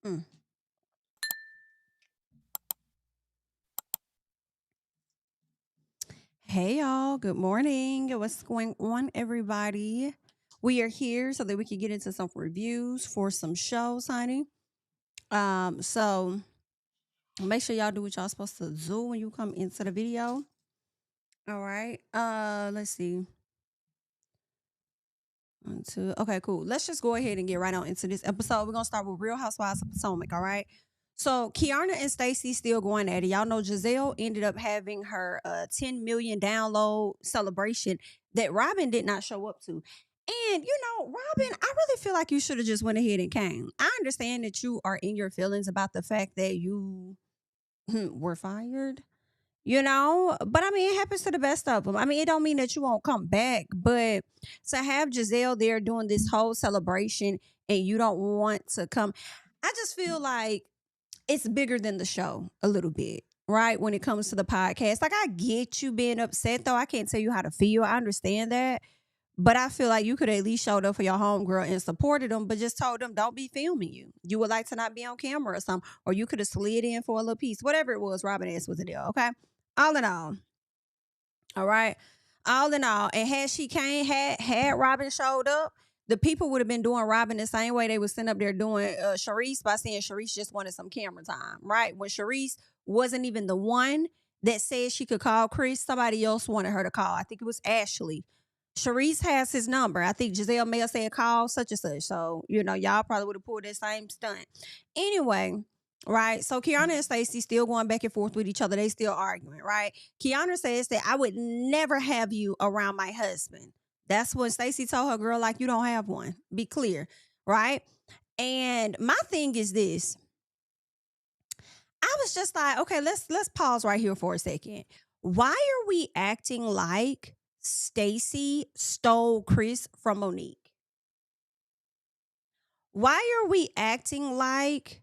Mm. Hey y'all, good morning. What's going on, everybody? We are here so that we can get into some reviews for some shows, honey. So make sure y'all do what y'all supposed to do when you come into the video. All right. Let's see. One, two. Okay, cool. Let's just go ahead and get right on into this episode. We're gonna start with Real Housewives of Potomac, all right? So Kiana and Stacy still going at it. Y'all know Giselle ended up having her 10 million download celebration that Robin did not show up to. And Robin, I really feel like you should have just went ahead and came. I understand that you are in your feelings about the fact that you were fired, but I mean, it happens to the best of them. I mean, it don't mean that you won't come back, but to have Giselle there doing this whole celebration and you don't want to come, I just feel like it's bigger than the show a little bit, right? When it comes to the podcast, like I get you being upset though. I can't tell you how to feel. I understand that. But I feel like you could at least showed up for your homegirl and supported them, but just told them don't be filming you. You would like to not be on camera or something, or you could have slid in for a little piece, whatever it was. Robin S was a deal, okay? All in all right. All in all, and had she came, had Robin showed up, the people would have been doing Robin the same way they was sitting up there doing Sharice by saying Sharice just wanted some camera time, right? When Sharice wasn't even the one that said she could call Chris, somebody else wanted her to call. I think it was Ashley. Sharice has his number. I think Giselle may have said call such and such. So, y'all probably would have pulled that same stunt. Anyway, right? So Kiana and Stacy still going back and forth with each other. They still arguing, right? Kiana says that I would never have you around my husband. That's when Stacy told her girl, like, you don't have one. Be clear, right? And my thing is this. I was just like, okay, let's pause right here for a second. Why are we acting like Stacy stole Chris from Monique? Why are we acting like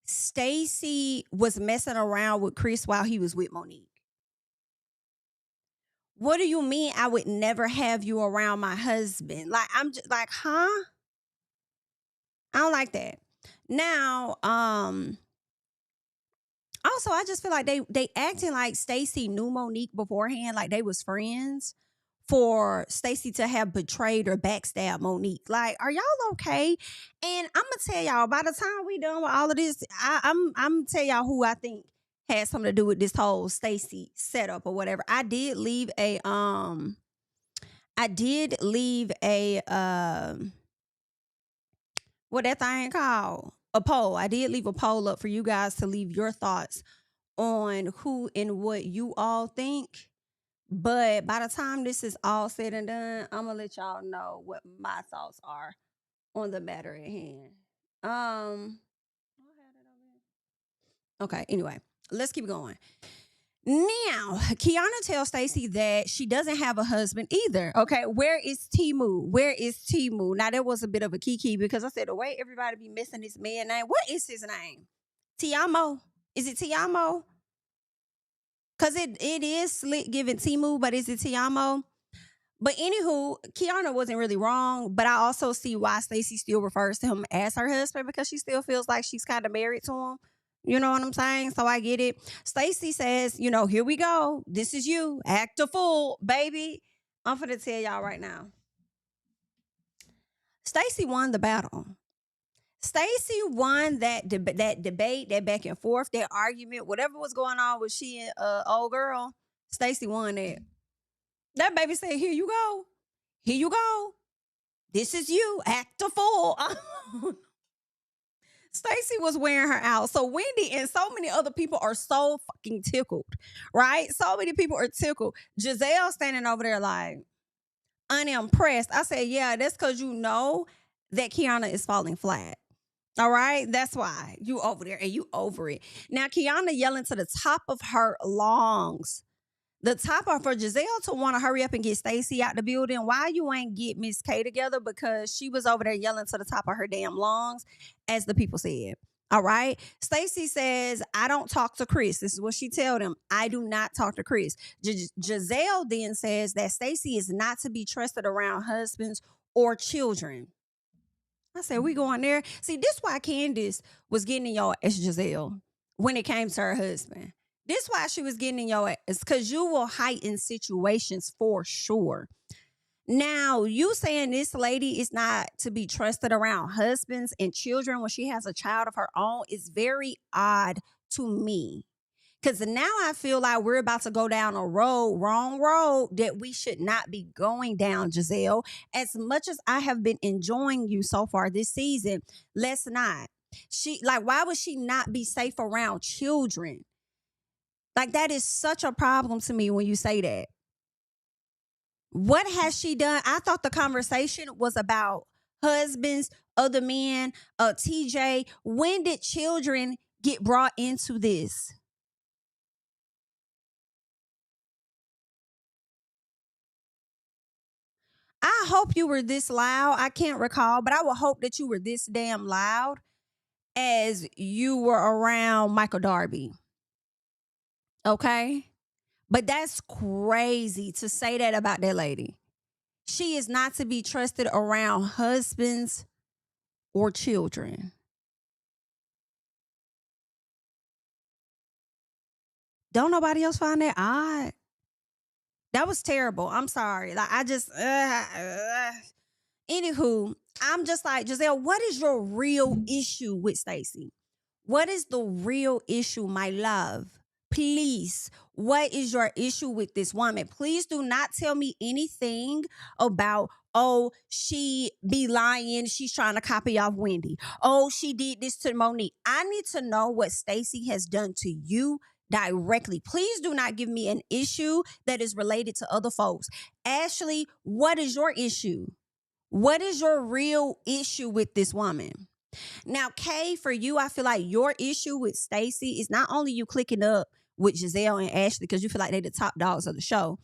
Stacy was messing around with Chris while he was with Monique? What do you mean I would never have you around my husband? Like, I'm just like, huh? I don't like that. Now, also I just feel like they acting like Stacy knew Monique beforehand, like they was friends, for Stacy to have betrayed or backstabbed Monique. Like, are y'all okay? And I'm gonna tell y'all, by the time we done with all of this, I'm gonna tell y'all who I think had something to do with this whole Stacy setup or whatever. I did leave a what that thing called? A poll. I did leave a poll up for you guys to leave your thoughts on who and what you all think. But by the time this is all said and done, I'm gonna let y'all know what my thoughts are on the matter at hand. Okay, anyway, let's keep going. Now, Kiana tells Stacy that she doesn't have a husband either. Okay, where is Timu? Where is Timu? Now, there was a bit of a kiki because I said the way everybody be missing this man name. What is his name? Tiamo? Is it Tiamo? Because it is slick giving Timu, but is it Tiamo? But anywho, Kiana wasn't really wrong, but I also see why Stacy still refers to him as her husband because she still feels like she's kind of married to him. You know what I'm saying? So I get it. Stacy says, here we go. This is you. Act a fool, baby. I'm finna tell y'all right now. Stacy won the battle. Stacy won that debate, that back and forth, that argument, whatever was going on with she and old girl. Stacy won it. That baby said, "Here you go. Here you go. This is you. Act a fool." Stacy was wearing her out. So Wendy and so many other people are so fucking tickled, right? So many people are tickled. Giselle standing over there like unimpressed. I said, yeah, that's because you know that Kiana is falling flat. All right, that's why you over there and you over it. Now Kiana yelling to the top of her lungs. The top of for Giselle to want to hurry up and get Stacy out the building. Why you ain't get Miss K together? Because she was over there yelling to the top of her damn lungs, as the people said. All right. Stacy says, I don't talk to Chris. This is what she told him. I do not talk to Chris. Giselle then says that Stacy is not to be trusted around husbands or children. I said, we going there. See, this why Candace was getting in your ass, Giselle, when it came to her husband. This why she was getting in your ass, because you will heighten situations for sure. Now, you saying this lady is not to be trusted around husbands and children when she has a child of her own is very odd to me. Because now I feel like we're about to go down a wrong road that we should not be going down, Giselle. As much as I have been enjoying you so far this season, let's not. Why would she not be safe around children? Like, that is such a problem to me when you say that. What has she done? I thought the conversation was about husbands, other men, TJ. When did children get brought into this? I hope you were this loud. I can't recall, but I would hope that you were this damn loud as you were around Michael Darby. Okay? But that's crazy to say that about that lady. She is not to be trusted around husbands or children. Don't nobody else find that odd? That was terrible. I'm sorry. Like, I just, anywho, I'm just like, Giselle, what is your real issue with Stacy? What is the real issue, my love? Please, what is your issue with this woman? Please do not tell me anything about, oh, she be lying. She's trying to copy off Wendy. Oh, she did this to Monique. I need to know what Stacy has done to you directly. Please do not give me an issue that is related to other folks. Ashley, what is your issue? What is your real issue with this woman? Now, Kay, for you, I feel like your issue with Stacy is not only you clicking up with Giselle and Ashley because you feel like they're the top dogs of the show,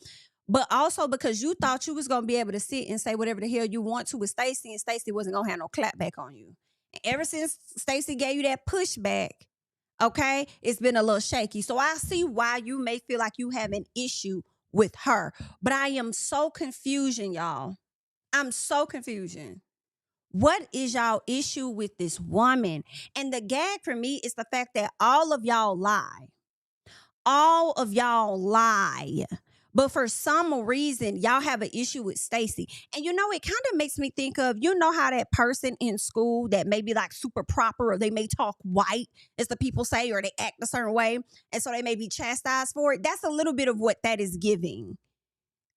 but also because you thought you was going to be able to sit and say whatever the hell you want to with Stacy, and Stacy wasn't going to have no clap back on you. And ever since Stacy gave you that pushback, okay, it's been a little shaky. So I see why you may feel like you have an issue with her. But I am so confusion, y'all. I'm so confusion. What is y'all issue with this woman? And the gag for me is the fact that all of y'all lie. All of y'all lie. But for some reason, y'all have an issue with Stacy. And you know, it kind of makes me think of, you know how that person in school that may be like super proper, or they may talk white, as the people say, or they act a certain way, and so they may be chastised for it. That's a little bit of what that is giving.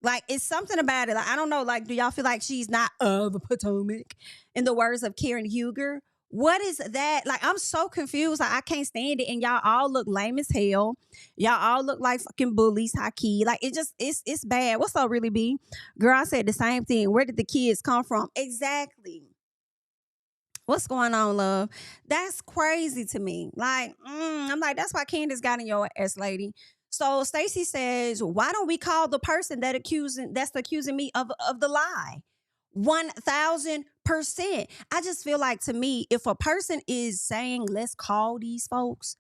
Like, it's something about it. Like, I don't know. Like, do y'all feel like she's not of the Potomac, in the words of Karen Huger? What is that? Like, I'm so confused. Like, I can't stand it. And y'all all look lame as hell. Y'all all look like fucking bullies, high key. Like, it's bad. What's up, really, B? Girl, I said the same thing. Where did the kids come from? Exactly. What's going on, love? That's crazy to me. Like, I'm like, that's why Candace got in your ass, lady. So Stacy says, why don't we call the person that's accusing me of the lie? 1,000%. I just feel like, to me, if a person is saying, let's call these folks,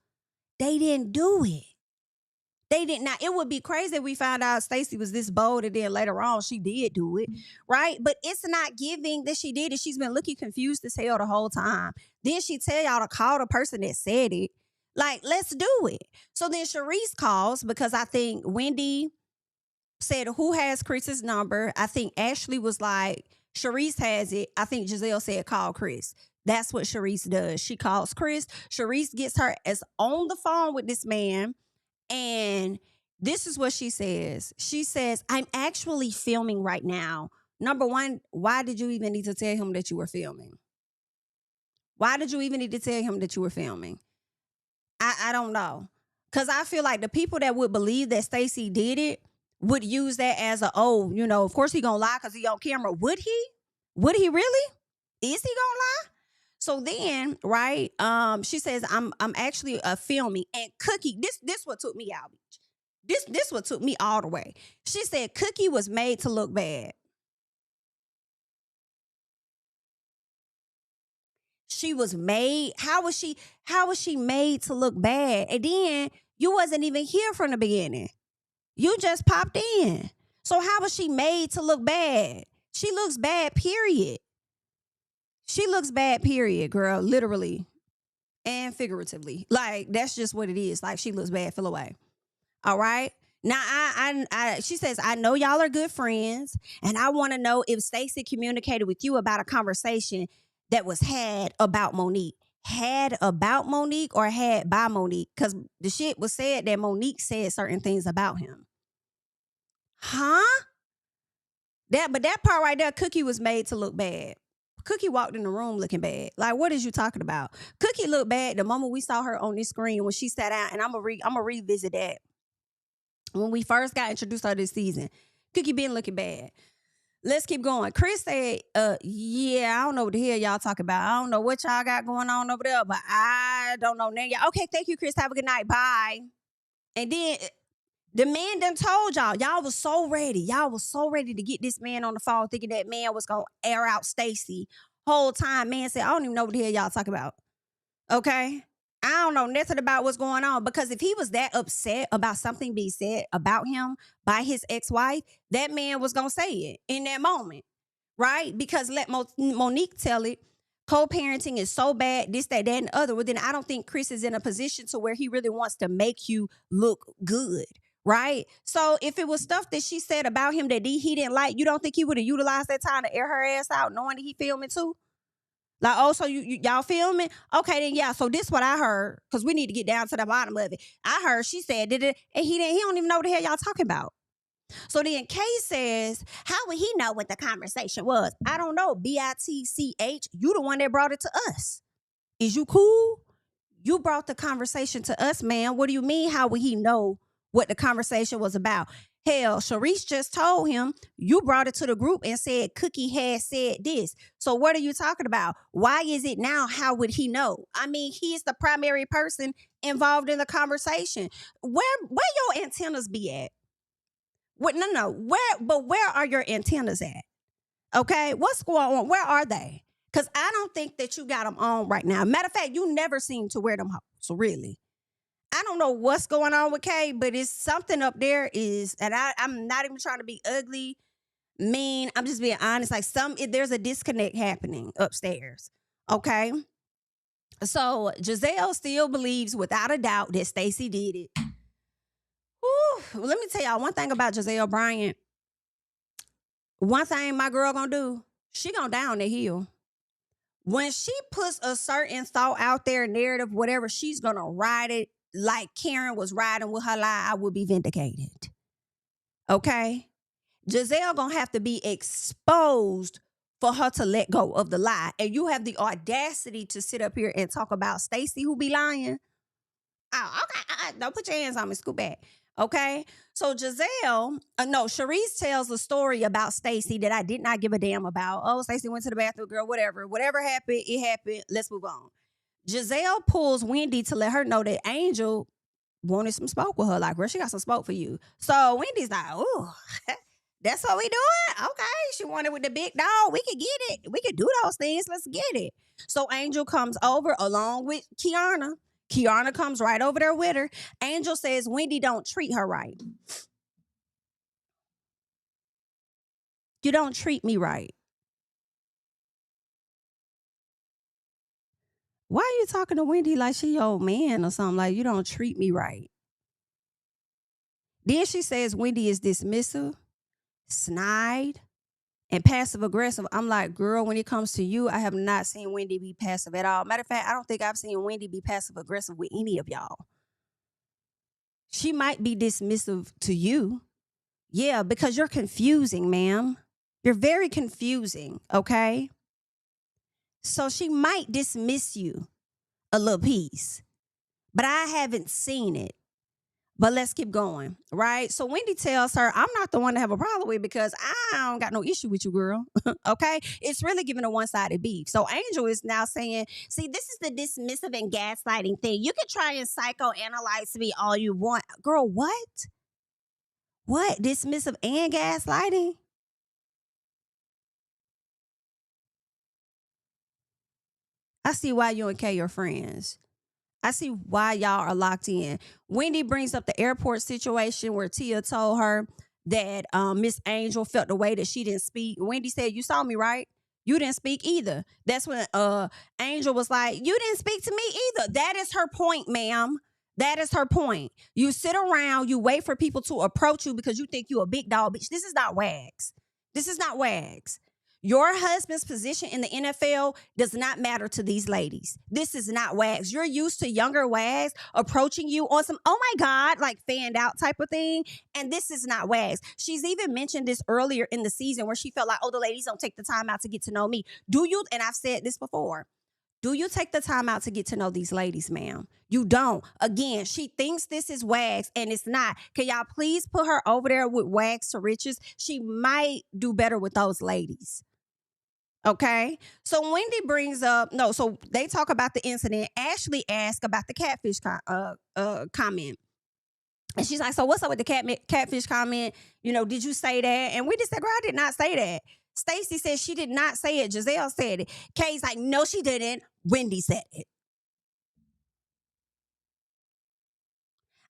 they didn't do it. They did not. It would be crazy if we found out Stacy was this bold and then later on she did do it, right? But it's not giving that she did it. She's been looking confused as hell the whole time. Then she tell y'all to call the person that said it. Like, let's do it. So then Sharice calls because I think Wendy said, who has Chris's number? I think Ashley was like, Sharice has it. I think Giselle said, call Chris. That's what Sharice does. She calls Chris. Sharice gets her as on the phone with this man. And this is what she says. She says, I'm actually filming right now. Number one, why did you even need to tell him that you were filming? Why did you even need to tell him that you were filming? I don't know. Because I feel like the people that would believe that Stacy did it would use that as of course he gonna lie because he on camera. Would he? Would he really? Is he gonna lie? So then, right? She says, I'm actually filming. And Cookie, this what took me out. This what took me all the way. She said Cookie was made to look bad. She was made. How was she made to look bad? And then you wasn't even here from the beginning. You just popped in. So how was she made to look bad? She looks bad, period. She looks bad, period, girl, literally and figuratively. Like, that's just what it is. Like, she looks bad, feel away. All right. Now, she says, I know y'all are good friends, and I want to know if Stacy communicated with you about a conversation that was had about Monique. Had about Monique or had by Monique? Because the shit was said that Monique said certain things about him. Huh? But that part right there, Cookie was made to look bad. Cookie walked in the room looking bad. Like, what is you talking about? Cookie looked bad the moment we saw her on this screen when she sat down, and I'm gonna revisit that. When we first got introduced to her this season, Cookie been looking bad. Let's keep going. Chris said, yeah, I don't know what the hell y'all talking about. I don't know what y'all got going on over there, but I don't know now. Okay, thank you, Chris. Have a good night. Bye. And then the man done told y'all was so ready. Y'all was so ready to get this man on the phone, thinking that man was going to air out Stacy. Whole time, man said, I don't even know what the hell y'all talking about. Okay? I don't know nothing about what's going on, because if he was that upset about something being said about him by his ex-wife, that man was going to say it in that moment, right? Because let Monique tell it, co-parenting is so bad, this, that, and the other. Well, then I don't think Chris is in a position to where he really wants to make you look good, right? So if it was stuff that she said about him that he didn't like, you don't think he would have utilized that time to air her ass out knowing that he filming too? Like, oh, so y'all filming? Okay, then yeah. So this what I heard, because we need to get down to the bottom of it. I heard she said that, and he don't even know what the hell y'all talking about. So then Kay says, how would he know what the conversation was? I don't know. BITCH, you the one that brought it to us. Is you cool? You brought the conversation to us, man. What do you mean? How would he know what the conversation was about? Hell, Sharice just told him you brought it to the group and said Cookie had said this. So what are you talking about? Why is it now? How would he know? I mean, he is the primary person involved in the conversation. Where your antennas be at? What? No. Where are your antennas at? Okay, what's going on? Where are they? Because I don't think that you got them on right now. Matter of fact, you never seem to wear them. So really. I don't know what's going on with Kay, but it's something up there and I'm not even trying to be ugly, mean. I'm just being honest. Like there's a disconnect happening upstairs. Okay. So Giselle still believes without a doubt that Stacy did it. Whew. Let me tell y'all one thing about Giselle Bryant. One thing my girl gonna do, she gonna down the hill. When she puts a certain thought out there, narrative, whatever, she's gonna ride it. Like Karen was riding with her lie, I will be vindicated. Okay? Giselle gonna have to be exposed for her to let go of the lie. And you have the audacity to sit up here and talk about Stacy who be lying. Oh, okay. Don't put your hands on me. Scoot back. Okay? So Sharice tells a story about Stacy that I did not give a damn about. Oh, Stacy went to the bathroom, girl, whatever. Whatever happened, it happened. Let's move on. Giselle pulls Wendy to let her know that Angel wanted some smoke with her. Like, girl, she got some smoke for you. So Wendy's like, oh, that's what we doing? Okay. She wanted with the big dog. We could get it. We could do those things. Let's get it. So Angel comes over along with Kiana. Kiana comes right over there with her. Angel says Wendy don't treat her right. You don't treat me right. Why are you talking to Wendy like she your man or something? Like, you don't treat me right. Then she says Wendy is dismissive, snide, and passive aggressive. I'm like, girl, when it comes to you, I have not seen Wendy be passive at all. Matter of fact, I don't think I've seen Wendy be passive aggressive with any of y'all. She might be dismissive to you. Yeah, because you're confusing, ma'am. You're very confusing, okay? So she might dismiss you a little piece, but I haven't seen it. But let's keep going, right? So Wendy tells her, I'm not the one to have a problem with because I don't got no issue with you, girl. Okay? It's really giving a one-sided beef. So Angel is now saying, see, this is the dismissive and gaslighting thing. You can try and psychoanalyze me all you want. Girl, what? What? Dismissive and gaslighting? I see why you and Kay are friends. I see why y'all are locked in. Wendy brings up the airport situation where Tia told her that Miss Angel felt the way that she didn't speak. Wendy said, you saw me, right? You didn't speak either. That's when Angel was like, you didn't speak to me either. That is her point, ma'am. That is her point. You sit around, you wait for people to approach you because you think you a big dog, bitch. This is not Wags. This is not Wags. Your husband's position in the NFL does not matter to these ladies. This is not Wags. You're used to younger Wags approaching you on some, oh my God, like fanned out type of thing. And this is not Wags. She's even mentioned this earlier in the season where she felt like, oh, the ladies don't take the time out to get to know me. Do you? And I've said this before. Do you take the time out to get to know these ladies, ma'am? You don't. Again, she thinks this is Wags and it's not. Can y'all please put her over there with Wags to riches? She might do better with those ladies. Okay. So Wendy brings up, no, so they talk about the incident. Ashley asked about the catfish comment. And she's like, so what's up with the catfish comment? You know, did you say that? And Wendy said, girl, I did not say that. Stacy said she did not say it. Giselle said it. Kay's like, no, she didn't. Wendy said it.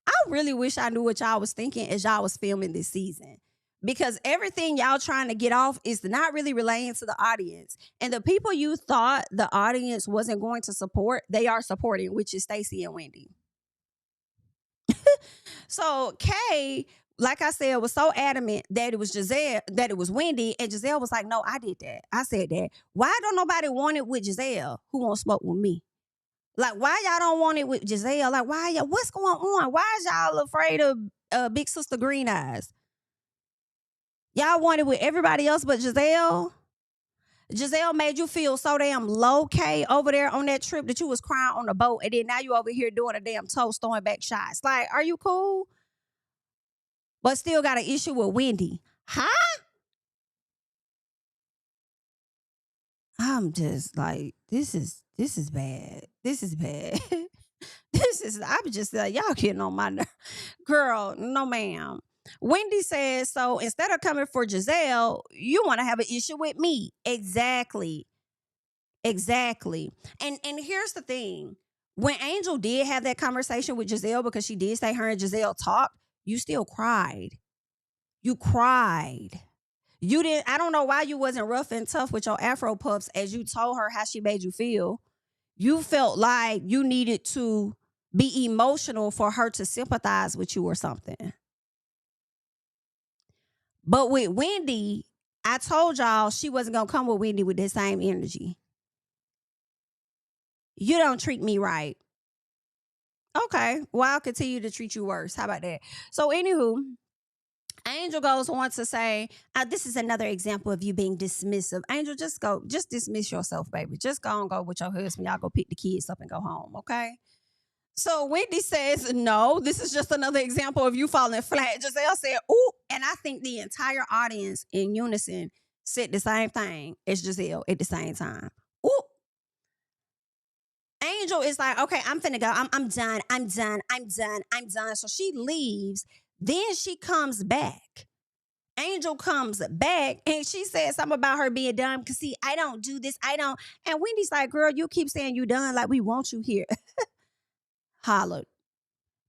I really wish I knew what y'all was thinking as y'all was filming this season. Because everything y'all trying to get off is not really relating to the audience. And the people you thought the audience wasn't going to support, they are supporting, which is Stacy and Wendy. So Kay, like I said, was so adamant that it was Giselle, that it was Wendy. And Giselle was like, no, I did that. I said that. Why don't nobody want it with Giselle? Who won't smoke with me? Like, why y'all don't want it with Giselle? Like, why y'all, what's going on? Why is y'all afraid of Big Sister Green Eyes? Y'all want it with everybody else but Giselle? Giselle made you feel so damn low, K, over there on that trip that you was crying on the boat, and then now you over here doing a damn toast, throwing back shots. Like, are you cool? But still got an issue with Wendy. Huh? I'm just like, this is bad. This is bad. I'm just like, y'all getting on my nerve. Girl, no ma'am. Wendy says, so instead of coming for Giselle, you want to have an issue with me. Exactly. And here's the thing. When Angel did have that conversation with Giselle, because she did say her and Giselle talked, you still cried. You cried. You didn't, I don't know why you wasn't rough and tough with your Afro puffs as you told her how she made you feel. You felt like you needed to be emotional for her to sympathize with you or something. But with Wendy, I told y'all she wasn't going to come with Wendy with the same energy. You don't treat me right. Okay, well, I'll continue to treat you worse. How about that? So, anywho, Angel goes on to say, this is another example of you being dismissive. Angel, just dismiss yourself, baby. Just go and go with your husband. Y'all go pick the kids up and go home, okay? So Wendy says, no, this is just another example of you falling flat. Giselle said, ooh, and I think the entire audience in unison said the same thing as Giselle at the same time. Ooh. Angel is like, okay, I'm finna go. I'm done. So she leaves. Then she comes back. Angel comes back and she says something about her being done because, see, I don't do this. I don't. And Wendy's like, girl, you keep saying you done like we want you here. Hollered.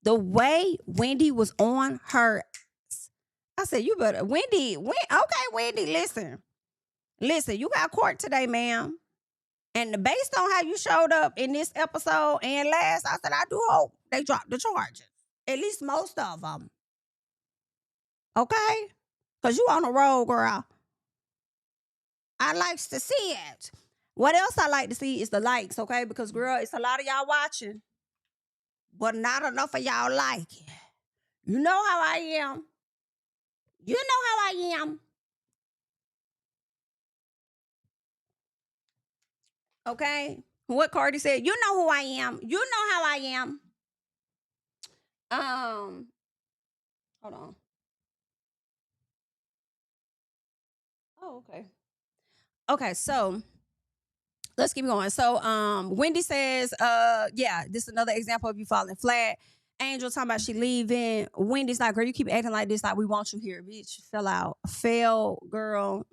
The way Wendy was on her, I said, you better, Wendy, okay, Wendy, listen, you got court today, ma'am. And based on how you showed up in this episode and last, I said, I do hope they drop the charges. At least most of them. Okay? Because you on the road, girl. I likes to see it. What else I like to see is the likes, okay? Because, girl, it's a lot of y'all watching. But not enough of y'all like it. You know how I am. You know how I am. Okay? What Cardi said, you know who I am. You know how I am. Hold on. Oh, okay. Okay, so let's keep going. So Wendy says, yeah, this is another example of you falling flat. Angel talking about she leaving. Wendy's like, girl, you keep acting like this, like we want you here. Bitch, fell out. Fell, girl.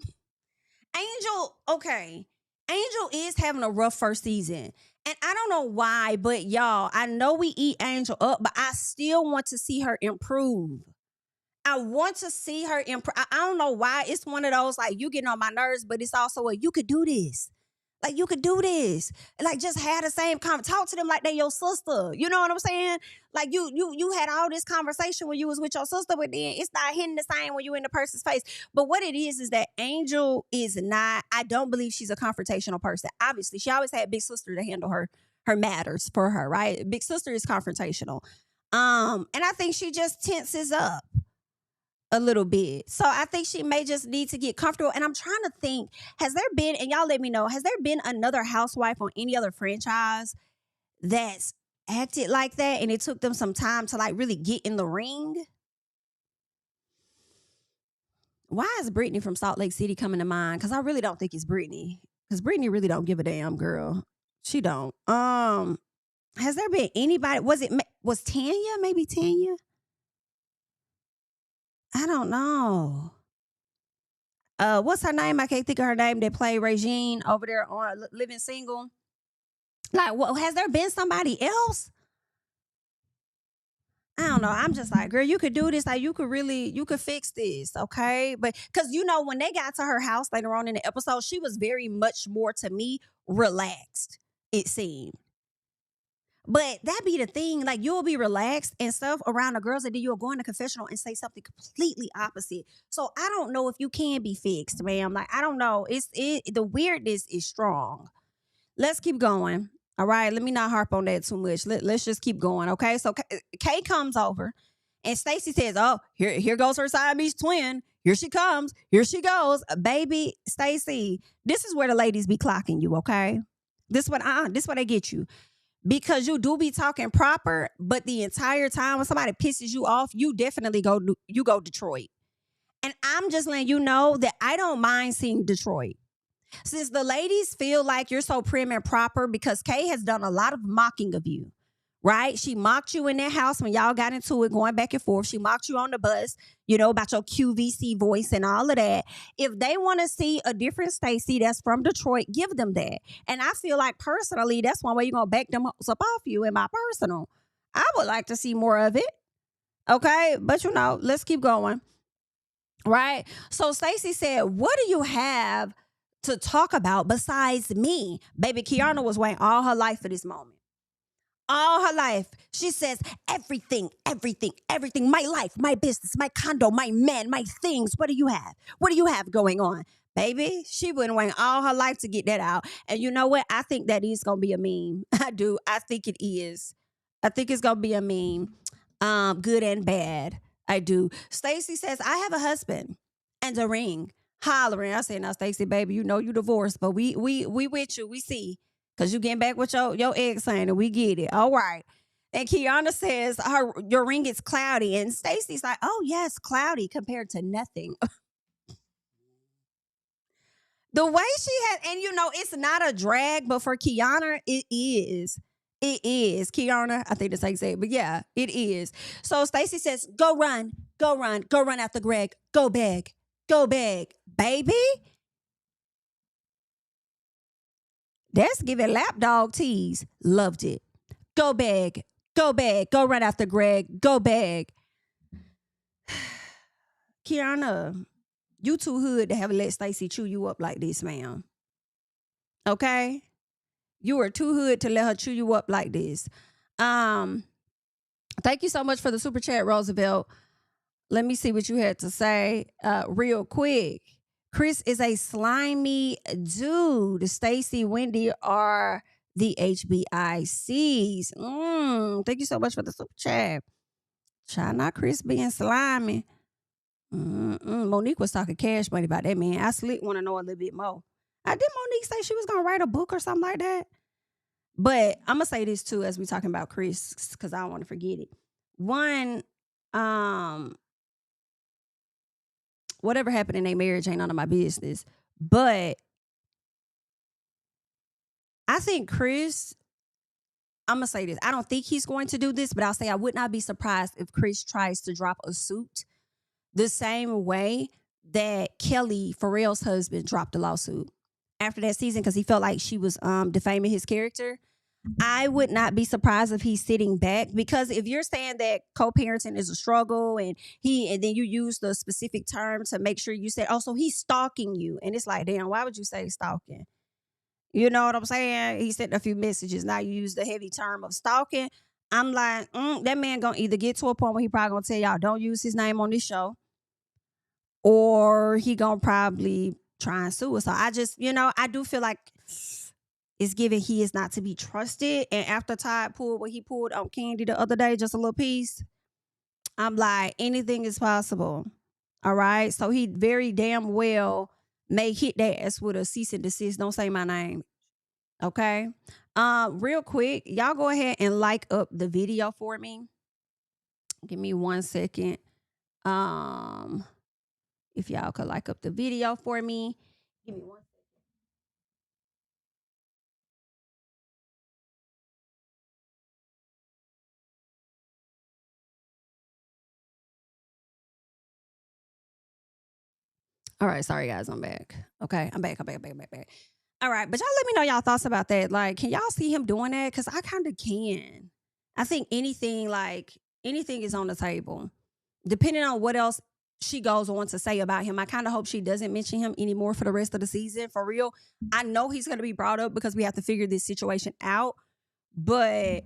Angel, okay. Angel is having a rough first season. And I don't know why, but y'all, I know we eat Angel up, but I still want to see her improve. I want to see her I don't know why. It's one of those, like, you getting on my nerves, but it's also you could do this. Like, you could do this. Like, just have the same talk to them like they your sister. You know what I'm saying? Like, you had all this conversation when you was with your sister, but then it's not hitting the same when you in the person's face. But what it is that Angel is not, I don't believe she's a confrontational person. Obviously, she always had Big Sister to handle her matters for her, right? Big Sister is confrontational. And I think she just tenses up a little bit. So I think she may just need to get comfortable. And I'm trying to think, has there been, and y'all let me know, has there been another housewife on any other franchise that's acted like that and it took them some time to like really get in the ring? Why is Brittany from Salt Lake City coming to mind? Because I really don't think it's Brittany. Because Brittany really don't give a damn, girl. She don't. Has there been anybody? Was Tanya? Maybe Tanya? I don't know. What's her name? I can't think of her name. That played Regine over there on Living Single. Like, what? Has there been somebody else? I don't know. I'm just like, girl, you could do this. Like, you could fix this, okay? But because when they got to her house later on in the episode, she was very much more, to me, relaxed. It seemed. But that be the thing, like, you'll be relaxed and stuff around the girls, and then you'll go in the confessional and say something completely opposite. So I don't know if you can be fixed, ma'am. Like, I don't know. The weirdness is strong. Let's keep going. All right, let me not harp on that too much. Let's just keep going, okay? So Kay comes over, and Stacy says, "Oh, here goes her Siamese twin. Here she comes. Here she goes, baby Stacy. This is where the ladies be clocking you, okay? This what they get you." Because you do be talking proper, but the entire time when somebody pisses you off, you definitely go Detroit. And I'm just letting you know that I don't mind seeing Detroit. Since the ladies feel like you're so prim and proper, because Kay has done a lot of mocking of you, right? She mocked you in that house when y'all got into it, going back and forth. She mocked you on the bus, about your QVC voice and all of that. If they want to see a different Stacy that's from Detroit, give them that. And I feel like personally, that's one way you're going to back them up off you in my personal. I would like to see more of it. Okay? But let's keep going. Right? So Stacy said, "What do you have to talk about besides me?" Baby, Kiana was waiting all her life for this moment. All her life. She says, everything. My life, my business, my condo, my man, my things. What do you have? What do you have going on? Baby, she been waiting all her life to get that out. And you know what? I think that is going to be a meme. I do. I think it is. I think it's going to be a meme. Good and bad. I do. Stacy says, "I have a husband and a ring." Hollering. I say, "Now, Stacy, baby, you divorced, but we with you. We see. Because you getting back with your ex saying, and we get it. All right." And Kiana says your ring is cloudy. And Stacy's like, "Oh, yes, cloudy compared to nothing." The way she had, and it's not a drag, but for Kiana, it is. It is. Kiana, I think that's how you say it. But yeah, it is. So Stacy says, go run after Greg. Go beg. Baby. That's giving lapdog tease. Loved it. Go beg. Go run after Greg. Go beg. Kiana, you too hood to have let Stacy chew you up like this, ma'am. Okay? You are too hood to let her chew you up like this. Thank you so much for the super chat, Roosevelt. Let me see what you had to say real quick. Chris is a slimy dude. Stacy, Wendy are the HBICs. Thank you so much for the super chat. China Chris being slimy. Monique was talking Cash Money about that, man. I want to know a little bit more. Did Monique say she was going to write a book or something like that? But I'm going to say this too as we talking about Chris, because I don't want to forget it. One, whatever happened in their marriage ain't none of my business. But I think Chris, I'm going to say this. I don't think he's going to do this, but I'll say I would not be surprised if Chris tries to drop a suit the same way that Kelly, Pharrell's husband, dropped a lawsuit after that season because he felt like she was defaming his character. I would not be surprised if he's sitting back, because if you're saying that co-parenting is a struggle and then you use the specific term to make sure you say, oh, so he's stalking you. And it's like, damn, why would you say stalking? You know what I'm saying? He sent a few messages. Now you use the heavy term of stalking. I'm like, that man gonna either get to a point where he probably gonna tell y'all don't use his name on this show, or he gonna probably try and sue us. So I just, I do feel like it's given he is not to be trusted. And after Todd pulled what he pulled on Candy the other day, just a little piece, I'm like, anything is possible. All right. So he very damn well may hit that ass with a cease and desist. Don't say my name. Okay. Real quick, y'all go ahead and like up the video for me. Give me 1 second. If y'all could like up the video for me. Give me 1 second. All right, sorry guys, I'm back. Okay, I'm back. All right, but y'all let me know y'all thoughts about that. Like, can y'all see him doing that? Because I kind of can. I think anything is on the table. Depending on what else she goes on to say about him, I kind of hope she doesn't mention him anymore for the rest of the season. For real, I know he's going to be brought up because we have to figure this situation out. But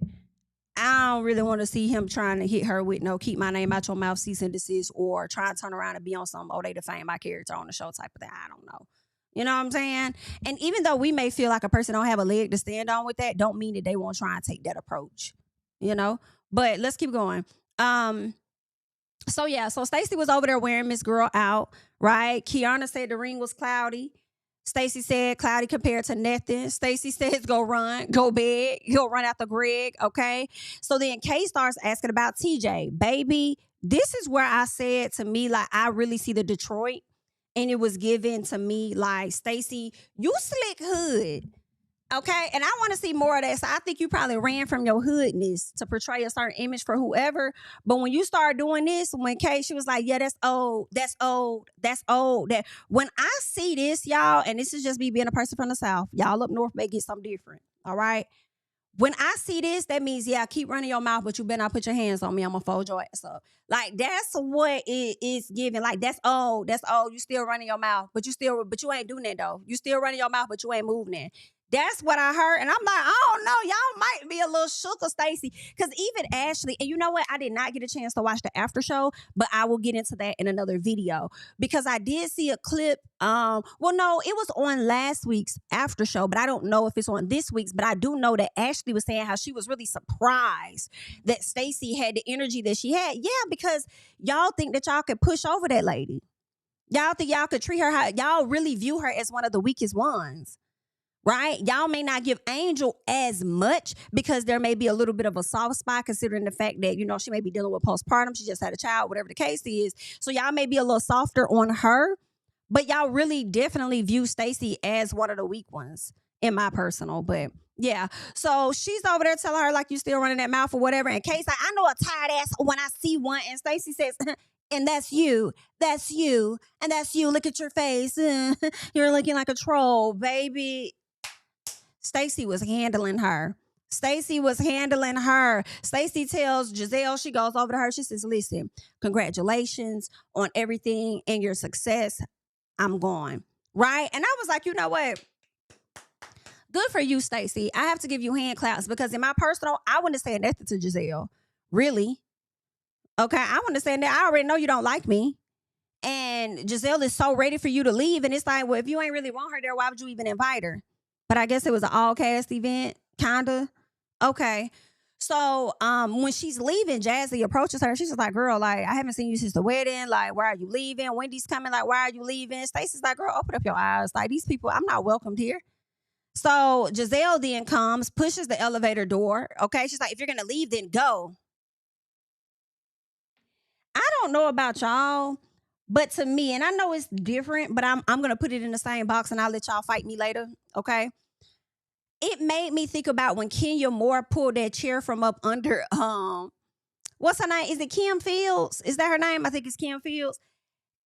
I don't really want to see him trying to hit her with no keep my name out your mouth, cease and desist, or try and turn around and be on some, they defame my character on the show type of thing. I don't know. You know what I'm saying? And even though we may feel like a person don't have a leg to stand on with that, don't mean that they won't try and take that approach. But let's keep going. So Stacy was over there wearing Miss Girl out, right? Kiana said the ring was cloudy. Stacy said cloudy compared to nothing. Stacy says go big, go run after Greg, okay? So then Kay starts asking about TJ. Baby, this is where I said to me, like, I really see the Detroit, and it was given to me like, Stacy, you slick hood. Okay, and I want to see more of that. So I think you probably ran from your hoodness to portray a certain image for whoever. But when you start doing this, when Kay, she was like, yeah, that's old. That when I see this, y'all, and this is just me being a person from the South, y'all up north may get something different. All right. When I see this, that means, yeah, keep running your mouth, but you better not put your hands on me. I'm gonna fold your ass up. Like, that's what it is giving. Like, that's old. You still running your mouth, but you ain't doing that though. You still running your mouth, but you ain't moving it. That's what I heard. And I'm like, I don't know. Y'all might be a little shook of Stacy. Because even Ashley, and you know what? I did not get a chance to watch the after show, but I will get into that in another video. Because I did see a clip. No, it was on last week's after show, but I don't know if it's on this week's. But I do know that Ashley was saying how she was really surprised that Stacy had the energy that she had. Yeah, because y'all think that y'all could push over that lady. Y'all think y'all could treat her how y'all really view her as one of the weakest ones. Right? Y'all may not give Angel as much because there may be a little bit of a soft spot considering the fact that, she may be dealing with postpartum. She just had a child, whatever the case is. So y'all may be a little softer on her, but y'all really definitely view Stacy as one of the weak ones in my personal. But yeah, so she's over there telling her like you still running that mouth or whatever. In case I know a tired ass when I see one, and Stacy says, and that's you, and that's you. Look at your face. You're looking like a troll, baby. Stacy was handling her. Stacy tells Giselle, she goes over to her. She says, listen, congratulations on everything and your success. I'm going. Right? And I was like, you know what? Good for you, Stacy. I have to give you hand claps because in my personal, I wouldn't have said nothing to Giselle. Really? Okay, I wouldn't have said that. I already know you don't like me. And Giselle is so ready for you to leave. And it's like, well, if you ain't really want her there, why would you even invite her? But I guess it was an all-cast event, kind of. Okay. So when she's leaving, Jazzy approaches her. She's just like, girl, like, I haven't seen you since the wedding. Like, why are you leaving? Wendy's coming. Like, why are you leaving? Stacey's like, girl, open up your eyes. Like, these people, I'm not welcomed here. So Giselle then comes, pushes the elevator door. Okay. She's like, if you're going to leave, then go. I don't know about y'all, but to me, and I know it's different, but I'm going to put it in the same box and I'll let y'all fight me later. Okay. It made me think about when Kenya Moore pulled that chair from up under, what's her name? Is it Kim Fields? Is that her name? I think it's Kim Fields.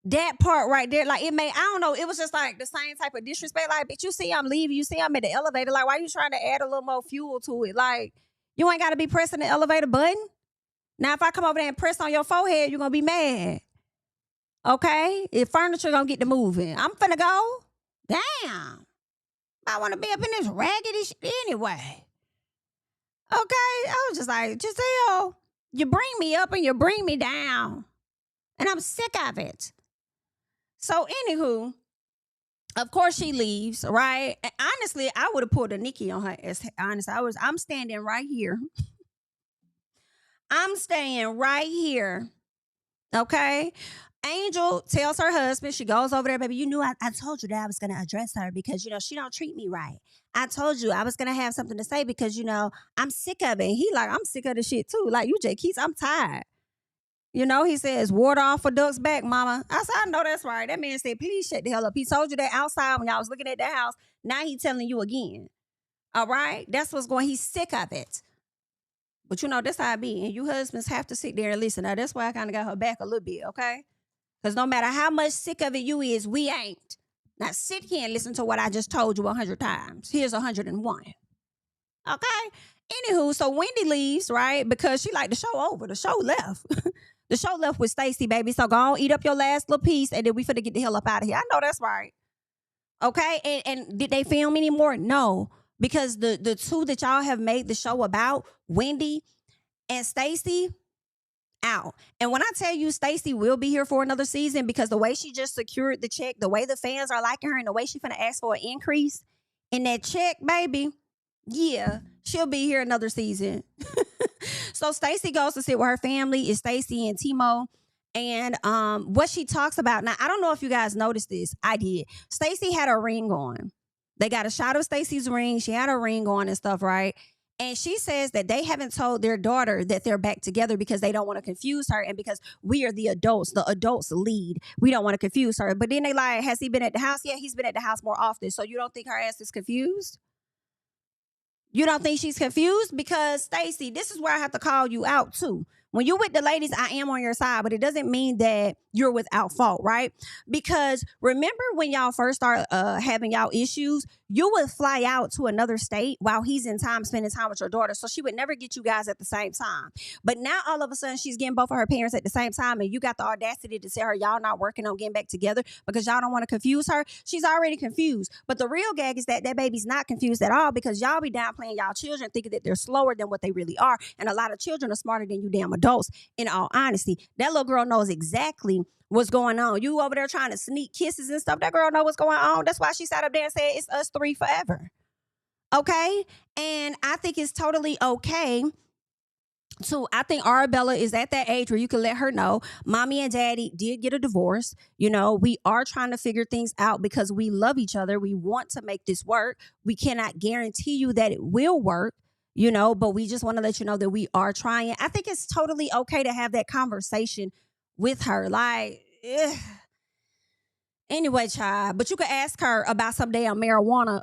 That part right there, like it made, I don't know, it was just like the same type of disrespect. Like, bitch, you see I'm leaving, you see I'm at the elevator. Like, why you trying to add a little more fuel to it? Like, you ain't gotta be pressing the elevator button. Now, if I come over there and press on your forehead, you're gonna be mad. Okay? If furniture gonna get to moving. I'm finna go. Damn. I wanna be up in this raggedy shit anyway. Okay? I was just like, Giselle, you bring me up and you bring me down. And I'm sick of it. So, anywho, of course she leaves, right? And honestly, I would have pulled a Nikki on her. As honest, I'm standing right here. I'm staying right here. Okay. Angel tells her husband, she goes over there, baby. You knew I told you that I was gonna address her because she don't treat me right. I told you I was gonna have something to say because I'm sick of it. And he like, I'm sick of the shit too. Like you just keeps, I'm tired. He says, water off a duck's back, mama. I said, I know that's right. That man said, please shut the hell up. He told you that outside when y'all was looking at that house. Now he telling you again. All right? That's what's going. He's sick of it. But that's how it be. And you husbands have to sit there and listen. Now, that's why I kind of got her back a little bit, okay? Because no matter how much sick of it you is, we ain't. Now, sit here and listen to what I just told you 100 times. Here's 101. Okay? Anywho, so Wendy leaves, right? Because she like the show over. The show left. The show left with Stacy, baby. So go on, eat up your last little piece, and then we finna get the hell up out of here. I know that's right. Okay? And did they film anymore? No. Because the two that y'all have made the show about, Wendy and Stacy, out. And when I tell you Stacy will be here for another season because the way she just secured the check, the way the fans are liking her, and the way she finna ask for an increase in that check, baby, yeah, she'll be here another season. So Stacy goes to sit with her family. It's Stacy and Timo. And what she talks about, now I don't know if you guys noticed this. I did. Stacy had a ring on. They got a shot of Stacy's ring. She had a ring on and stuff, right? And she says that they haven't told their daughter that they're back together because they don't want to confuse her and because we are the adults lead. We don't want to confuse her. But then they like, has he been at the house? Yeah, he's been at the house more often. So you don't think her ass is confused? You don't think she's confused? Because Stacy, this is where I have to call you out too. When you're with the ladies, I am on your side, but it doesn't mean that you're without fault, right? Because remember when y'all first start having y'all issues, you would fly out to another state while he's in time spending time with your daughter. So she would never get you guys at the same time. But now all of a sudden she's getting both of her parents at the same time, and you got the audacity to tell her y'all not working on getting back together because y'all don't want to confuse her. She's already confused. But the real gag is that baby's not confused at all because y'all be downplaying y'all children, thinking that they're slower than what they really are. And a lot of children are smarter than you damn adults, in all honesty. That little girl knows exactly what's going on. You over there trying to sneak kisses and stuff. That girl know what's going on. That's why she sat up there and said, it's us three forever. Okay? And I think it's totally okay to, I think Arabella is at that age where you can let her know, mommy and daddy did get a divorce. We are trying to figure things out because we love each other. We want to make this work. We cannot guarantee you that it will work. But we just want to let you know that we are trying. I think it's totally okay to have that conversation with her. Like, anyway, child. But you could ask her about some damn marijuana.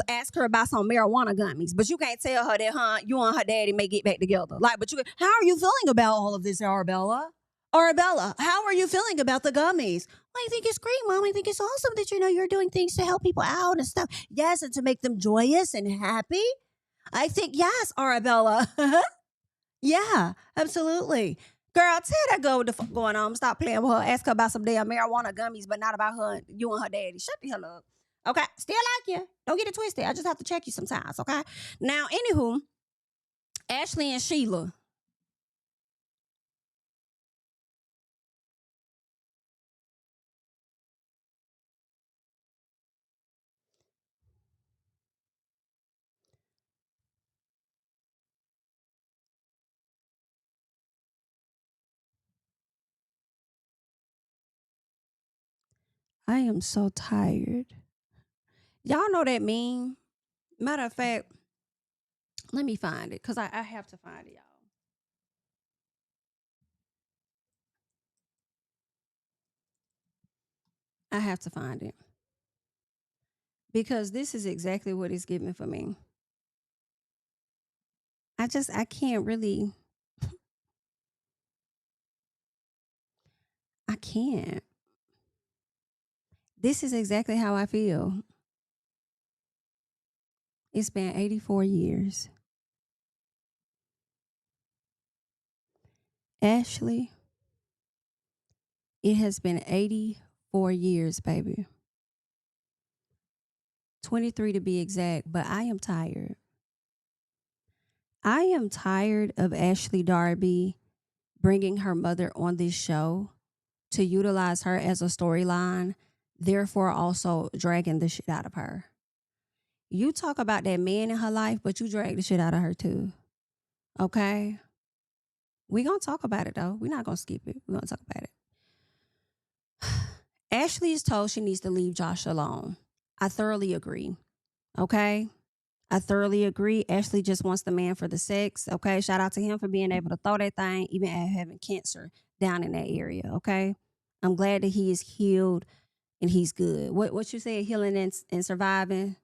Ask her about some marijuana gummies. But you can't tell her that, you and her daddy may get back together. Like, but how are you feeling about all of this, Arabella? Arabella, how are you feeling about the gummies? Well, I think it's great, Mom. I think it's awesome that you're doing things to help people out and stuff. Yes, and to make them joyous and happy. I think, yes, Arabella. Yeah, absolutely. Girl, tell that girl what the fuck going on. Stop playing with her. Ask her about some damn marijuana gummies, but not about you and her daddy. Shut the hell up. Okay? Still like you. Don't get it twisted. I just have to check you sometimes, okay? Now, anywho, Ashley and Sheila. I am so tired. Y'all know that meme? Matter of fact, let me find it because I have to find it, y'all. I have to find it because this is exactly what it's giving for me. I can't really, I can't. This is exactly how I feel. It's been 84 years. Ashley, it has been 84 years, baby. 23 to be exact, but I am tired. I am tired of Ashley Darby bringing her mother on this show to utilize her as a storyline, therefore also dragging the shit out of her. You talk about that man in her life, but you drag the shit out of her too. Okay? We gonna talk about it though. We're not gonna skip it. We're gonna talk about it. Ashley is told she needs to leave Josh alone. I thoroughly agree. Okay? I thoroughly agree. Ashley just wants the man for the sex. Okay? Shout out to him for being able to throw that thing, even at having cancer down in that area. Okay? I'm glad that he is healed and he's good. What you said, healing and surviving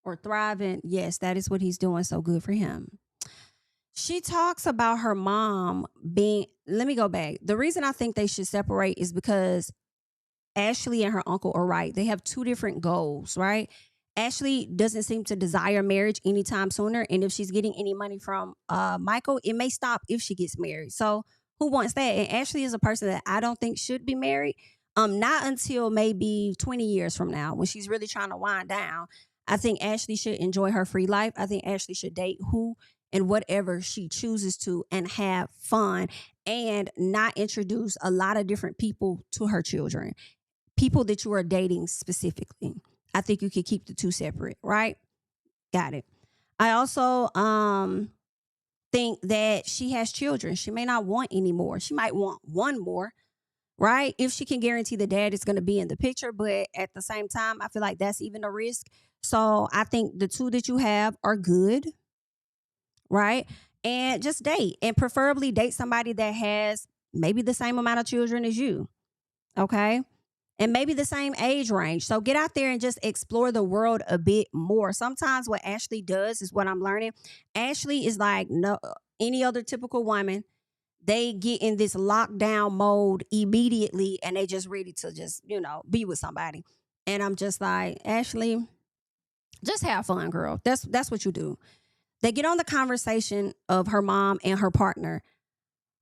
or thriving? Yes, that is what he's doing. So good for him. She talks about her mom being, let me go back. The reason I think they should separate is because Ashley and her uncle are right. They have two different goals, right? Ashley doesn't seem to desire marriage anytime sooner. And if she's getting any money from Michael, it may stop if she gets married. So who wants that? And Ashley is a person that I don't think should be married. Not until maybe 20 years from now when she's really trying to wind down. I think Ashley should enjoy her free life. I think Ashley should date who and whatever she chooses to and have fun and not introduce a lot of different people to her children. People that you are dating specifically. I think you could keep the two separate, right? Got it. I also think that she has children. She may not want any more. She might want one more, right? If she can guarantee the dad is going to be in the picture, but at the same time, I feel like that's even a risk. So I think the two that you have are good, right? And just date and preferably date somebody that has maybe the same amount of children as you, okay? And maybe the same age range. So get out there and just explore the world a bit more. Sometimes what Ashley does is what I'm learning. Ashley is like no any other typical woman. They get in this lockdown mode immediately and they just ready to just, be with somebody. And I'm just like, Ashley, just have fun, girl. That's what you do. They get on the conversation of her mom and her partner.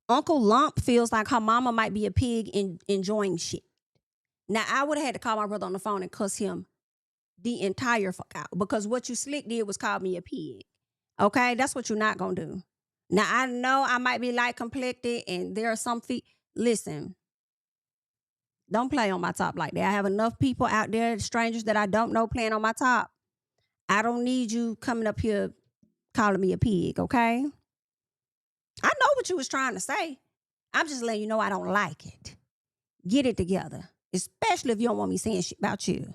Uncle Lump feels like her mama might be a pig in enjoying shit. Now, I would have had to call my brother on the phone and cuss him the entire fuck out because what you slick did was call me a pig. Okay? That's what you're not going to do. Now, I know I might be light complected and there are some listen, don't play on my top like that. I have enough people out there, strangers that I don't know, playing on my top. I don't need you coming up here calling me a pig, okay? I know what you was trying to say. I'm just letting you know I don't like it. Get it together, especially if you don't want me saying shit about you.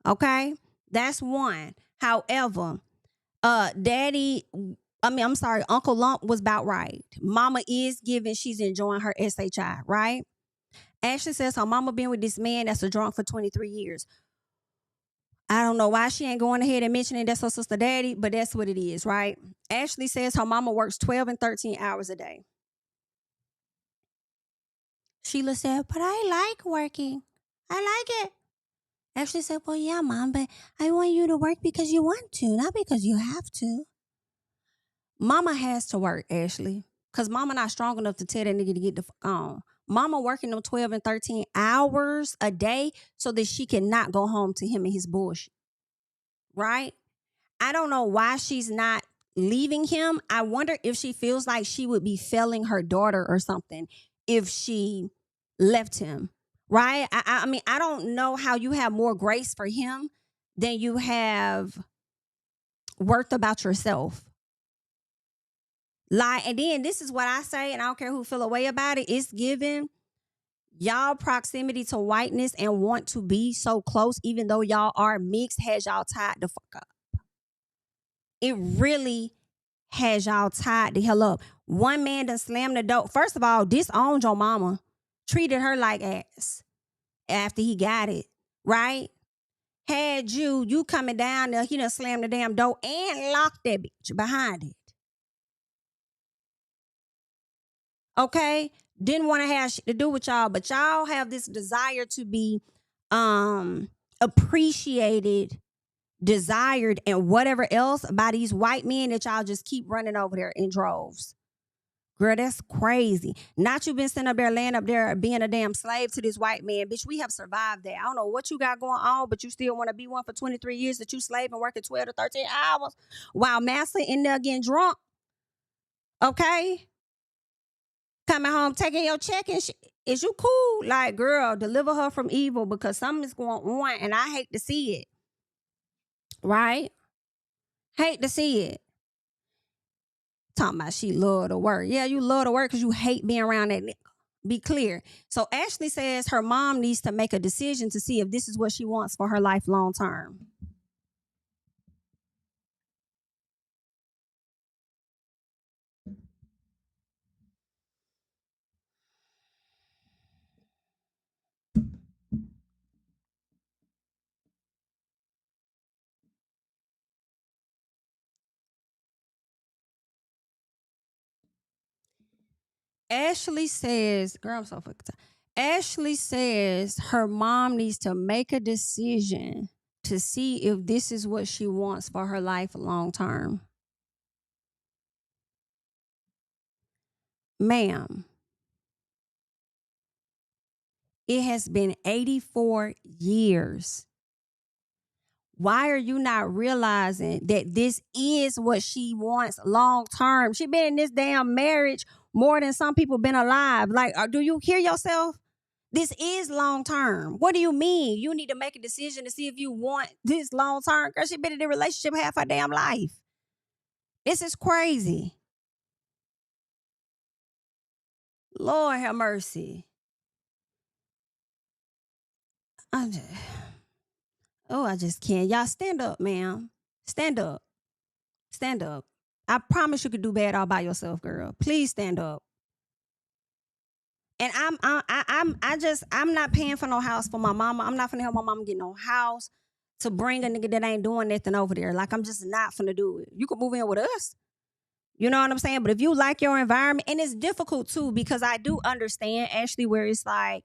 Okay? That's one. However, I'm sorry, Uncle Lump was about right. Mama is giving, she's enjoying her SHI, right? Ashley says her mama been with this man that's a drunk for 23 years. I don't know why she ain't going ahead and mentioning that's her sister daddy, but that's what it is, right? Ashley says her mama works 12 and 13 hours a day. Sheila said, but I like working. I like it. Ashley said, well, yeah, Mom, but I want you to work because you want to, not because you have to. Mama has to work, Ashley, because Mama not strong enough to tell that nigga to get the fuck on. Mama working them 12 and 13 hours a day so that she cannot go home to him and his bullshit, right? I don't know why she's not leaving him. I wonder if she feels like she would be failing her daughter or something if she left him, right? I mean, I don't know how you have more grace for him than you have worth about yourself. Like, and then this is what I say, and I don't care who feel a way about it. It's given y'all proximity to whiteness and want to be so close, even though y'all are mixed, has y'all tied the fuck up. It really has y'all tied the hell up. One man done slammed the door. First of all, disowned your mama, treated her like ass after he got it, right? Had you coming down there, he done slammed the damn door and locked that bitch behind it. Okay? Didn't want to have shit to do with y'all, but y'all have this desire to be appreciated, desired, and whatever else by these white men that y'all just keep running over there in droves. Girl, that's crazy. Not you been sitting up there, laying up there, being a damn slave to this white man. Bitch, we have survived that. I don't know what you got going on, but you still want to be one for 23 years that you slave and working 12 to 13 hours while master in there getting drunk. Okay? Coming home, taking your check and shit. Is you cool? Like, girl, deliver her from evil because something is going on and I hate to see it. Right? Hate to see it. Talking about she love to work. Yeah, you love to work because you hate being around that nigga. Be clear. So Ashley says her mom needs to make a decision to see if this is what she wants for her life long term. Ashley says, girl, I'm so fucking tired. Ashley says her mom needs to make a decision to see if this is what she wants for her life long term. Ma'am, it has been 84 years. Why are you not realizing that this is what she wants long term? She been in this damn marriage more than some people been alive. Like, do you hear yourself? This is long term. What do you mean? You need to make a decision to see if you want this long term. Girl, she been in a relationship half her damn life. This is crazy. Lord have mercy. I just can't. Y'all stand up, ma'am. Stand up. Stand up. I promise you could do bad all by yourself, girl. Please stand up. And I'm not paying for no house for my mama. I'm not finna help my mama get no house to bring a nigga that ain't doing nothing over there. Like, I'm just not finna do it. You can move in with us. You know what I'm saying? But if you like your environment, and it's difficult too, because I do understand, Ashley, where it's like,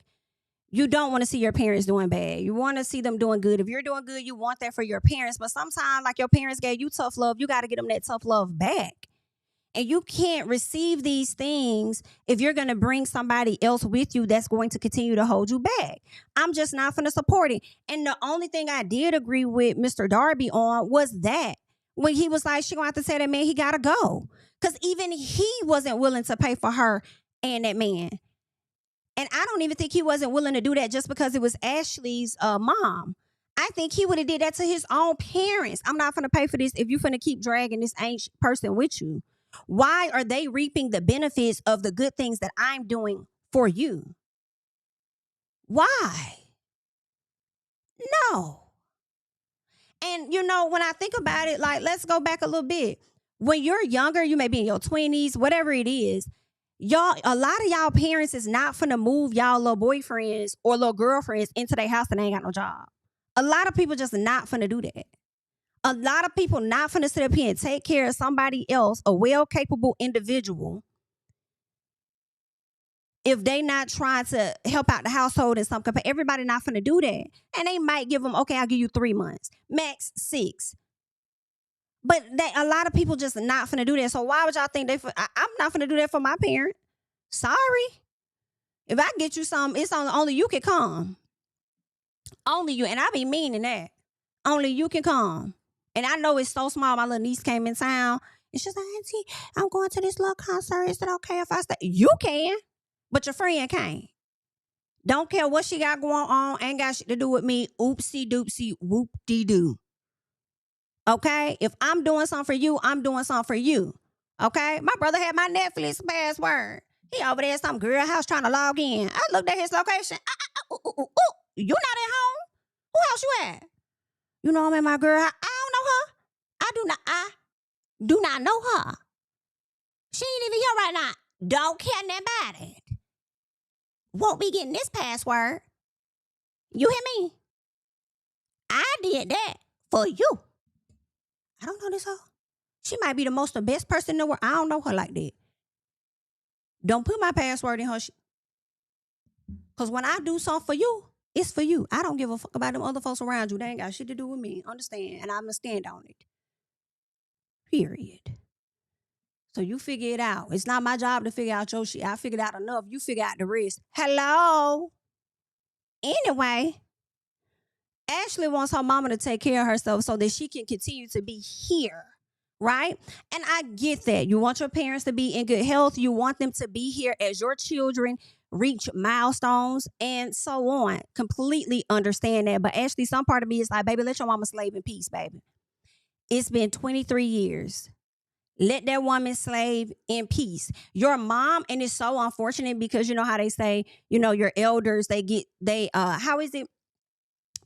you don't want to see your parents doing bad. You want to see them doing good. If you're doing good, you want that for your parents. But sometimes, like, your parents gave you tough love, you got to get them that tough love back. And you can't receive these things if you're going to bring somebody else with you that's going to continue to hold you back. I'm just not going to support it. And the only thing I did agree with Mr. Darby on was that when he was like, she going to have to tell that man he got to go. Because even he wasn't willing to pay for her and that man. And I don't even think he wasn't willing to do that just because it was Ashley's mom. I think he would have did that to his own parents. I'm not going to pay for this if you're going to keep dragging this ancient person with you. Why are they reaping the benefits of the good things that I'm doing for you? Why? No. And, you know, when I think about it, like, let's go back a little bit. When you're younger, you may be in your 20s, whatever it is, y'all, a lot of y'all parents is not finna move y'all little boyfriends or little girlfriends into their house and they ain't got no job. A lot of people just not finna do that. A lot of people not finna sit up here and take care of somebody else, a well-capable individual, if they not trying to help out the household in some capacity. Everybody not finna do that. And they might give them, okay, I'll give you 3 months, max 6. But a lot of people just not finna do that. So why would y'all think I'm not finna do that for my parent? Sorry. If I get you something, it's only you can come. Only you. And I be meaning that. Only you can come. And I know it's so small. My little niece came in town. And she's like, Auntie, I'm going to this little concert. Is it okay if I stay? You can. But your friend can't. Don't care what she got going on. Ain't got shit to do with me. Oopsie doopsie whoop dee doo. Okay? If I'm doing something for you, I'm doing something for you. Okay? My brother had my Netflix password. He over there at some girl house trying to log in. I looked at his location. You not at home? Who house you at? You know I'm at my girl house. I don't know her. I do not know her. She ain't even here right now. Don't care nothing about it. Won't be getting this password. You hear me? I did that for you. I don't know this hoe. She might be the best person in the world. I don't know her like that. Don't put my password in her. Because when I do something for you, It's for you. I don't give a fuck about them other folks around you. They ain't got shit to do with me. Understand? And I'm going to stand on it. Period. So you figure it out. It's not my job to figure out your shit. I figured out enough. You figure out the rest. Hello? Anyway, Ashley wants her mama to take care of herself so that she can continue to be here. Right? And I get that. You want your parents to be in good health. You want them to be here as your children reach milestones and so on. Completely understand that. But Ashley, some part of me is like, baby, let your mama slave in peace, baby. It's been 23 years. Let that woman slave in peace. Your mom, and it's so unfortunate because you know how they say, you know, your elders, how is it?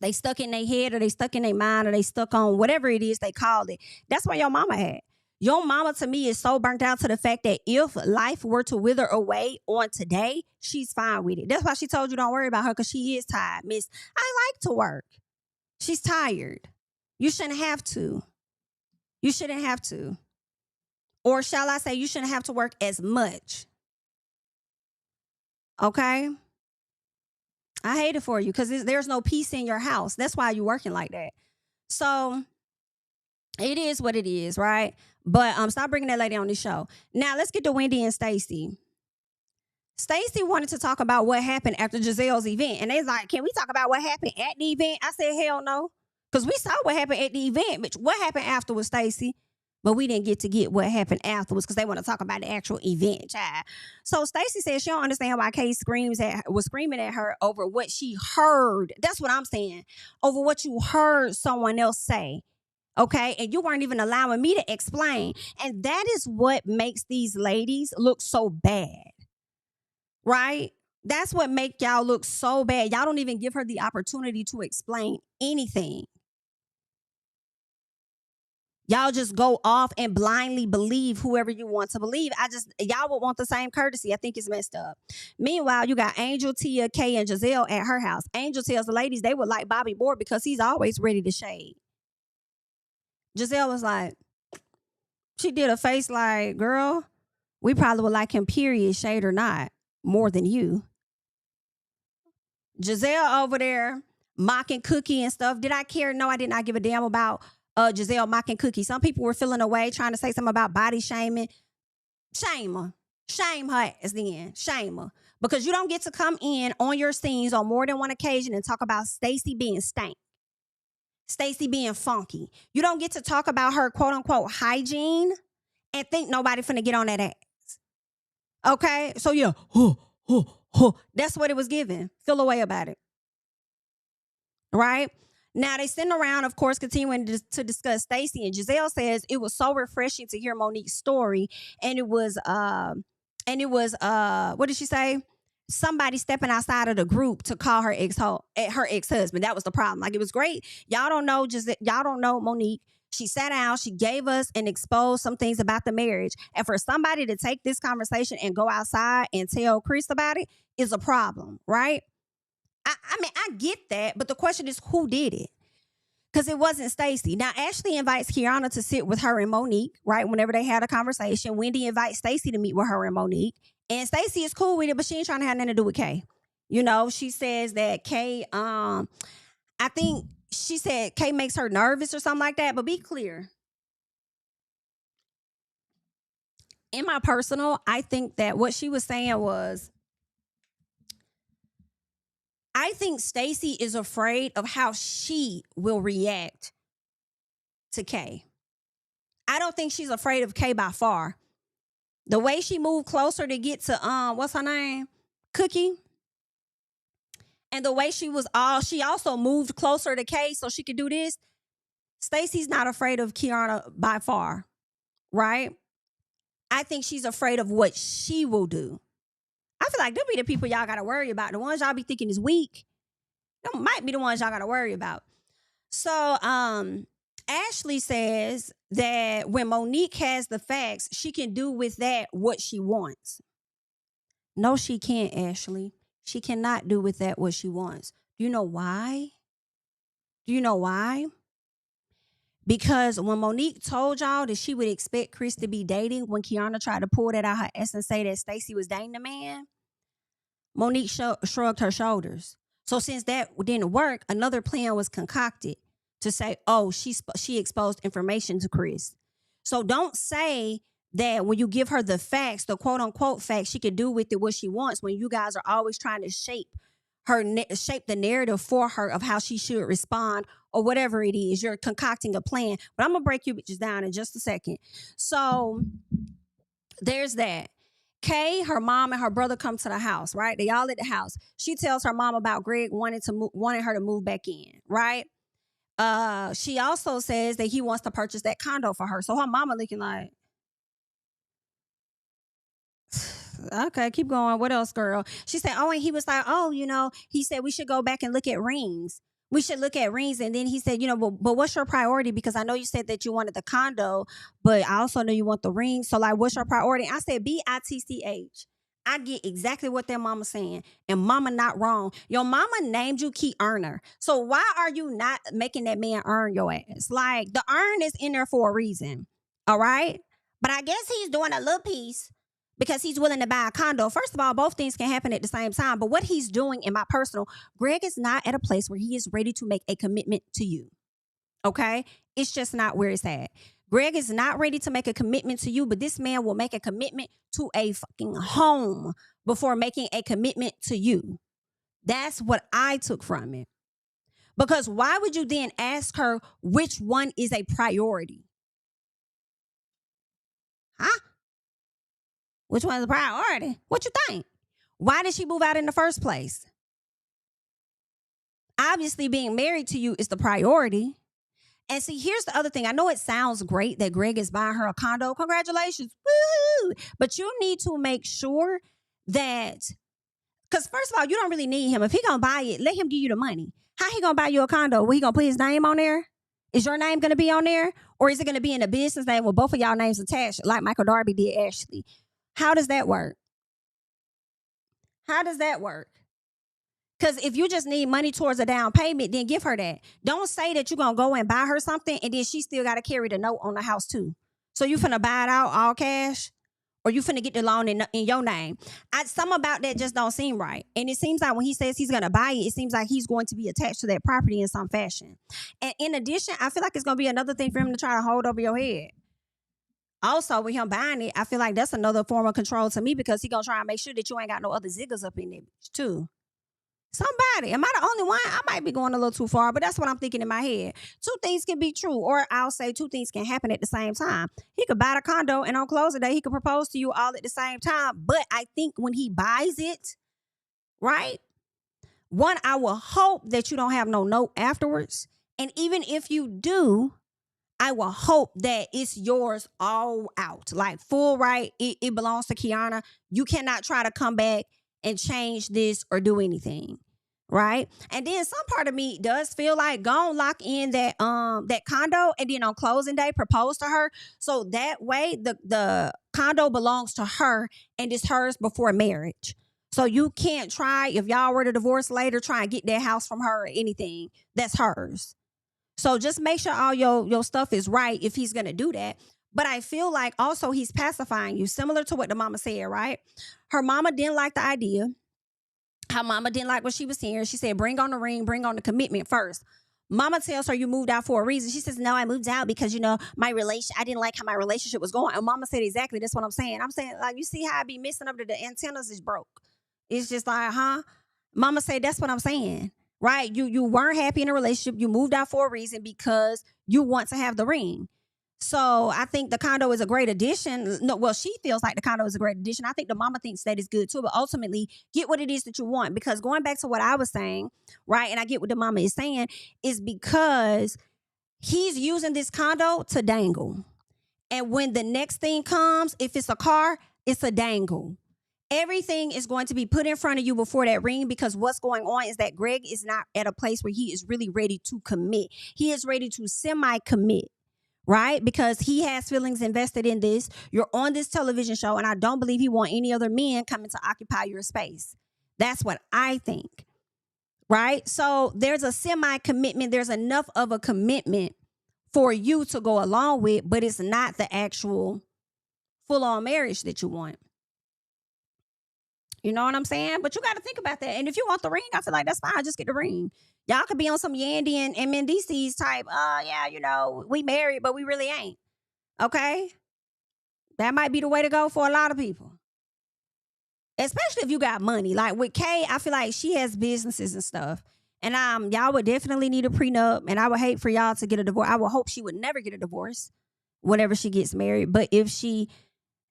They stuck in their head or they stuck in their mind or they stuck on whatever it is they called it. That's what your mama had. Your mama, to me, is so burnt out to the fact that if life were to wither away on today, she's fine with it. That's why she told you don't worry about her because she is tired. Miss, I like to work. She's tired. You shouldn't have to. You shouldn't have to. Or shall I say, you shouldn't have to work as much. Okay? I hate it for you because there's no peace in your house. That's why you're working like that. So it is what it is, right? But stop bringing that lady on this show. Now, let's get to Wendy and Stacy. Stacy wanted to talk about what happened after Giselle's event. And they's like, can we talk about what happened at the event? I said, hell no. Because we saw what happened at the event. But what happened afterwards, Stacy? But we didn't get to get what happened afterwards because they want to talk about the actual event, child. So Stacy said she don't understand why Kay was screaming at her over what she heard. That's what I'm saying. Over what you heard someone else say. Okay? And you weren't even allowing me to explain. And that is what makes these ladies look so bad. Right? That's what make y'all look so bad. Y'all don't even give her the opportunity to explain anything. Y'all just go off and blindly believe whoever you want to believe. Y'all would want the same courtesy. I think it's messed up. Meanwhile, you got Angel, Tia, Kay, and Giselle at her house. Angel tells the ladies they would like Bobby Moore because he's always ready to shade. Giselle was like, she did a face like, girl, we probably would like him, period, shade or not, more than you. Giselle over there mocking Cookie and stuff. Did I care? No, I did not give a damn about Giselle mocking Cookie. Some people were feeling away, trying to say something about body shaming. Shame her. Shame her as then. Shame her. Because you don't get to come in on your scenes on more than one occasion and talk about Stacy being stank. Stacy being funky. You don't get to talk about her quote unquote hygiene and think nobody finna get on that ass. Okay? So yeah, that's what it was given. Feel away about it. Right? Now, they sitting around, of course, continuing to discuss Stacy, and Giselle says it was so refreshing to hear Monique's story, and it was what did she say? Somebody stepping outside of the group to call her ex-husband. That was the problem. Like, it was great. Y'all don't know Monique. She sat down, she gave us and exposed some things about the marriage. And for somebody to take this conversation and go outside and tell Chris about it is a problem, right? I mean, I get that, but the question is who did it? Because it wasn't Stacy. Now, Ashley invites Kiana to sit with her and Monique, right? Whenever they had a conversation. Wendy invites Stacy to meet with her and Monique. And Stacy is cool with it, but she ain't trying to have nothing to do with Kay. You know, she says that Kay, I think she said Kay makes her nervous or something like that. But be clear. In my personal, I think that what she was saying was, I think Stacy is afraid of how she will react to Kay. I don't think she's afraid of Kay by far. The way she moved closer to get to what's her name? Cookie. And the way she also moved closer to Kay so she could do this. Stacy's not afraid of Kiana by far, right? I think she's afraid of what she will do. I feel like they'll be the people y'all got to worry about. The ones y'all be thinking is weak, them might be the ones y'all got to worry about. So Ashley says that when Monique has the facts, she can do with that what she wants. No, she can't, Ashley. She cannot do with that what she wants. Do you know why? Because when Monique told y'all that she would expect Chris to be dating, when Kiana tried to pull that out her ass and say that Stacy was dating the man, Monique shrugged her shoulders. So since that didn't work, another plan was concocted to say, oh, she exposed information to Chris. So don't say that when you give her the facts, the quote unquote facts, she could do with it what she wants, when you guys are always trying to shape the narrative for her of how she should respond or whatever it is. You're concocting a plan. But I'm gonna break you bitches down in just a second. So there's that. Kay, her mom and her brother come to the house, right? They all at the house. She tells her mom about Greg wanting her to move back in, right? She also says that he wants to purchase that condo for her. So her mama looking like, okay, keep going. What else, girl? She said, oh, and he was like, oh, he said we should go back and look at rings. We should look at rings. And then he said, but what's your priority? Because I know you said that you wanted the condo, but I also know you want the ring. So like, what's your priority? I said, BITCH. I get exactly what their mama's saying. And mama not wrong. Your mama named you key earner. So why are you not making that man earn your ass? Like, the earn is in there for a reason. All right? But I guess he's doing a little piece because he's willing to buy a condo. First of all, both things can happen at the same time. But what he's doing, in my personal, Greg is not at a place where he is ready to make a commitment to you. Okay? It's just not where it's at. Greg is not ready to make a commitment to you, but this man will make a commitment to a fucking home before making a commitment to you. That's what I took from it. Because why would you then ask her which one is a priority? Huh? Which one is a priority? What you think? Why did she move out in the first place? Obviously, being married to you is the priority. And see, here's the other thing. I know it sounds great that Greg is buying her a condo. Congratulations. Woo! But you need to make sure that, because first of all, you don't really need him. If he going to buy it, let him give you the money. How he going to buy you a condo? Well, he going to put his name on there? Is your name going to be on there? Or is it going to be in a business name with both of y'all names attached, like Michael Darby did Ashley? How does that work? How does that work? Because if you just need money towards a down payment, then give her that. Don't say that you're going to go and buy her something and then she still got to carry the note on the house too. So you finna buy it out all cash? Or you finna get the loan in your name? Something about that just don't seem right. And it seems like when he says he's going to buy it, it seems like he's going to be attached to that property in some fashion. And in addition, I feel like it's going to be another thing for him to try to hold over your head. Also, with him buying it, I feel like that's another form of control to me because he's going to try and make sure that you ain't got no other ziggers up in it too. Somebody. Am I the only one? I might be going a little too far, but that's what I'm thinking in my head. Two things can be true, or I'll say two things can happen at the same time. He could buy the condo and on closing day, he could propose to you all at the same time. But I think when he buys it, right? One, I will hope that you don't have no note afterwards. And even if you do, I will hope that it's yours all out. Like full right. It belongs to Kiana. You cannot try to come back and change this or do anything, right? And then some part of me does feel like go and lock in that condo and then on closing day propose to her. So that way the condo belongs to her and it's hers before marriage. So you can't try, if y'all were to divorce later, try and get that house from her or anything. That's hers. So just make sure all your stuff is right if he's going to do that. But I feel like also he's pacifying you, similar to what the mama said, right? Her mama didn't like the idea. Her mama didn't like what she was hearing. She said, bring on the ring, bring on the commitment first. Mama tells her you moved out for a reason. She says, no, I moved out because, I didn't like how my relationship was going. And mama said, exactly, that's what I'm saying. I'm saying, like, you see how I be missing up to the antennas is broke. It's just like, huh? Mama said, that's what I'm saying. Right? You weren't happy in a relationship. You moved out for a reason because you want to have the ring. So I think the condo is a great addition. No, well, she feels like the condo is a great addition. I think the mama thinks that is good too. But ultimately, get what it is that you want. Because going back to what I was saying, right, and I get what the mama is saying, is because he's using this condo to dangle. And when the next thing comes, if it's a car, it's a dangle. Everything is going to be put in front of you before that ring, because what's going on is that Greg is not at a place where he is really ready to commit. He is ready to semi-commit. Right? Because he has feelings invested in this. You're on this television show, and I don't believe he want any other men coming to occupy your space. That's what I think. Right? So there's a semi-commitment. There's enough of a commitment for you to go along with, but it's not the actual full-on marriage that you want. You know what I'm saying? But you got to think about that. And if you want the ring, I feel like that's fine. Just get the ring. Y'all could be on some Yandy and Mendices type. Oh, yeah, we married, but we really ain't. Okay? That might be the way to go for a lot of people. Especially if you got money. Like with Kay, I feel like she has businesses and stuff. And y'all would definitely need a prenup. And I would hate for y'all to get a divorce. I would hope she would never get a divorce whenever she gets married. But if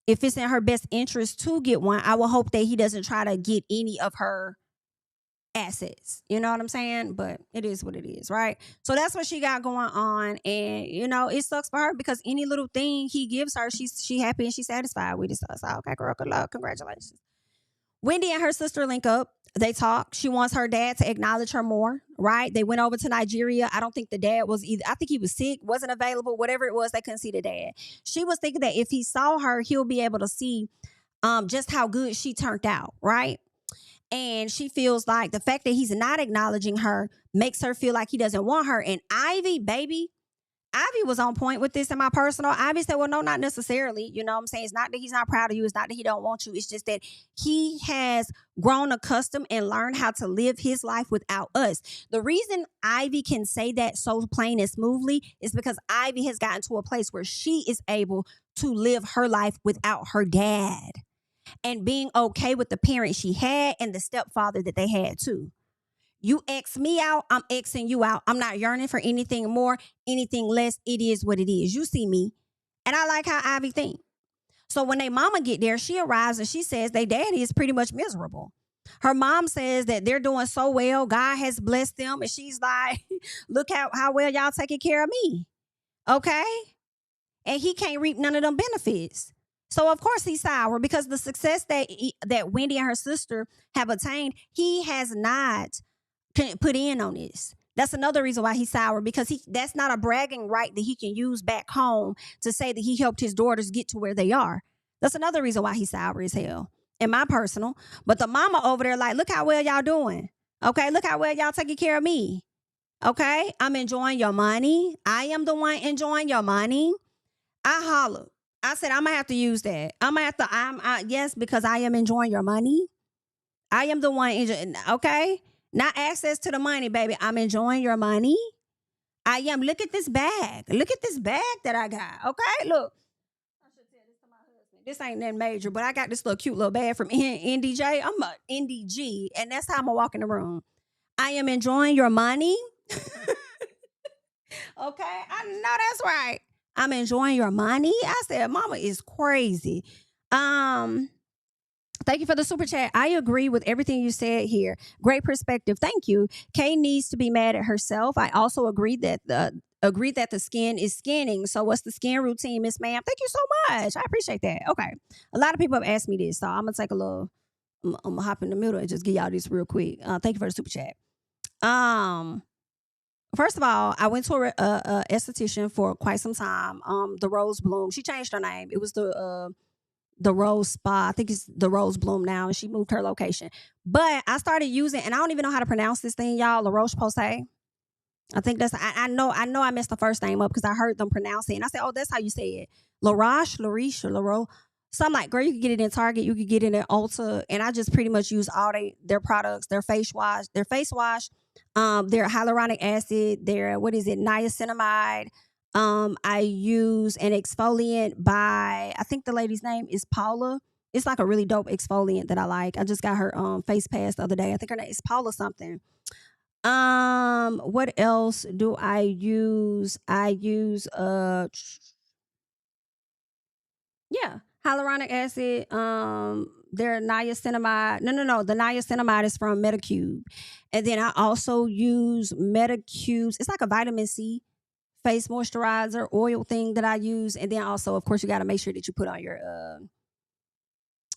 it's in her best interest to get one, I will hope that he doesn't try to get any of her assets. You know what I'm saying? But it is what it is, right? So that's what she got going on. And, it sucks for her because any little thing he gives her, she happy and she's satisfied with it. So it's like, okay, girl, good luck. Congratulations. Wendy and her sister link up. They talk. She wants her dad to acknowledge her more, right? They went over to Nigeria. I don't think the dad was either. I think he was sick, wasn't available, whatever it was, they couldn't see the dad. She was thinking that if he saw her, he'll be able to see just how good she turned out, right? And she feels like the fact that he's not acknowledging her makes her feel like he doesn't want her. And Ivy, baby, Ivy was on point with this in my personal. Ivy said, well, no, not necessarily. You know what I'm saying? It's not that he's not proud of you. It's not that he don't want you. It's just that he has grown accustomed and learned how to live his life without us. The reason Ivy can say that so plain and smoothly is because Ivy has gotten to a place where she is able to live her life without her dad and being okay with the parent she had and the stepfather that they had too. You X me out, I'm Xing you out. I'm not yearning for anything more, anything less. It is what it is. You see me. And I like how Ivy think. So when they mama get there, she arrives and she says their daddy is pretty much miserable. Her mom says that they're doing so well. God has blessed them. And she's like, look how well y'all taking care of me. Okay? And he can't reap none of them benefits. So of course he's sour because the success that Wendy and her sister have attained, he has not put in on this. That's another reason why he's sour because that's not a bragging right that he can use back home to say that he helped his daughters get to where they are. That's another reason why he's sour as hell, in my personal. But the mama over there like, look how well y'all doing. Okay, look how well y'all taking care of me. Okay, I'm enjoying your money. I am the one enjoying your money. I hollered. I said, I'm going to have to use that. I'm going to have to, yes, because I am enjoying your money. I am the one enjoying, okay? Not access to the money, baby. I'm enjoying your money. I am. Look at this bag. Look at this bag that I got. Okay, look. I should tell this to my husband. This ain't that major, but I got this little cute little bag from NDJ. I'm a NDG, and that's how I'm gonna walk in the room. I am enjoying your money. Okay, I know that's right. I'm enjoying your money. I said, Mama is crazy. Thank you for the super chat. I agree with everything you said here. Great perspective. Thank you. Kay needs to be mad at herself. I also agree that the skin is skinning. So what's the skin routine, Miss Ma'am? Thank you so much. I appreciate that. Okay. A lot of people have asked me this, so I'm gonna take a little. I'm gonna hop in the middle and just give y'all this real quick. Thank you for the super chat. First of all, I went to a esthetician for quite some time. The Rose Bloom. She changed her name. It was the Rose Spa. I think it's the Rose Bloom now, and she moved her location. But I started using, and I don't even know how to pronounce this thing, y'all. La Roche Posay. I think that's. I know I messed the first name up because I heard them pronounce it, and I said, "Oh, that's how you say it." La Roche, La Riche, La Roche. So I'm like, girl, you can get it in Target, you can get it in Ulta, and I just pretty much use all their products, their face wash, their hyaluronic acid, their niacinamide. I use an exfoliant by, I think the lady's name is Paula. It's like a really dope exfoliant that I like. I just got her face pass the other day. I think her name is Paula something. What else do I use? I use hyaluronic acid. Their niacinamide. No. The niacinamide is from Medicube, and then I also use Medicube's. It's like a vitamin C face moisturizer oil thing that I use, and then also, of course, you got to make sure that you put on your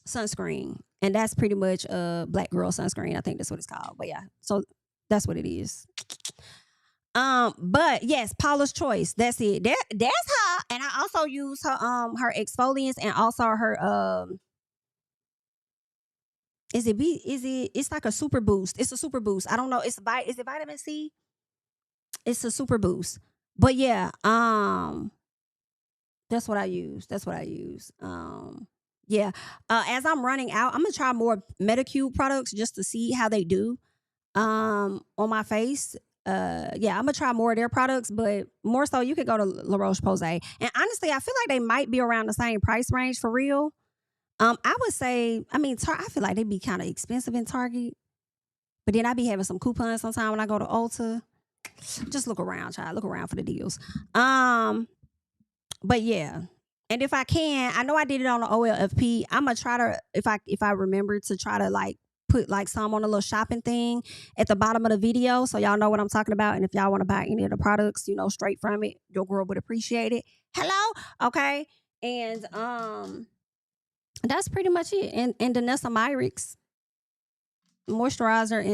sunscreen, and that's pretty much black girl sunscreen. I think that's what it's called. But yeah, so that's what it is. But yes, Paula's Choice. That's it. That's her. And I also use her exfoliants and also her it's like a super boost. It's a super boost. I don't know. Is it vitamin C? It's a super boost. But yeah, that's what I use. Yeah. As I'm running out, I'm gonna try more Medicube products just to see how they do on my face. Yeah, I'm gonna try more of their products, but more so you could go to La Roche Posay. And honestly, I feel like they might be around the same price range for real. I would say, I mean, I feel like they'd be kind of expensive in Target, but then I be having some coupons sometime when I go to Ulta. Just look around, child. Look around for the deals. Um, but yeah. And if I can, I know I did it on the OLFP. I'm gonna try to, if I remember to try to like put like some on a little shopping thing at the bottom of the video, so y'all know what I'm talking about. And if y'all want to buy any of the products, straight from it, your girl would appreciate it. Hello, okay. And that's pretty much it. And Danessa Myricks moisturizer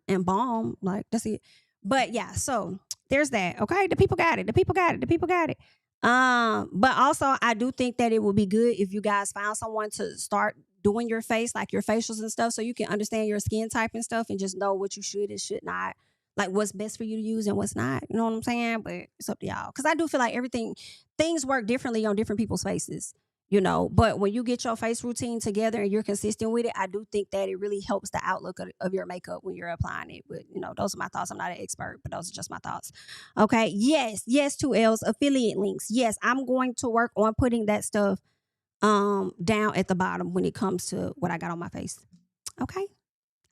and balm, like that's it. But yeah, so there's that. Okay, the people got it. The people got it. The people got it. But also I do think that it would be good if you guys found someone to start doing your face, like your facials and stuff, so you can understand your skin type and stuff and just know what you should and should not, like what's best for you to use and what's not. You know what I'm saying? But it's up to y'all. Cause I do feel like things work differently on different people's faces. But when you get your face routine together and you're consistent with it, I do think that it really helps the outlook of your makeup when you're applying it. But those are my thoughts. I'm not an expert, but those are just my thoughts. Okay. Yes, 2L's affiliate links. Yes, I'm going to work on putting that stuff down at the bottom when it comes to what I got on my face. Okay.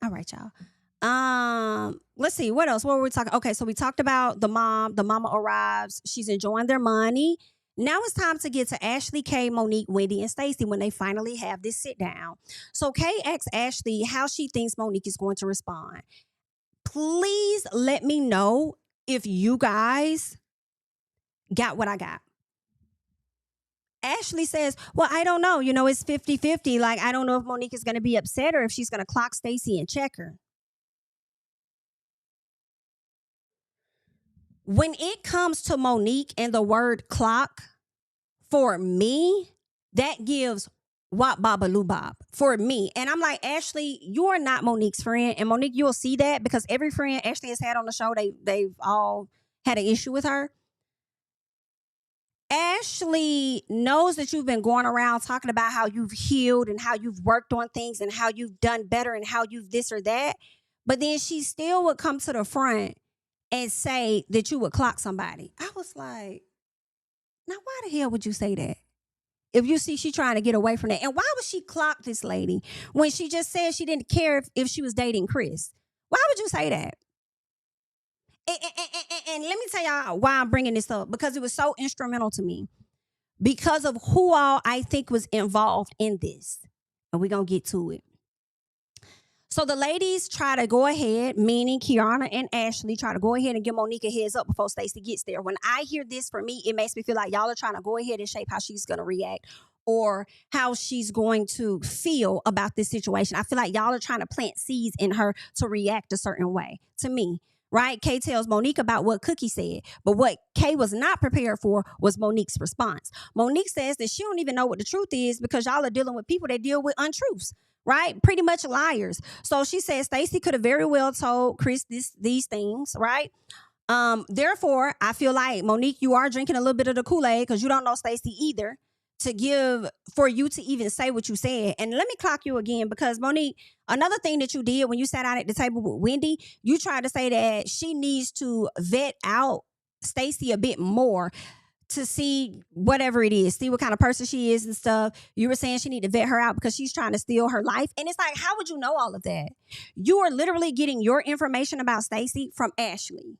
All right, y'all. Let's see what else. What were we talking? Okay, so we talked about the mom. The mama arrives. She's enjoying their money. Now it's time to get to Ashley, Kay, Monique, Wendy, and Stacy when they finally have this sit down. So Kay asks Ashley how she thinks Monique is going to respond. Please let me know if you guys got what I got. Ashley says, well, I don't know. It's 50-50. Like, I don't know if Monique is going to be upset or if she's going to clock Stacy and check her. When it comes to Monique and the word clock, for me, that gives wop baba loo bob for me. And I'm like, Ashley, you are not Monique's friend. And Monique, you'll see that because every friend Ashley has had on the show, they've all had an issue with her. Ashley knows that you've been going around talking about how you've healed and how you've worked on things and how you've done better and how you've this or that. But then she still would come to the front and say that you would clock somebody. I was like, now why the hell would you say that? If you see she trying to get away from that. And why would she clock this lady when she just said she didn't care if she was dating Chris? Why would you say that? And let me tell y'all why I'm bringing this up. Because it was so instrumental to me. Because of who all I think was involved in this. And we're going to get to it. So the ladies try to go ahead, meaning Kiana and Ashley, try to go ahead and give Monique a heads up before Stacy gets there. When I hear this, for me, it makes me feel like y'all are trying to go ahead and shape how she's going to react or how she's going to feel about this situation. I feel like y'all are trying to plant seeds in her to react a certain way, to me. Right? Kay tells Monique about what Cookie said, but what Kay was not prepared for was Monique's response. Monique says that she don't even know what the truth is because y'all are dealing with people that deal with untruths. Right? Pretty much liars. So she says Stacy could have very well told Chris these things, right? Therefore, I feel like, Monique, you are drinking a little bit of the Kool-Aid because you don't know Stacy either for you to even say what you said. And let me clock you again because, Monique, another thing that you did when you sat down at the table with Wendy, you tried to say that she needs to vet out Stacy a bit more to see whatever it is, see what kind of person she is and stuff. You were saying she need to vet her out because she's trying to steal her life. And it's like, how would you know all of that? You are literally getting your information about Stacy from Ashley.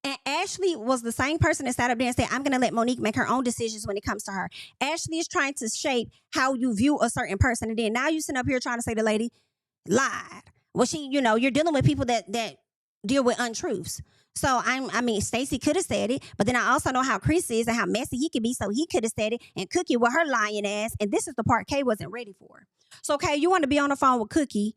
And Ashley was the same person that sat up there and said, I'm going to let Monique make her own decisions when it comes to her. Ashley is trying to shape how you view a certain person. And then now you sit up here trying to say the lady lied. Well, you're dealing with people that deal with untruths. So Stacy could have said it, but then I also know how Chris is and how messy he could be, so he could have said it. And Cookie with her lying ass, and this is the part Kay wasn't ready for. So Kay, you want to be on the phone with Cookie,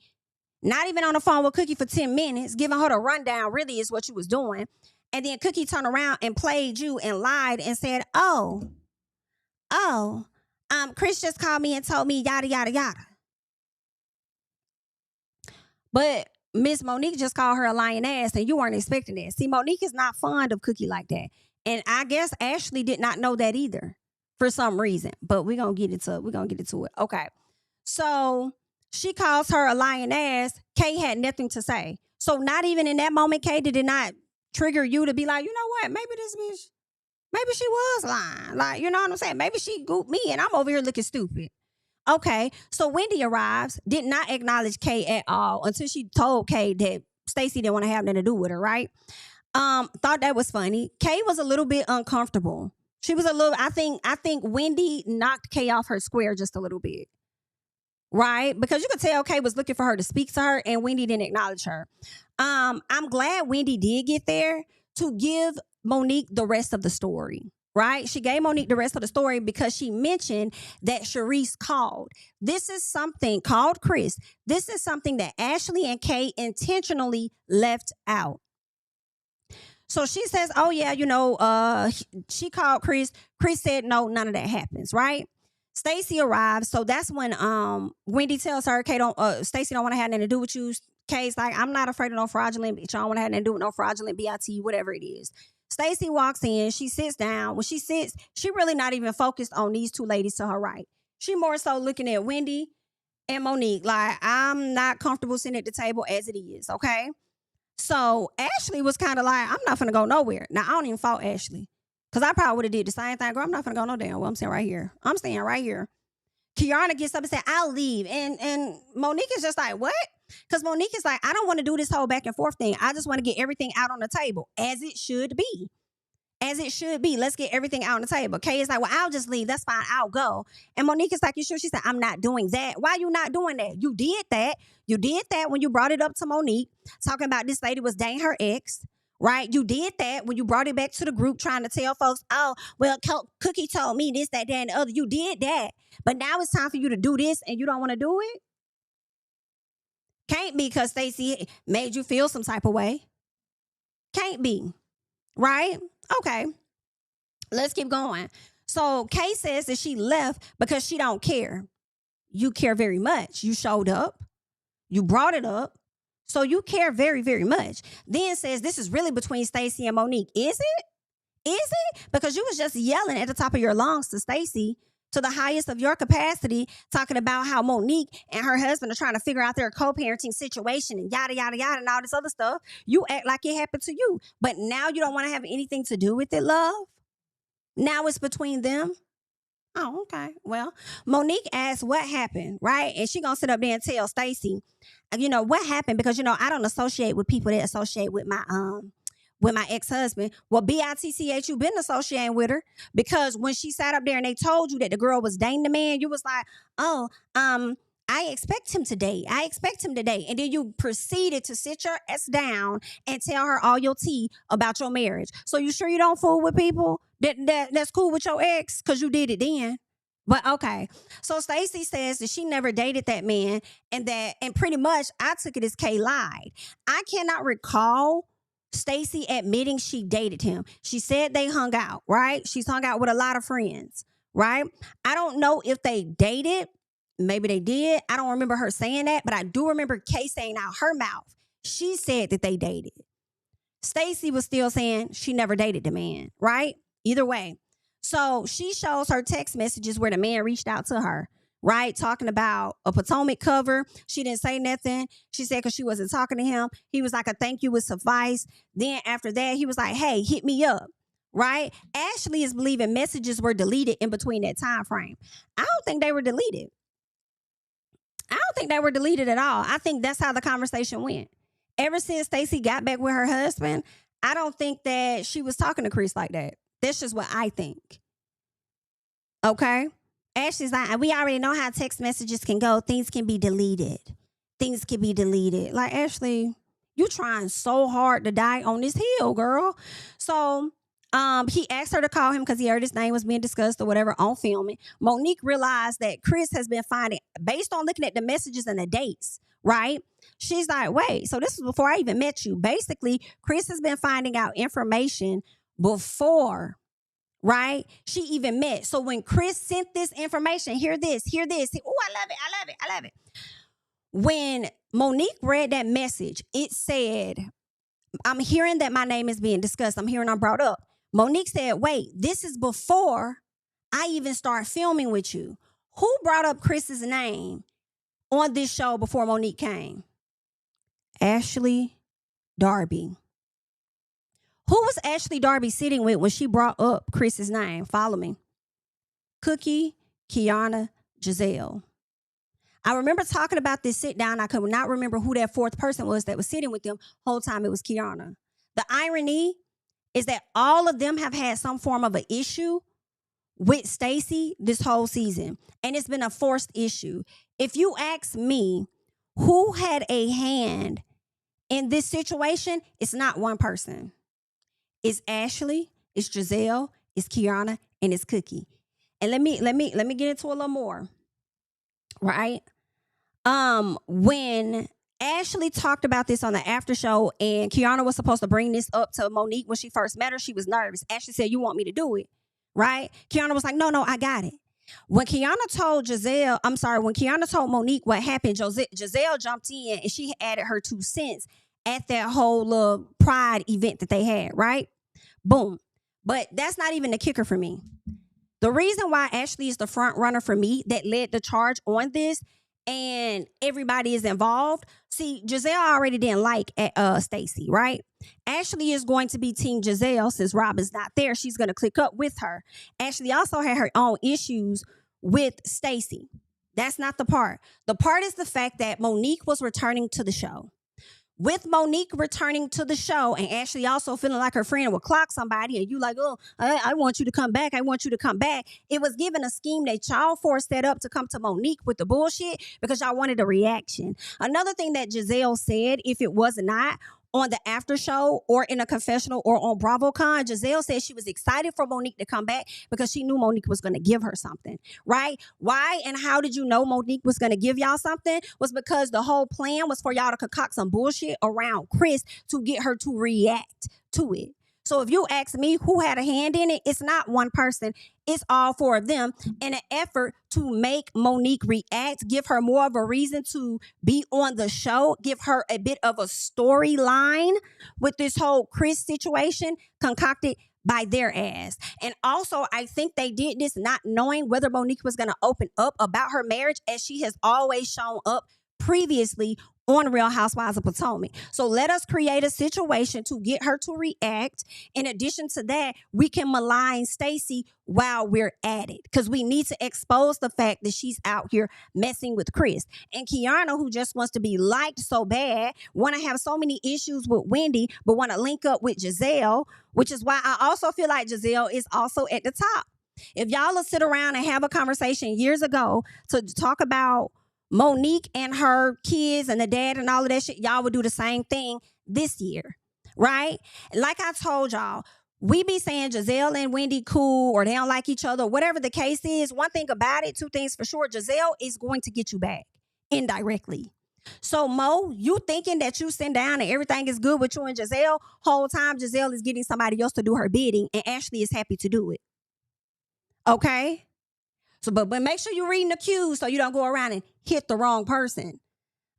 not even on the phone with Cookie for 10 minutes, giving her the rundown really is what you was doing. And then Cookie turned around and played you and lied and said, Chris just called me and told me yada, yada, yada. But Miss Monique just called her a lying ass and you weren't expecting that. See, Monique is not fond of Cookie like that. And I guess Ashley did not know that either. for some reason. But we're gonna get into it. Okay. So she calls her a lying ass. Kay had nothing to say. So not even in that moment, Kay did it not trigger you to be like, you know what? Maybe this bitch, maybe she was lying. Like, you know what I'm saying? Maybe she gooped me and I'm over here looking stupid. Okay. So Wendy arrives, did not acknowledge Kay at all until she told Kay that Stacy didn't want to have nothing to do with her, right? Thought that was funny. Kay was a little bit uncomfortable. She was a little, I think Wendy knocked Kay off her square just a little bit. Right? Because you could tell Kay was looking for her to speak to her and Wendy didn't acknowledge her. I'm glad Wendy did get there to give Monique the rest of the story. Right? She gave Monique the rest of the story because she mentioned that Sharice called. This is something called Chris. This is something that Ashley and Kay intentionally left out. So she says, oh yeah, she called Chris. Chris said, no, none of that happens, right? Stacy arrives. So that's when Wendy tells her, Stacy don't want to have nothing to do with you. Kay's like, I'm not afraid of no fraudulent bitch. I don't want to have nothing to do with no fraudulent BIT, whatever it is. Stacy walks in. She sits down. When she sits, she really not even focused on these two ladies to her right. She more so looking at Wendy and Monique. Like, I'm not comfortable sitting at the table as it is, okay? So Ashley was kind of like, I'm not finna go nowhere. Now, I don't even fault Ashley. Because I probably would have did the same thing. Girl, I'm not finna go no damn well. I'm staying right here. I'm staying right here. Kiana gets up and said, I'll leave. And Monique is just like, what? Because Monique is like, I don't want to do this whole back and forth thing. I just want to get everything out on the table as it should be. As it should be. Let's get everything out on the table. Kay is like, well, I'll just leave. That's fine. I'll go. And Monique is like, you sure? She said, I'm not doing that. Why you not doing that? You did that. You did that when you brought it up to Monique, talking about this lady was dating her ex. Right? You did that when you brought it back to the group trying to tell folks, oh, well, Cookie told me this, that, and the other. You did that. But now it's time for you to do this and you don't want to do it? Can't be because Stacy made you feel some type of way. Can't be. Right? Okay. Let's keep going. So Kay says that she left because she don't care. You care very much. You showed up. You brought it up. So you care very, very much. Then says this is really between Stacy and Monique. Is it? Is it? Because you was just yelling at the top of your lungs to Stacy to the highest of your capacity, talking about how Monique and her husband are trying to figure out their co-parenting situation and yada, yada, yada, and all this other stuff. You act like it happened to you. But now you don't want to have anything to do with it, love? Now it's between them? Oh, okay. Well, Monique asked what happened, right? And she gonna sit up there and tell Stacy, what happened? Because, I don't associate with people that associate with my ex-husband. Well, BITCH, you been associating with her because when she sat up there and they told you that the girl was dating the man, you was like, oh, I expect him to date. I expect him to date. And then you proceeded to sit your ass down and tell her all your tea about your marriage. So you sure you don't fool with people that's cool with your ex because you did it then? But okay. So Stacy says that she never dated that man and pretty much I took it as Kay lied. I cannot recall Stacy admitting she dated him. She said they hung out, right? She's hung out with a lot of friends, right? I don't know if they dated. Maybe they did. I don't remember her saying that, but I do remember Kay saying out her mouth. She said that they dated. Stacy was still saying she never dated the man, right? Either way. So she shows her text messages where the man reached out to her, right? Talking about a Potomac cover. She didn't say nothing. She said because she wasn't talking to him. He was like, a thank you would suffice. Then after that, he was like, hey, hit me up. Right? Ashley is believing messages were deleted in between that time frame. I don't think they were deleted. I don't think they were deleted at all. I think that's how the conversation went. Ever since Stacy got back with her husband, I don't think that she was talking to Chris like that. That's just what I think. Okay? Ashley's like, we already know how text messages can go. Things can be deleted. Things can be deleted. Like, Ashley, you trying so hard to die on this hill, girl. So he asked her to call him because he heard his name was being discussed or whatever on filming. Monique realized that Chris has been finding, based on looking at the messages and the dates, right? She's like, wait, so this was before I even met you. Basically, Chris has been finding out information before, right? She even met. So when Chris sent this information, hear this. Oh, I love it. When Monique read that message, it said, I'm hearing that my name is being discussed. I'm hearing I'm brought up. Monique said, wait, this is before I even start filming with you. Who brought up Chris's name on this show before Monique came? Ashley Darby. Who was Ashley Darby sitting with when she brought up Chris's name? Follow me. Cookie, Kiana, Giselle. I remember talking about this sit down. I could not remember who that fourth person was that was sitting with them. Whole time it was Kiana. The irony is that all of them have had some form of an issue with Stacy this whole season. And it's been a forced issue. If you ask me who had a hand in this situation, it's not one person. It's Ashley, it's Giselle, it's Kiana, and it's Cookie. And let me get into a little more. Right? When Ashley talked about this on the after show and Kiana was supposed to bring this up to Monique when she first met her, she was nervous. Ashley said, "You want me to do it?" Right? Kiana was like, no, I got it. When Kiana told Monique what happened, Giselle jumped in and she added her 2 cents at that whole pride event that they had, right? Boom. But that's not even the kicker for me. The reason why Ashley is the front runner for me that led the charge on this and everybody is involved. See, Giselle already didn't like Stacy, right? Ashley is going to be Team Giselle since Rob is not there. She's going to click up with her. Ashley also had her own issues with Stacy. That's not the part. The part is the fact that Monique was returning to the show. With Monique returning to the show and Ashley also feeling like her friend would clock somebody and you like, oh, I want you to come back. I want you to come back. It was given a scheme that y'all four set up to come to Monique with the bullshit because y'all wanted a reaction. Another thing that Giselle said, if it was not on the after show or in a confessional or on BravoCon, Giselle said she was excited for Monique to come back because she knew Monique was going to give her something, right? Why and how did you know Monique was going to give y'all something? Was because the whole plan was for y'all to concoct some bullshit around Chris to get her to react to it. So if you ask me who had a hand in it, it's not one person. It's all four of them in an effort to make Monique react, give her more of a reason to be on the show, give her a bit of a storyline with this whole Chris situation concocted by their ass. And also, I think they did this not knowing whether Monique was going to open up about her marriage as she has always shown up previously on Real Housewives of Potomac. So let us create a situation to get her to react. In addition to that, we can malign Stacy while we're at it because we need to expose the fact that she's out here messing with Chris. And Kiana, who just wants to be liked so bad, want to have so many issues with Wendy, but want to link up with Giselle, which is why I also feel like Giselle is also at the top. If y'all will sit around and have a conversation years ago to talk about Monique and her kids and the dad and all of that shit, y'all would do the same thing this year, right? Like I told y'all, we be saying Giselle and Wendy cool or they don't like each other, whatever the case is. One thing about it, 2 things for sure, Giselle is going to get you back indirectly. So Mo, you thinking that you sit down and everything is good with you and Giselle, whole time Giselle is getting somebody else to do her bidding and Ashley is happy to do it. Okay? So, but make sure you're reading the cues so you don't go around and hit the wrong person.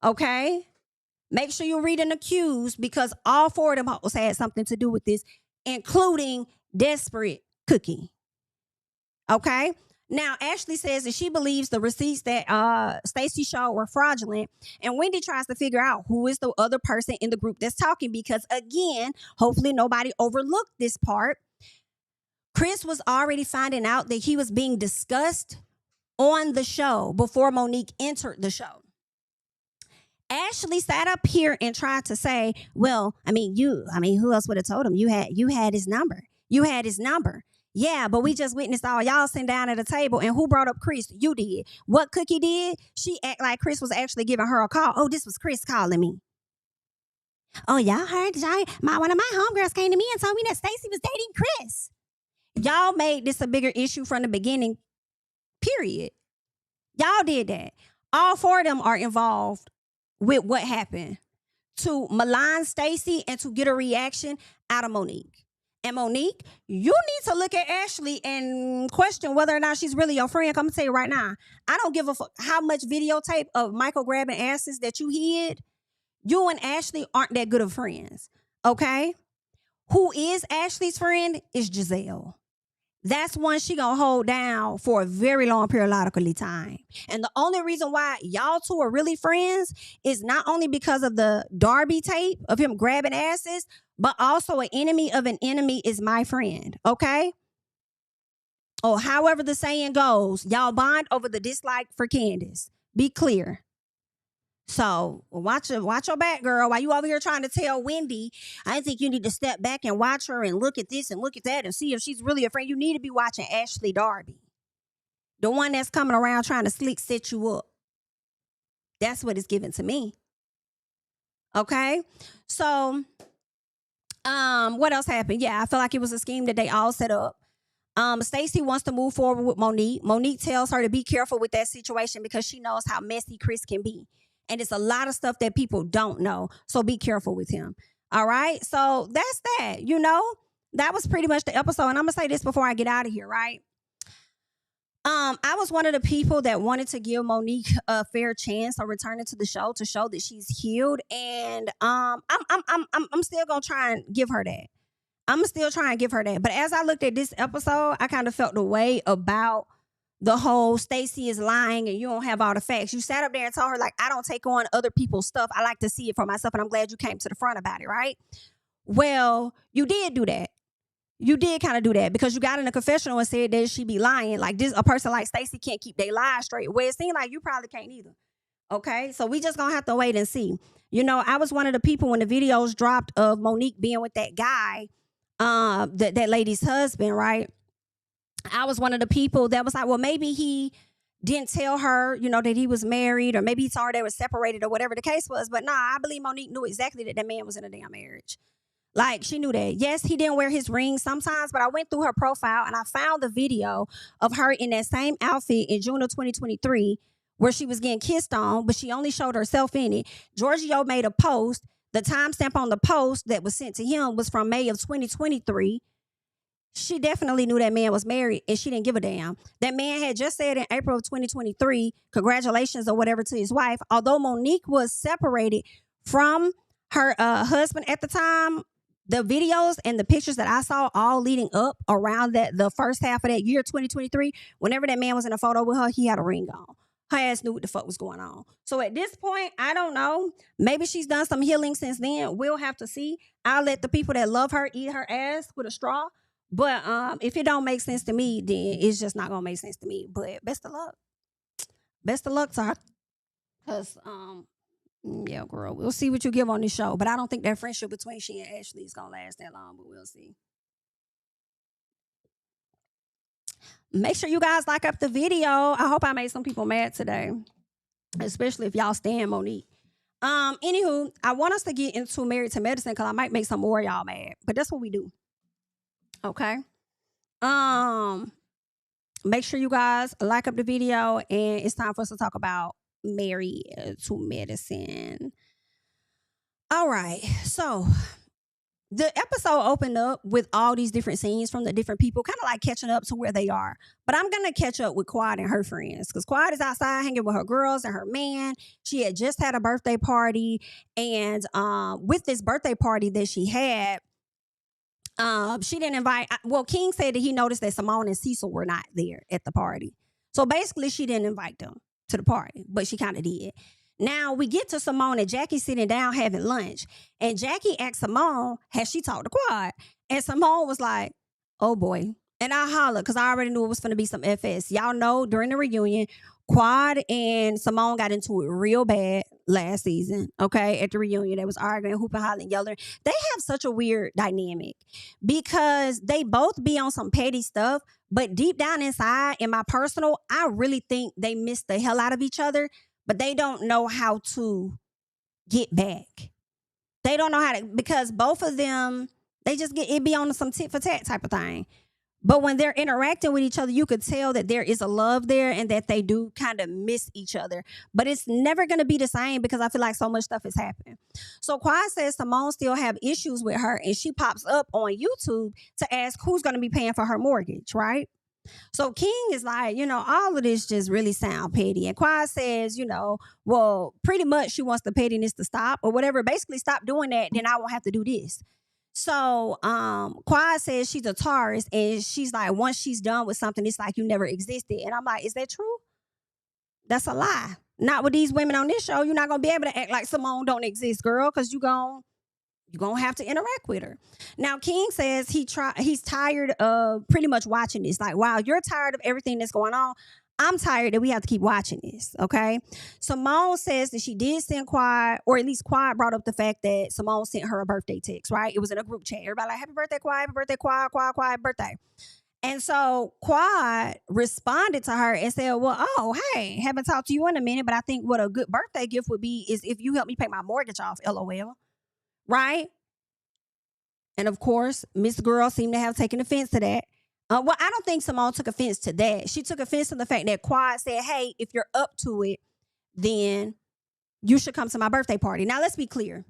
Okay? Make sure you're reading the cues because all four of them hoes had something to do with this, including Desperate Cookie. Okay? Now, Ashley says that she believes the receipts that Stacy showed were fraudulent, and Wendy tries to figure out who is the other person in the group that's talking because, again, hopefully nobody overlooked this part. Chris was already finding out that he was being discussed on the show before Monique entered the show. Ashley sat up here and tried to say, well, who else would have told him? You had his number. You had his number. Yeah, but we just witnessed all y'all sitting down at a table, and who brought up Chris? You did. What Cookie did? She act like Chris was actually giving her a call. Oh, this was Chris calling me. Oh, y'all heard? One of my homegirls came to me and told me that Stacy was dating Chris. Y'all made this a bigger issue from the beginning, period. Y'all did that. All four of them are involved with what happened to malign Stacy and to get a reaction out of Monique. And Monique, you need to look at Ashley and question whether or not she's really your friend. I'm going to tell you right now, I don't give a fuck how much videotape of Michael grabbing asses that you hid. You and Ashley aren't that good of friends, okay? Who is Ashley's friend is Giselle. that's one she gonna hold down for a very long periodically time. And the only reason why y'all two are really friends is not only because of the Darby tape of him grabbing asses, but also an enemy of an enemy is my friend, okay? Or however the saying goes, y'all bond over the dislike for Candace. Be clear. So watch your back, girl. While you over here trying to tell Wendy, I think you need to step back and watch her and look at this and look at that and see if she's really a friend. You need to be watching Ashley Darby, the one that's coming around trying to slick set you up. That's what it's given to me. Okay, so what else happened? Yeah, I feel like it was a scheme that they all set up. Stacy wants to move forward with Monique. Monique tells her to be careful with that situation because she knows how messy Chris can be. And it's a lot of stuff that people don't know. So be careful with him. All right. So that's that. That was pretty much the episode. And I'm going to say this before I get out of here, right? I was one of the people that wanted to give Monique a fair chance of returning to the show to show that she's healed. And I'm still going to try and give her that. I'm still trying to give her that. But as I looked at this episode, I kind of felt the way about the whole Stacy is lying and you don't have all the facts. You sat up there and told her, like, I don't take on other people's stuff. I like to see it for myself. And I'm glad you came to the front about it, right? Well, you did do that. You did kind of do that because you got in a confessional and said that she be lying. Like a person like Stacy can't keep their lies straight. Well, it seemed like you probably can't either. Okay, so we just gonna have to wait and see. I was one of the people when the videos dropped of Monique being with that guy, that lady's husband, right? I was one of the people that was like, well, maybe he didn't tell her, that he was married, or maybe he saw her they were separated or whatever the case was. But nah, I believe Monique knew exactly that man was in a damn marriage. Like, she knew that. Yes, he didn't wear his ring sometimes, but I went through her profile and I found the video of her in that same outfit in June of 2023 where she was getting kissed on, but she only showed herself in it. Giorgio made a post. The timestamp on the post that was sent to him was from May of 2023. She definitely knew that man was married and she didn't give a damn. That man had just said in April of 2023, congratulations or whatever to his wife. Although Monique was separated from her husband at the time, the videos and the pictures that I saw all leading up around the first half of that year, 2023, whenever that man was in a photo with her, he had a ring on. Her ass knew what the fuck was going on. So at this point, I don't know. Maybe she's done some healing since then. We'll have to see. I'll let the people that love her eat her ass with a straw. But if it don't make sense to me, then it's just not gonna make sense to me. But best of luck. Best of luck to her. Because yeah, girl, we'll see what you give on this show. But I don't think that friendship between she and Ashley is gonna last that long, but we'll see. Make sure you guys like up the video. I hope I made some people mad today, especially if y'all stand Monique. Anywho, I want us to get into Married to Medicine because I might make some more of y'all mad, but that's what we do. Okay. Make sure you guys like up the video, and it's time for us to talk about Married to Medicine. All right. So the episode opened up with all these different scenes from the different people, kind of like catching up to where they are. But I'm going to catch up with Quad and her friends because Quad is outside hanging with her girls and her man. She had just had a birthday party. And with this birthday party that she had, she didn't invite. Well, King said that he noticed that Simone and Cecil were not there at the party. So basically, she didn't invite them to the party, but she kind of did. Now we get to Simone and Jackie sitting down having lunch. And Jackie asked Simone, has she talked to Quad? And Simone was like, oh boy. And I hollered because I already knew it was going to be some FS. Y'all know during the reunion, Quad and Simone got into it real bad last season, okay? At the reunion, they was arguing, hooping, hollering, yelling. They have such a weird dynamic because they both be on some petty stuff, but deep down inside, in my personal, I really think they miss the hell out of each other, but they don't know how to get back. They don't know how to, because both of them, they just it be on some tit for tat type of thing. But when they're interacting with each other, you could tell that there is a love there and that they do kind of miss each other. But it's never going to be the same because I feel like so much stuff is happening. So Quad says Simone still have issues with her and she pops up on YouTube to ask who's going to be paying for her mortgage, right? So King is like, all of this just really sound petty. And Quad says, well, pretty much she wants the pettiness to stop or whatever. Basically, stop doing that, then I won't have to do this. So Quad says she's a Taurus, and she's like, once she's done with something, it's like you never existed. And I'm like, is that true? That's a lie. Not with these women on this show. You're not gonna be able to act like Simone don't exist, girl, because you're gonna have to interact with her. Now, King says he's tired of pretty much watching this. Like, wow, you're tired of everything that's going on. I'm tired that we have to keep watching this, okay? Simone says that she did send Quad, or at least Quad brought up the fact that Simone sent her a birthday text, right? It was in a group chat. Everybody like, happy birthday, Quad, happy birthday, Quad, Quad, Quad, birthday. And so Quad responded to her and said, well, oh, hey, haven't talked to you in a minute, but I think what a good birthday gift would be is if you help me pay my mortgage off, LOL, right? And of course, Miss Girl seemed to have taken offense to that. Well, I don't think Simone took offense to that. She took offense to the fact that Quad said, hey, if you're up to it, then you should come to my birthday party. Now, let's be clear.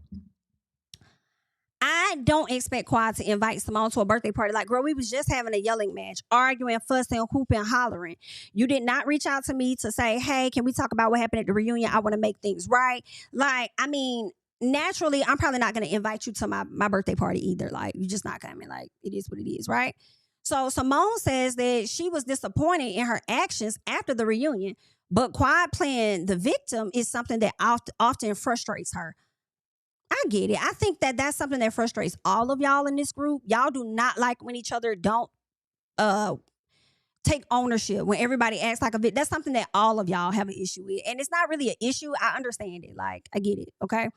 I don't expect Quad to invite Simone to a birthday party. Like, girl, we was just having a yelling match, arguing, fussing, hooping, hollering. You did not reach out to me to say, hey, can we talk about what happened at the reunion? I want to make things right. Like, I mean, naturally, I'm probably not going to invite you to my birthday party either. Like, you're just not coming. Like, it is what it is, right? So Simone says that she was disappointed in her actions after the reunion, but Quad playing the victim is something that often frustrates her. I get it. I think that that's something that frustrates all of y'all in this group. Y'all do not like when each other don't take ownership, when everybody acts like a victim. That's something that all of y'all have an issue with. And it's not really an issue. I understand it. Like, I get it. Okay.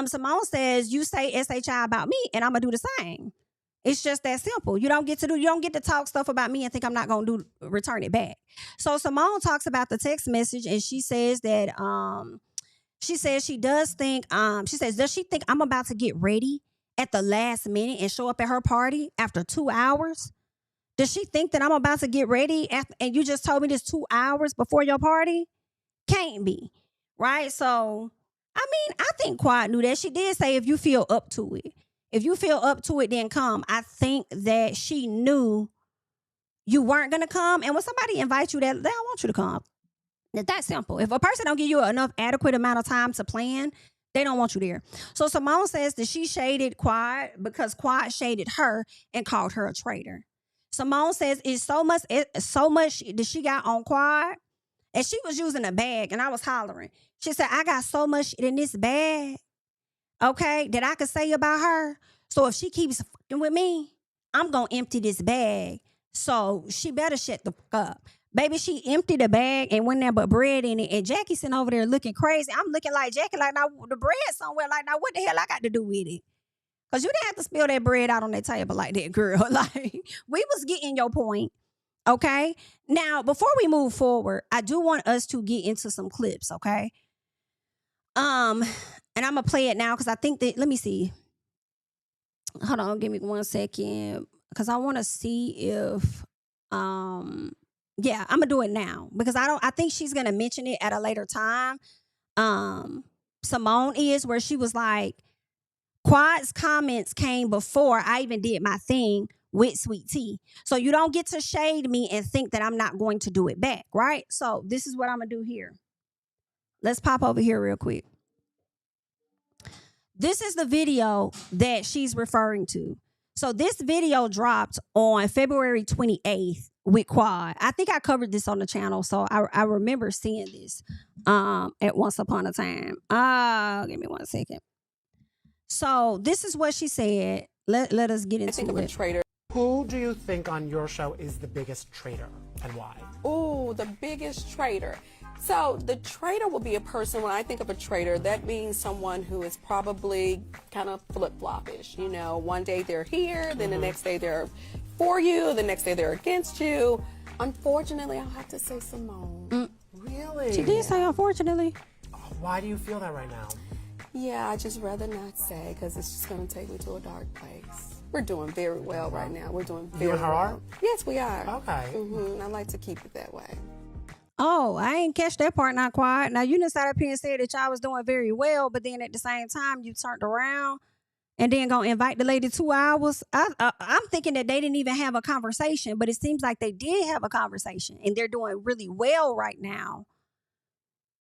Simone says, you say SHI about me and I'm going to do the same. It's just that simple. You don't get to talk stuff about me and think I'm not going to return it back. So Simone talks about the text message, and she says that, does she think I'm about to get ready at the last minute and show up at her party after 2 hours? Does she think that I'm about to get ready and you just told me this 2 hours before your party? Can't be, right? So, I mean, I think Quad knew that. She did say, if you feel up to it. If you feel up to it, then come. I think that she knew you weren't going to come. And when somebody invites you, they don't want you to come. It's that simple. If a person don't give you enough adequate amount of time to plan, they don't want you there. So Simone says that she shaded Quad because Quad shaded her and called her a traitor. Simone says it's so much that she got on Quad, and she was using a bag, and I was hollering. She said, I got so much in this bag, okay, that I could say about her. So if she keeps fucking with me, I'm going to empty this bag. So she better shut the fuck up. Baby, she emptied the bag and went there but bread in it. And Jackie sitting over there looking crazy. I'm looking like Jackie, like, now the bread somewhere. Like, now what the hell I got to do with it? Because you didn't have to spill that bread out on that table like that, girl. Like, we was getting your point, okay? Now, before we move forward, I do want us to get into some clips, okay? And I'm going to play it now because I think that, let me see. Hold on, give me 1 second. Because I want to see if, yeah, I'm going to do it now. Because I think she's going to mention it at a later time. Simone is, where she was like, Quad's comments came before I even did my thing with Sweet Tea. So you don't get to shade me and think that I'm not going to do it back, right? So this is what I'm going to do here. Let's pop over here real quick. This is the video that she's referring to. So this video dropped on February 28th with Quad. I think I covered this on the channel, so I remember seeing this at once upon a time. Give me 1 second. So this is what she said. Let us get into it. A traitor. Who do you think on your show is the biggest traitor and why? Oh, the biggest traitor. So the traitor will be a person, when I think of a traitor, that means someone who is probably kind of flip-floppish. You know, one day they're here, then the next day they're for you, the next day they're against you. Unfortunately, I'll have to say Simone. Really? She did say unfortunately. Oh, why do you feel that right now? Yeah, I just rather not say, because it's just going to take me to a dark place. We're doing very well right now. We're doing very You and her well. are? Yes, we are. Okay. I like to keep it that way. Oh, I ain't catch that part, not quiet. Now, you done sat up here and said that y'all was doing very well, but then at the same time, you turned around and then gonna invite the lady 2 hours. I'm thinking that they didn't even have a conversation, but it seems like they did have a conversation, and they're doing really well right now.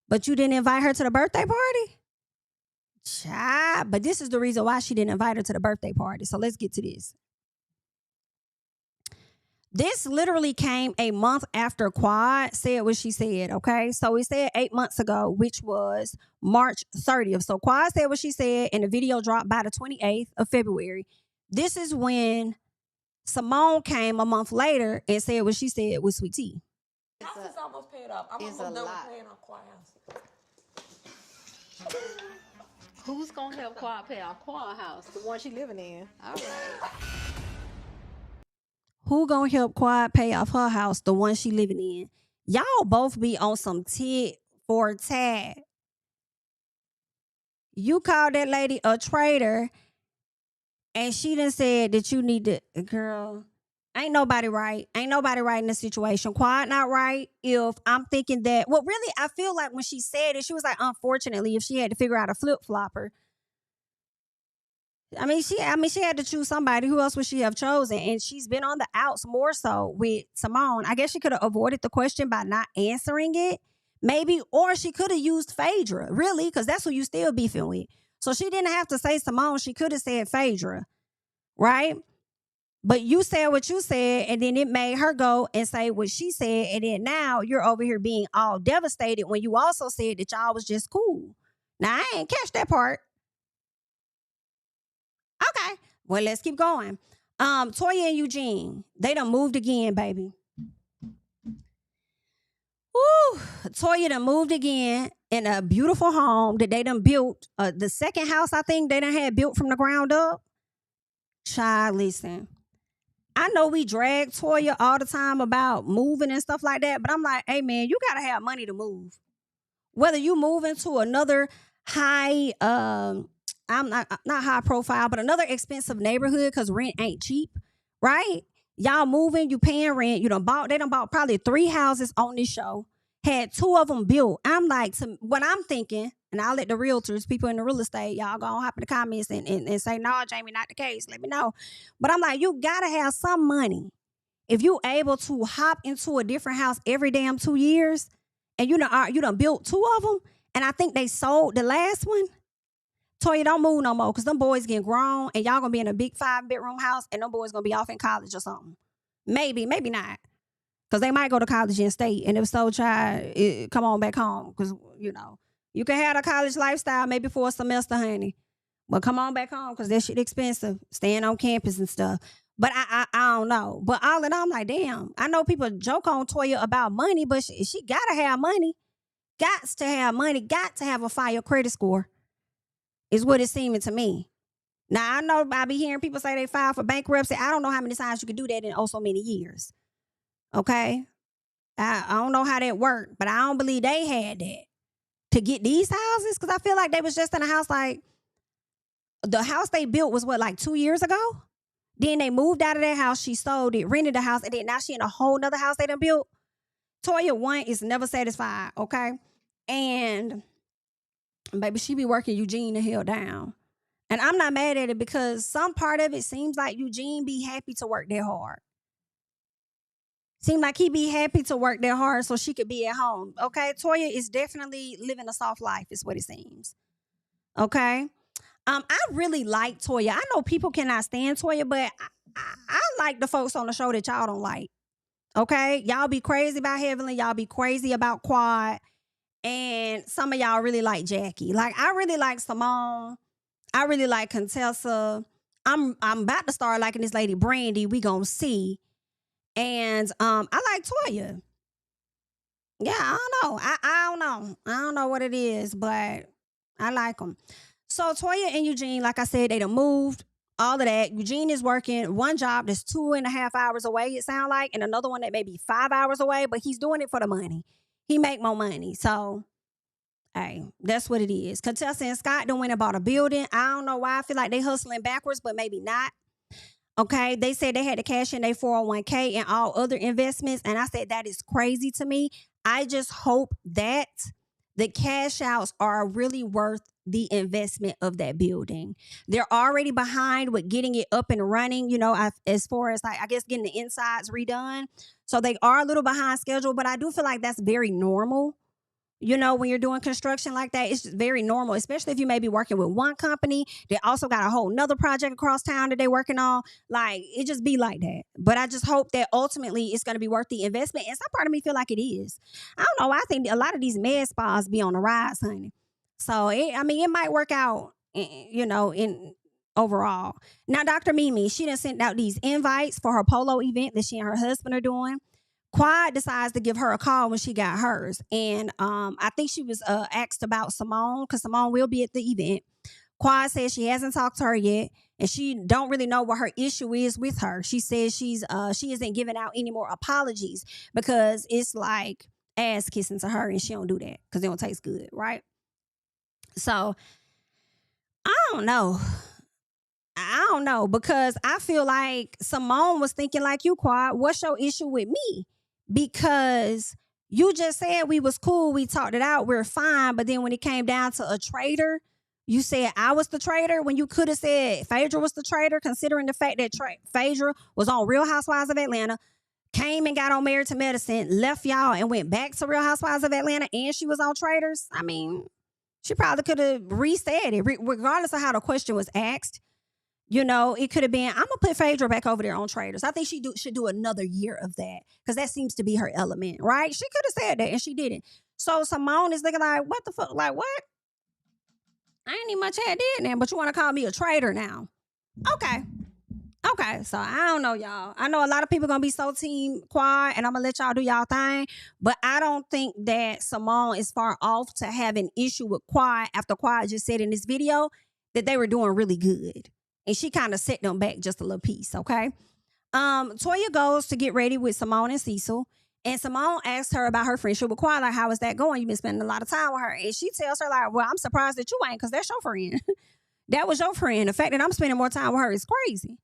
But you didn't invite her to the birthday party? Child, but this is the reason why she didn't invite her to the birthday party. So let's get to this. This literally came a month after Quad said what she said, okay? So it said 8 months ago, which was March 30th. So Quad said what she said, and the video dropped by the 28th of February. This is when Simone came a month later and said what she said with Sweet Tea. House is almost paid up. I'm almost done with paying our Quad house. Who's gonna help Quad pay our Quad house? The one she living in. All right. Who gonna help Quad pay off her house, the one she living in? Y'all both be on some tit for tat. You called that lady a traitor, and she done said that you need to, girl, ain't nobody right. Ain't nobody right in this situation. Quad not right. If I'm thinking that, well, really, I feel like when she said it, she was like, unfortunately, if she had to figure out a flip-flopper. I mean, she had to choose somebody. Who else would she have chosen? And she's been on the outs more so with Simone. I guess she could have avoided the question by not answering it, maybe, or she could have used Phaedra, really, because that's who you still beefing with. So she didn't have to say Simone. She could have said Phaedra, right? But you said what you said, and then it made her go and say what she said, and then now you're over here being all devastated when you also said that y'all was just cool. Now, I ain't catch that part. Okay, well, let's keep going. Toya and Eugene, they done moved again, baby. Woo! Toya done moved again in a beautiful home that they done built. The second house, I think, they done had built from the ground up. Child, listen. I know we drag Toya all the time about moving and stuff like that, but I'm like, hey, man, you got to have money to move. Whether you move into another high, I'm not high profile, but another expensive neighborhood because rent ain't cheap, right? Y'all moving, you paying rent. They done bought probably 3 houses on this show. Had 2 of them built. I'm like, what I'm thinking, and I'll let the realtors, people in the real estate, y'all go hop in the comments and say, no, Jamie, not the case. Let me know. But I'm like, you gotta have some money. If you able to hop into a different house every damn 2 years, and you done built 2 of them, and I think they sold the last one. Toya, don't move no more, because them boys getting grown, and y'all gonna be in a big 5-bedroom house, and them boys gonna be off in college or something. Maybe not. Because they might go to college and stay, and if so, child, come on back home. Because, you can have a college lifestyle maybe for a semester, honey. But come on back home, because that shit expensive, staying on campus and stuff. But I don't know. But all in all, I'm like, damn, I know people joke on Toya about money, but she gotta have money. Got to have money. Got to have a fire credit score. Is what it's seeming to me. Now, I know I be hearing people say they filed for bankruptcy. I don't know how many times you can do that in so many years. Okay? I don't know how that worked, but I don't believe they had that to get these houses, because I feel like they was just in a house like, the house they built was what, like 2 years ago? Then they moved out of that house, she sold it, rented the house, and then now she in a whole nother house they done built. Toya, one, is never satisfied, okay? And baby, she be working Eugene the hell down. And I'm not mad at it, because some part of it seems like Eugene be happy to work that hard. Seem like he be happy to work that hard so she could be at home. Okay, Toya is definitely living a soft life, is what it seems. Okay, I really like Toya. I know people cannot stand Toya, but I like the folks on the show that y'all don't like. Okay, y'all be crazy about Heavenly. Y'all be crazy about Quad. And some of y'all really like Jackie. Like, I really like Simone. I really like Contessa. I'm about to start liking this lady Brandy. We gonna see. And I like Toya. Yeah, I don't know. I don't know. I don't know what it is, but I like them. So Toya and Eugene, like I said, they done moved. All of that. Eugene is working one job that's 2.5 hours away, it sounds like, and another one that may be 5 hours away, but he's doing it for the money. He make more money. So, hey, that's what it is. Contessa and Scott done went and bought a building. I don't know why. I feel like they hustling backwards, but maybe not. Okay, they said they had to cash in their 401k and all other investments. And I said, that is crazy to me. I just hope that the cash outs are really worth the investment of that building. They're already behind with getting it up and running, as far as like, I guess, getting the insides redone. So they are a little behind schedule, but I do feel like that's very normal. You know, when you're doing construction like that, it's just very normal, especially if you may be working with one company. They also got a whole nother project across town that they're working on. Like, it just be like that. But I just hope that ultimately it's going to be worth the investment. And some part of me feel like it is. I don't know. I think a lot of these med spas be on the rise, honey. So, it might work out, in overall. Now, Dr. Mimi, she done sent out these invites for her polo event that she and her husband are doing. Quad decides to give her a call when she got hers. And I think she was asked about Simone, because Simone will be at the event. Quad says she hasn't talked to her yet, and she don't really know what her issue is with her. She says she isn't giving out any more apologies because it's like ass kissing to her, and she don't do that because it don't taste good, right? So I don't know because I feel like Simone was thinking like you, Quad. What's your issue with me? Because you just said we was cool, we talked it out, we're fine. But then when it came down to a traitor, you said I was the traitor when you could have said Phaedra was the traitor, considering the fact that Phaedra was on Real Housewives of Atlanta, came and got on Married to Medicine, left y'all and went back to Real Housewives of Atlanta, and she was on Traitors. I mean, she probably could have resaid it, regardless of how the question was asked. You know, it could have been, I'm going to put Phaedra back over there on Traitors. I think she should do another year of that because that seems to be her element, right? She could have said that and she didn't. So Simone is looking like, what the fuck? Like, what? I ain't even much had did then, but you want to call me a traitor now. Okay. So I don't know, y'all. I know a lot of people going to be so team Quad, and I'm going to let y'all do y'all thing. But I don't think that Simone is far off to have an issue with Quad after Quad just said in this video that they were doing really good. And she kind of set them back just a little piece, okay? Toya goes to get ready with Simone and Cecil. And Simone asks her about her friendship with Quad. Like, how is that going? You've been spending a lot of time with her. And she tells her, like, well, I'm surprised that you ain't, because that's your friend. That was your friend. The fact that I'm spending more time with her is crazy.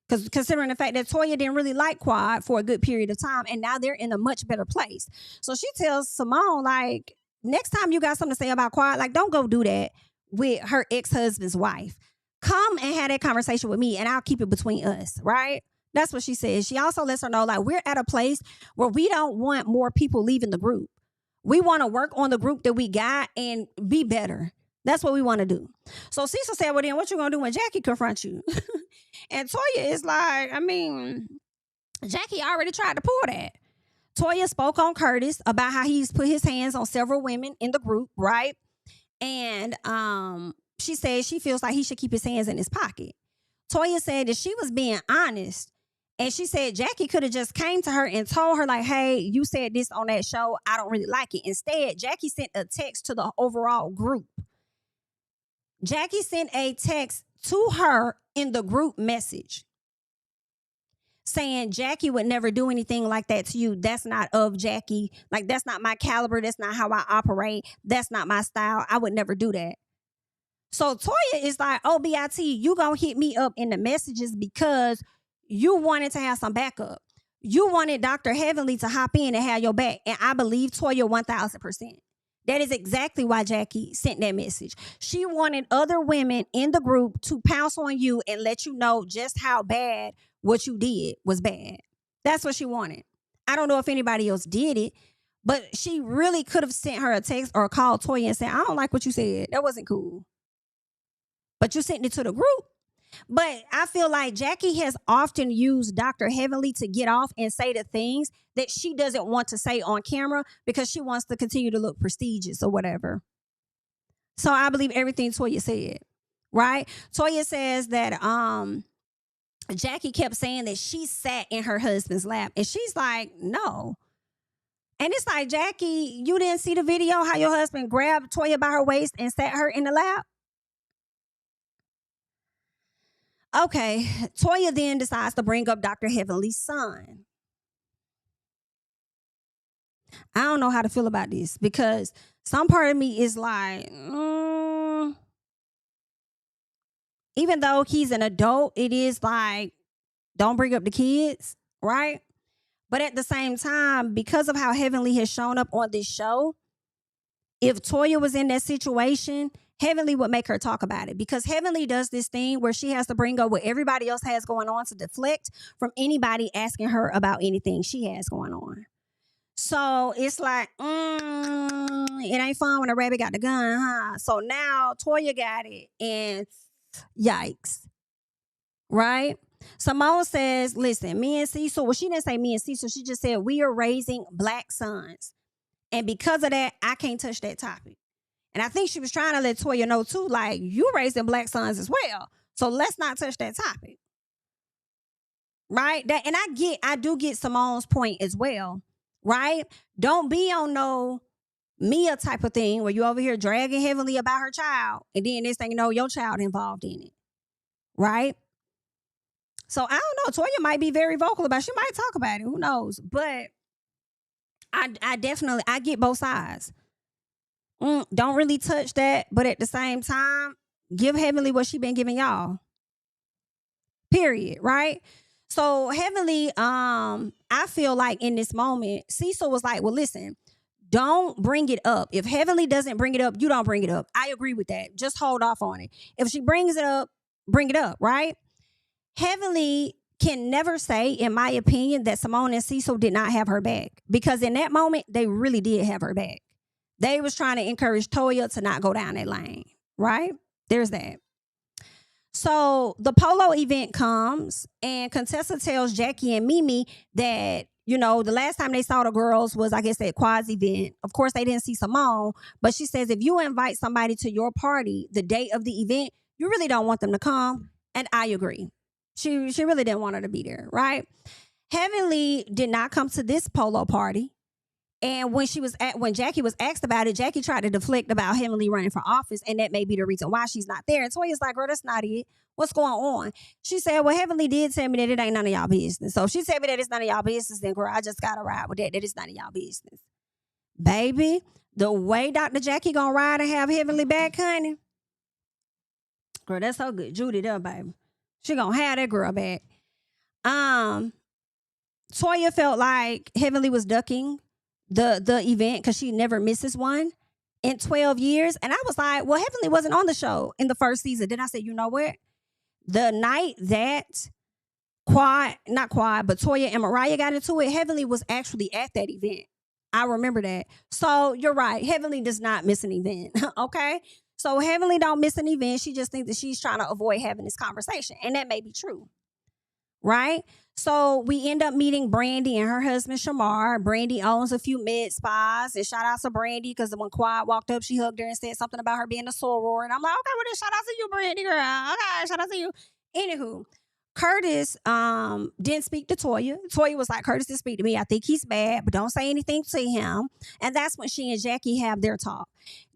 Because considering the fact that Toya didn't really like Quad for a good period of time, and now they're in a much better place. So she tells Simone, like, next time you got something to say about Quad, like, don't go do that with her ex-husband's wife. Come and have that conversation with me, and I'll keep it between us, right? That's what she says. She also lets her know, like, we're at a place where we don't want more people leaving the group. We want to work on the group that we got and be better. That's what we want to do. So Cecil said, well, then what you going to do when Jackie confronts you? And Toya is like, I mean, Jackie already tried to pull that. Toya spoke on Curtis about how he's put his hands on several women in the group, right? And she said she feels like he should keep his hands in his pocket. Toya said that she was being honest. And she said Jackie could have just came to her and told her, like, hey, you said this on that show. I don't really like it. Instead, Jackie sent a text to the overall group. Jackie sent a text to her in the group message saying Jackie would never do anything like that to you. That's not of Jackie. Like, that's not my caliber. That's not how I operate. That's not my style. I would never do that. So Toya is like, oh, BIT, you gonna hit me up in the messages because you wanted to have some backup. You wanted Dr. Heavenly to hop in and have your back. And I believe Toya 1,000%. That is exactly why Jackie sent that message. She wanted other women in the group to pounce on you and let you know just how bad what you did was bad. That's what she wanted. I don't know if anybody else did it, but she really could have sent her a text or called Toya and said, I don't like what you said. That wasn't cool. But you sent it to the group. But I feel like Jackie has often used Dr. Heavenly to get off and say the things that she doesn't want to say on camera because she wants to continue to look prestigious or whatever. So I believe everything Toya said, right? Toya says that Jackie kept saying that she sat in her husband's lap. And she's like, no. And it's like, Jackie, you didn't see the video how your husband grabbed Toya by her waist and sat her in the lap? Okay, Toya then decides to bring up Dr. Heavenly's son. I don't know how to feel about this because some part of me is like, even though he's an adult, it is like, don't bring up the kids, right? But at the same time, because of how Heavenly has shown up on this show, if Toya was in that situation, Heavenly would make her talk about it because Heavenly does this thing where she has to bring up what everybody else has going on to deflect from anybody asking her about anything she has going on. So it's like, it ain't fun when a rabbit got the gun, huh? So now Toya got it, and yikes, right? Simone says, listen, me and Cecil, well, she didn't say me and Cecil, she just said we are raising black sons. And because of that, I can't touch that topic. And I think she was trying to let Toya know too, like, you raising black sons as well. So let's not touch that topic. Right? That, and I do get Simone's point as well. Right? Don't be on no Mia type of thing where you over here dragging heavily about her child, and then this thing, you know, your child involved in it. Right? So I don't know. Toya might be very vocal about it. She might talk about it. Who knows? But I definitely, I get both sides. Don't really touch that, but at the same time, give Heavenly what she been giving y'all. Period, right? So Heavenly, I feel like in this moment, Cecil was like, well, listen, don't bring it up. If Heavenly doesn't bring it up, you don't bring it up. I agree with that. Just hold off on it. If she brings it up, bring it up, right? Heavenly can never say, in my opinion, that Simone and Cecil did not have her back. Because in that moment, they really did have her back. They was trying to encourage Toya to not go down that lane, right? There's that. So the polo event comes, and Contessa tells Jackie and Mimi that, you know, the last time they saw the girls was, I guess, at Quad's event. Of course, they didn't see Simone, but she says if you invite somebody to your party the day of the event, you really don't want them to come. And I agree. She really didn't want her to be there, right? Heavenly did not come to this polo party. And when Jackie was asked about it, Jackie tried to deflect about Heavenly running for office, and that may be the reason why she's not there. And Toya's like, girl, that's not it. What's going on? She said, well, Heavenly did tell me that it ain't none of y'all business. So if she said me that it's none of y'all business, then girl, I just gotta ride with that it's none of y'all business. Baby, the way Dr. Jackie gonna ride and have Heavenly back, honey, girl, that's so good. Judy there, baby. She gonna have that girl back. Toya felt like Heavenly was ducking the event because she never misses one in 12 years. And I was like, well, Heavenly wasn't on the show in the first season. Then I said, you know what? The night that Toya and Mariah got into it, Heavenly was actually at that event. I remember that. So you're right. Heavenly does not miss an event. Okay? So Heavenly don't miss an event. She just thinks that she's trying to avoid having this conversation. And that may be true. Right? So we end up meeting Brandy and her husband Shamar. Brandy owns a few med spas, and shout out to Brandy because when Quad walked up, she hugged her and said something about her being a soror. And I'm like, okay, well then shout out to you, Brandy girl. Okay, shout out to you. Anywho, Curtis didn't speak to Toya. Toya was like, Curtis didn't speak to me. I think he's bad, but don't say anything to him. And that's when she and Jackie have their talk.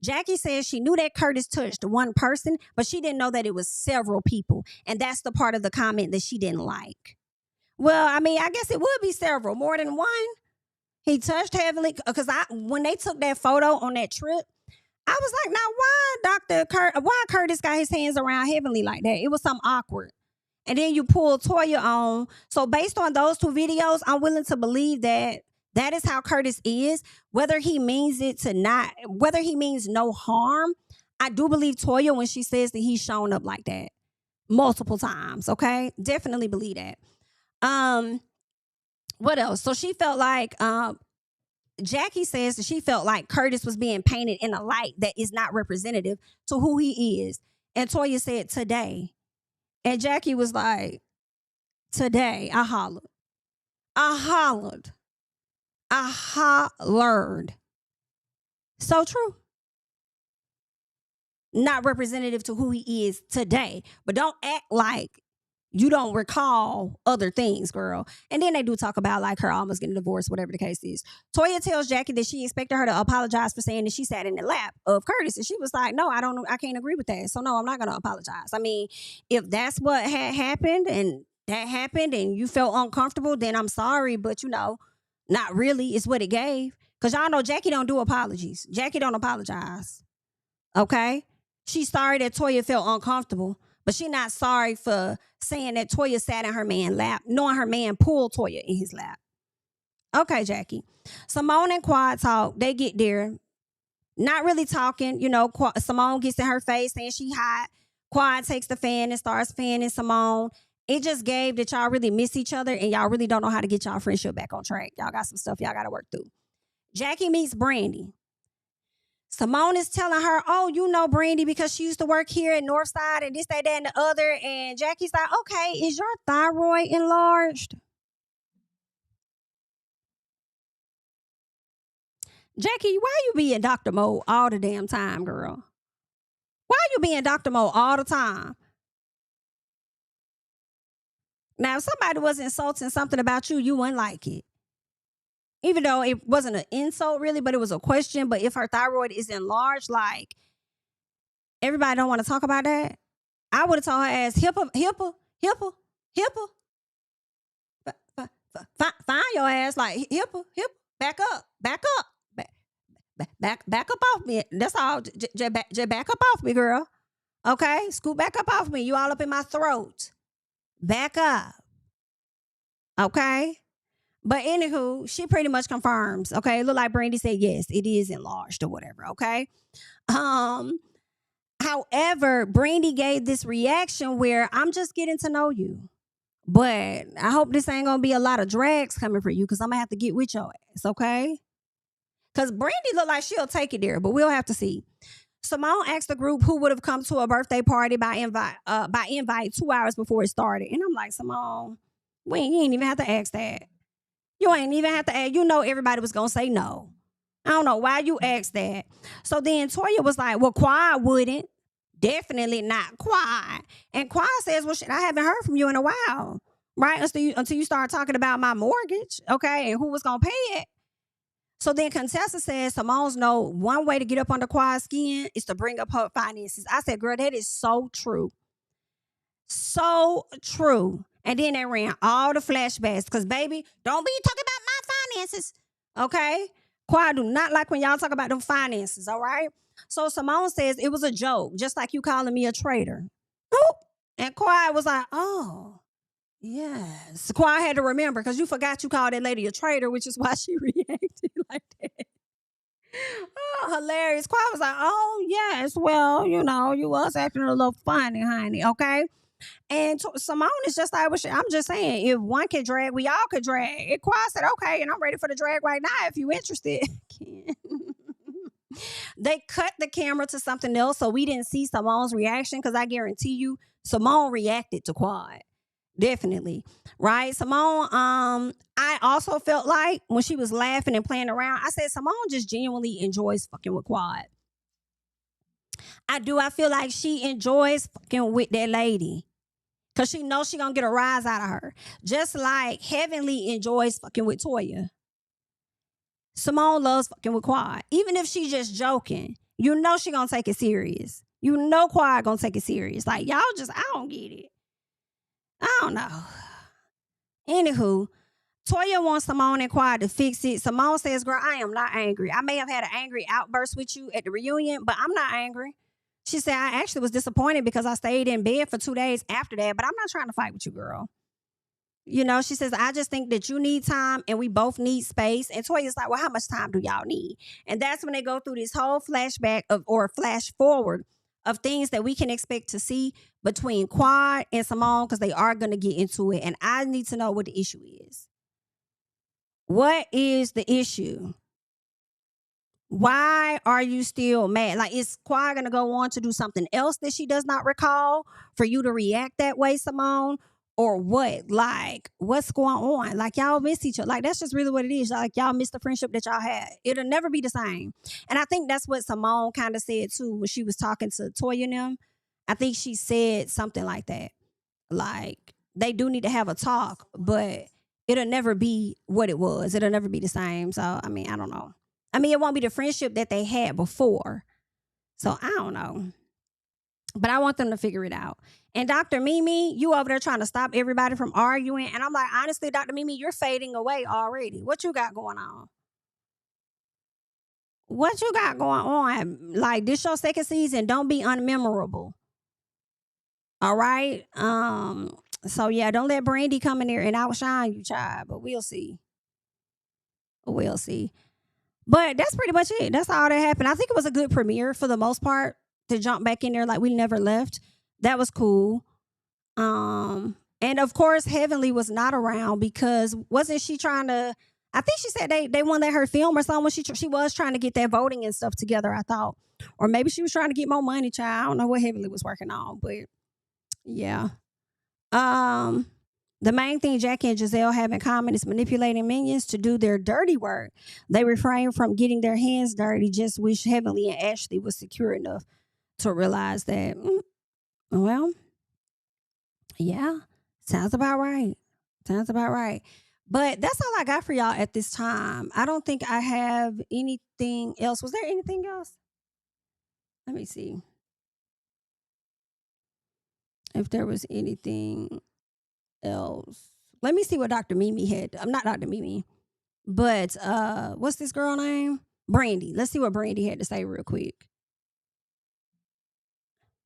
Jackie says she knew that Curtis touched one person, but she didn't know that it was several people. And that's the part of the comment that she didn't like. Well, I mean, I guess it would be several, more than one. He touched Heavenly because when they took that photo on that trip, I was like, now why Curtis got his hands around Heavenly like that? It was something awkward. And then you pull Toya on. So based on those two videos, I'm willing to believe that is how Curtis is. Whether he means no harm, I do believe Toya when she says that he's shown up like that multiple times. Okay, definitely believe that. What else? So she felt like Jackie says that she felt like Curtis was being painted in a light that is not representative to who he is. And Toya said today. And Jackie was like, today, I hollered. So true. Not representative to who he is today. But don't act like you don't recall other things, girl. And then they do talk about like her almost getting divorced, whatever the case is. Toya tells Jackie that she expected her to apologize for saying that she sat in the lap of Curtis. And she was like, no, I can't agree with that. So no, I'm not going to apologize. I mean, if that's what had happened and that happened and you felt uncomfortable, then I'm sorry. But you know, not really. It's what it gave. Because y'all know Jackie don't do apologies. Jackie don't apologize. Okay? She's sorry that Toya felt uncomfortable. But she's not sorry for saying that Toya sat in her man's lap, knowing her man pulled Toya in his lap. Okay, Jackie. Simone and Quad talk. They get there. Not really talking. You know, Simone gets in her face saying she hot. Quad takes the fan and starts fanning Simone. It just gave that y'all really miss each other and y'all really don't know how to get y'all friendship back on track. Y'all got some stuff y'all got to work through. Jackie meets Brandy. Simone is telling her, oh, you know Brandy because she used to work here at Northside and this, that, and the other. And Jackie's like, okay, is your thyroid enlarged? Jackie, why you be in doctor mode all the damn time, girl? Why you be in doctor mode all the time? Now, if somebody was insulting something about you, you wouldn't like it. Even though it wasn't an insult really, but it was a question. But if her thyroid is enlarged, like, everybody don't want to talk about that. I would have told her ass, hippo. Find your ass, like, hippo. Back up. Back up off me. That's all. Just back up off me, girl. Okay? Scoot back up off me. You all up in my throat. Back up. Okay? But anywho, she pretty much confirms, okay? It look like Brandy said, yes, it is enlarged or whatever, okay? However, Brandy gave this reaction where I'm just getting to know you. But I hope this ain't going to be a lot of drags coming for you because I'm going to have to get with your ass, okay? Because Brandy look like she'll take it there, but we'll have to see. Simone asked the group who would have come to a birthday party by invite 2 hours before it started. And I'm like, Simone, you ain't even have to ask that. You ain't even have to ask. You know everybody was going to say no. I don't know why you asked that. So then Toya was like, well, Quad wouldn't. Definitely not Quad. And Quad says, well, shit, I haven't heard from you in a while. Right? Until you start talking about my mortgage. Okay? And who was going to pay it. So then Contessa says, Simone's know one way to get up under Quad's skin is to bring up her finances. I said, girl, that is so true. So true. And then they ran all the flashbacks. Because, baby, don't be talking about my finances. Okay? Quad do not like when y'all talk about them finances. All right? So Simone says it was a joke. Just like you calling me a traitor. Oop. And Quad was like, oh, yes. Quad had to remember because you forgot you called that lady a traitor, which is why she reacted like that. Oh, hilarious. Quad was like, oh, yes. Well, you know, you was acting a little funny, honey. Okay? And Simone is just like, well, I'm just saying, if one can drag, we all could drag. And Quad said, okay, and I'm ready for the drag right now if you interested. They cut the camera to something else, so we didn't see Simone's reaction because I guarantee you, Simone reacted to Quad. Definitely. Right? Simone, I also felt like when she was laughing and playing around, I said, Simone just genuinely enjoys fucking with Quad. I feel like she enjoys fucking with that lady. Because she knows she going to get a rise out of her. Just like Heavenly enjoys fucking with Toya. Simone loves fucking with Quad. Even if she's just joking, you know she going to take it serious. You know Quad going to take it serious. Like, y'all just, I don't get it. I don't know. Anywho, Toya wants Simone and Quad to fix it. Simone says, girl, I am not angry. I may have had an angry outburst with you at the reunion, but I'm not angry. She said, I actually was disappointed because I stayed in bed for 2 days after that, but I'm not trying to fight with you, girl. You know, she says, I just think that you need time and we both need space. And Toya's like, well, how much time do y'all need? And that's when they go through this whole flashback or flash forward of things that we can expect to see between Quad and Simone because they are going to get into it. And I need to know what the issue is. What is the issue? Why are you still mad? Like, is Quad going to go on to do something else that she does not recall for you to react that way, Simone? Or what? Like, what's going on? Like, y'all miss each other. Like, that's just really what it is. Like, y'all miss the friendship that y'all had. It'll never be the same. And I think that's what Simone kind of said, too, when she was talking to Toya and them. I think she said something like that. Like, they do need to have a talk, but it'll never be what it was. It'll never be the same. So, I mean, I don't know. I mean, it won't be the friendship that they had before. So, I don't know. But I want them to figure it out. And Dr. Mimi, you over there trying to stop everybody from arguing. And I'm like, honestly, Dr. Mimi, you're fading away already. What you got going on? What you got going on? Like, this your second season. Don't be unmemorable. All right? So, yeah, don't let Brandy come in there and outshine you, child. But we'll see. We'll see. But that's pretty much it. That's all that happened. I think it was a good premiere for the most part to jump back in there like we never left. That was cool. And of course, Heavenly was not around because wasn't she trying to, I think she said they won't let her film or something. She was trying to get that voting and stuff together, I thought. Or maybe she was trying to get more money, child. I don't know what Heavenly was working on, but yeah. The main thing Jackie and Giselle have in common is manipulating minions to do their dirty work. They refrain from getting their hands dirty, just wish Heavenly and Ashley was secure enough to realize that, well, yeah, sounds about right. Sounds about right. But that's all I got for y'all at this time. I don't think I have anything else. Was there anything else? Let me see if there was anything else. Let me see what Dr. Mimi had. I'm not Dr. Mimi, but what's this girl name? Brandy. Let's see what Brandy had to say real quick.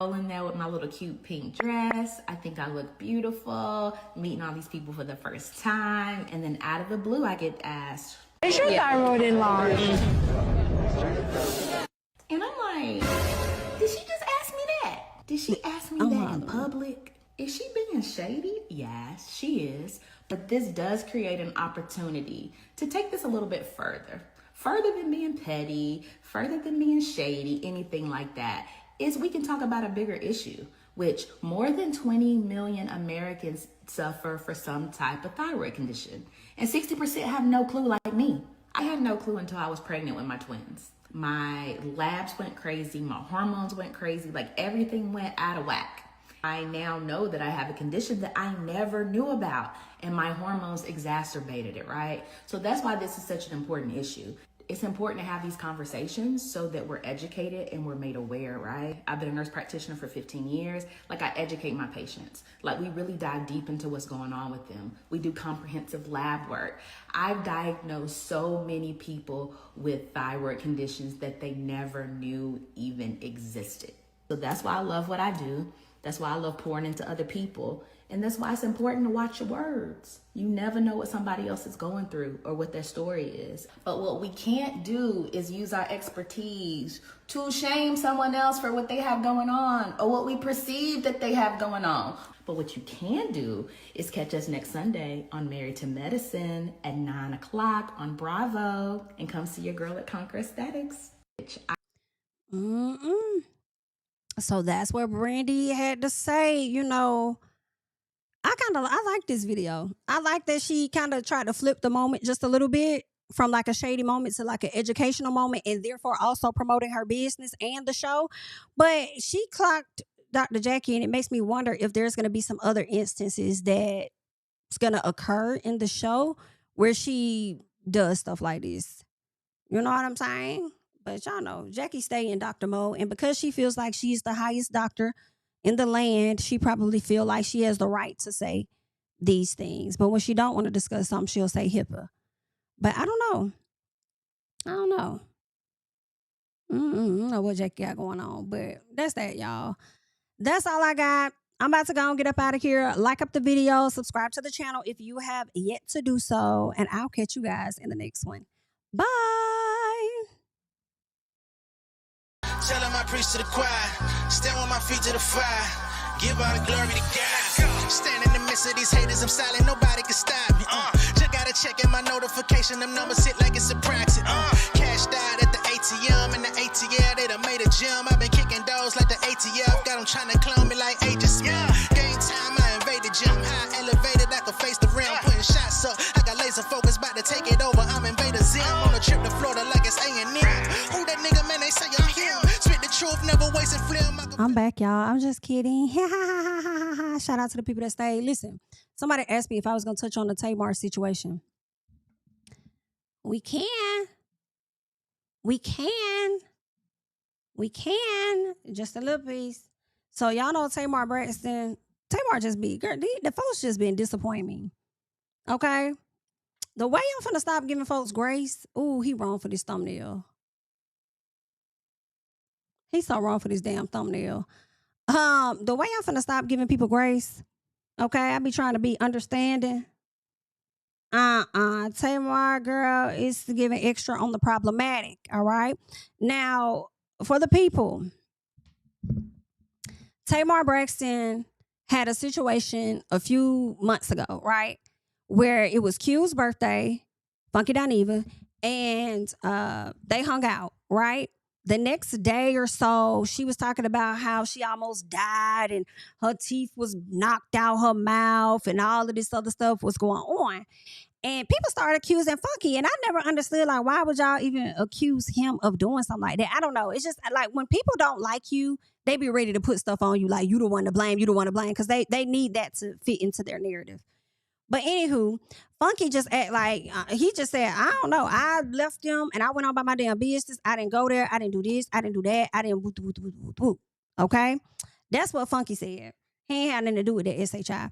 In there with my little cute pink dress. I think I look beautiful, meeting all these people for the first time, and then out of the blue I get asked, is your thyroid enlarged? And I'm like, did she just ask me that? Did she ask me that in public? Is she being shady? Yes, she is. But this does create an opportunity to take this a little bit further. Further than being petty, further than being shady, anything like that, is we can talk about a bigger issue, which more than 20 million Americans suffer for some type of thyroid condition. And 60% have no clue like me. I had no clue until I was pregnant with my twins. My labs went crazy, my hormones went crazy, like everything went out of whack. I now know that I have a condition that I never knew about, and my hormones exacerbated it, right? So that's why this is such an important issue. It's important to have these conversations so that we're educated and we're made aware, right? I've been a nurse practitioner for 15 years. Like, I educate my patients. Like, we really dive deep into what's going on with them. We do comprehensive lab work. I've diagnosed so many people with thyroid conditions that they never knew even existed. So that's why I love what I do. That's why I love pouring into other people. And that's why it's important to watch your words. You never know what somebody else is going through or what their story is. But what we can't do is use our expertise to shame someone else for what they have going on or what we perceive that they have going on. But what you can do is catch us next Sunday on Married to Medicine at 9 o'clock on Bravo, and come see your girl at Conquer Aesthetics. So that's what Brandy had to say. You know, I like this video. I like that she kind of tried to flip the moment just a little bit from like a shady moment to like an educational moment, and therefore also promoting her business and the show. But she clocked Dr. Jackie, and it makes me wonder if there's going to be some other instances that's going to occur in the show where she does stuff like this. You know what I'm saying? But y'all know, Jackie stay in doctor mode, and because she feels like she's the highest doctor in the land, she probably feel like she has the right to say these things. But when she don't want to discuss something, she'll say HIPAA. But I don't know. I don't know. I don't know what Jackie got going on, but that's that, y'all. That's all I got. I'm about to go and get up out of here. Like up the video, subscribe to the channel if you have yet to do so, and I'll catch you guys in the next one. Bye. Tell him I preach to the choir. Stand with my feet to the fire. Give all the glory to God. Stand in the midst of these haters, I'm silent, nobody can stop me. Just gotta check in my notification, them numbers hit like it's a practice. Cashed out at the ATM, and the ATL, they done made a gym. I've been kicking doors like the ATF, got them trying to clone me like Agents. Game time, I invaded gym. High elevated, I can face the rim. Putting shots up, I got laser focus, about to take it over. I'm Invader Zim, on a trip to Florida like it's A&M. Who that nigga, man, they say I'm him. Spit the truth, never wasting film. I'm back, y'all. I'm just kidding. Shout out to the people that stayed. Listen, somebody asked me if I was going to touch on the Tamar situation. We can. Just a little piece. So y'all know Tamar Braxton. Tamar just be, girl, the folks just been disappointing me. Okay? The way I'm finna stop giving folks grace. Ooh, he wrong for this thumbnail. He's so wrong for this damn thumbnail. The way I'm finna stop giving people grace, okay? I be trying to be understanding. Tamar, girl, is giving extra on the problematic, all right? Now, for the people, Tamar Braxton had a situation a few months ago, right? Where it was Q's birthday, Funky Dineva, and they hung out, right? The next day or so, she was talking about how she almost died and her teeth was knocked out her mouth and all of this other stuff was going on. And people started accusing Funky, and I never understood, like, why would y'all even accuse him of doing something like that? I don't know. It's just like when people don't like you, they be ready to put stuff on you, like you the one to blame, because they need that to fit into their narrative. But anywho, Funky just act like he just said, I don't know. I left him and I went on by my damn business. I didn't go there. I didn't do this. I didn't do that. I didn't woo. Okay? That's what Funky said. He ain't had nothing to do with that SHI.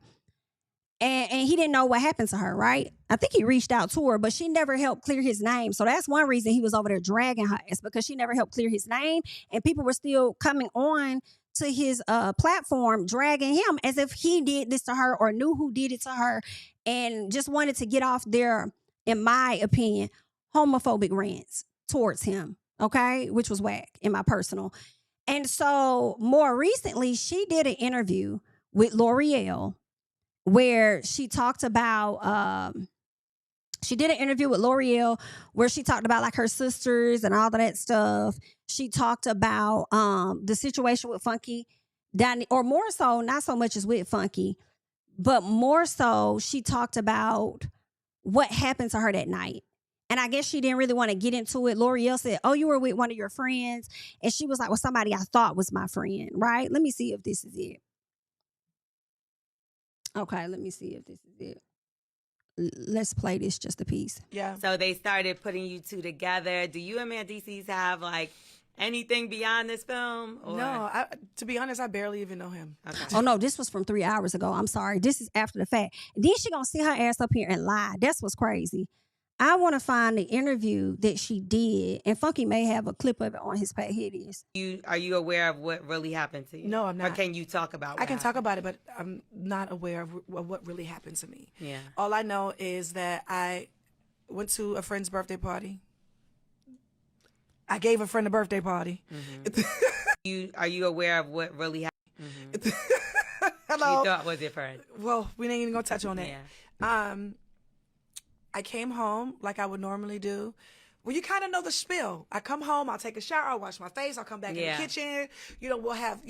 And he didn't know what happened to her, right? I think he reached out to her, but she never helped clear his name. So that's one reason he was over there dragging her. It's because she never helped clear his name. And people were still coming on to his platform, dragging him as if he did this to her or knew who did it to her and just wanted to get off their, in my opinion, homophobic rants towards him, okay? Which was whack in my personal. And so more recently, she did an interview with L'Oreal where she talked about, she did an interview with L'Oreal where she talked about like her sisters and all of that stuff. She talked about the situation with Funky, or more so, not so much as with Funky, but more so she talked about what happened to her that night. And I guess she didn't really want to get into it. L'Oreal said, oh, you were with one of your friends. And she was like, well, somebody I thought was my friend, right? Let me see if this is it. Okay, let me see if this is it. Let's play this just a piece. Yeah. So they started putting you two together. Do you and Mandices have like anything beyond this film? Or? No, to be honest, I barely even know him. Okay. Oh no, this was from 3 hours ago. I'm sorry. This is after the fact. Then she gonna sit her ass up here and lie. That's what's crazy. I want to find the interview that she did, and Funky may have a clip of it on his page. Here it is. Are you aware of what really happened to you? No, I'm not. Or can you talk about? I can talk about it, but I'm not aware of what really happened to me. Yeah. All I know is that I went to a friend's birthday party. I gave a friend a birthday party. Mm-hmm. Are you aware of what really happened? Mm-hmm. Hello. You thought was your friend? Well, we ain't even gonna touch on that. Yeah. I came home like I would normally do. Well, you kind of know the spiel. I come home, I'll take a shower, I'll wash my face, I'll come back in the kitchen. You know, we'll have,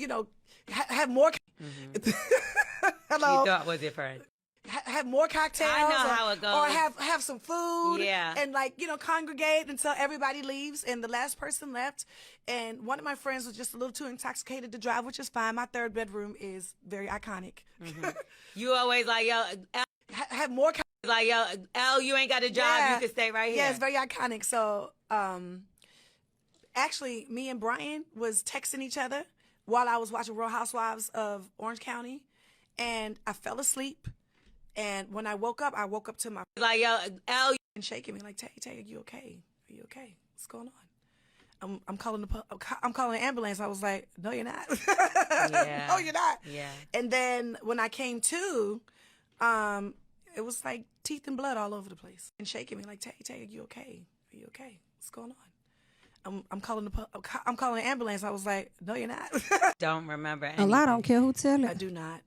have more. Mm-hmm. Hello. You thought was your friend? Have more cocktails. I know how it goes. Or have some food. Yeah. And congregate until everybody leaves. And the last person left. And one of my friends was just a little too intoxicated to drive, which is fine. My third bedroom is very iconic. Mm-hmm. You always like, yo, have more cocktails. Like, yo, L, you ain't got a job. You can stay right here. Yeah, it's very iconic. So, actually, me and Brian was texting each other while I was watching Real Housewives of Orange County. And I fell asleep. And when I woke up to my... Like, yo, L... And shaking me like, Tay, are you okay? Are you okay? What's going on? I'm calling the ambulance. I was like, no, you're not. Yeah. No, you're not. Yeah. And then when I came to... it was like teeth and blood all over the place and shaking me like, Tay, are you okay? Are you okay? What's going on? I'm calling the ambulance. I was like, no, you're not. Don't remember anything. A lot don't care who tell it. I do not.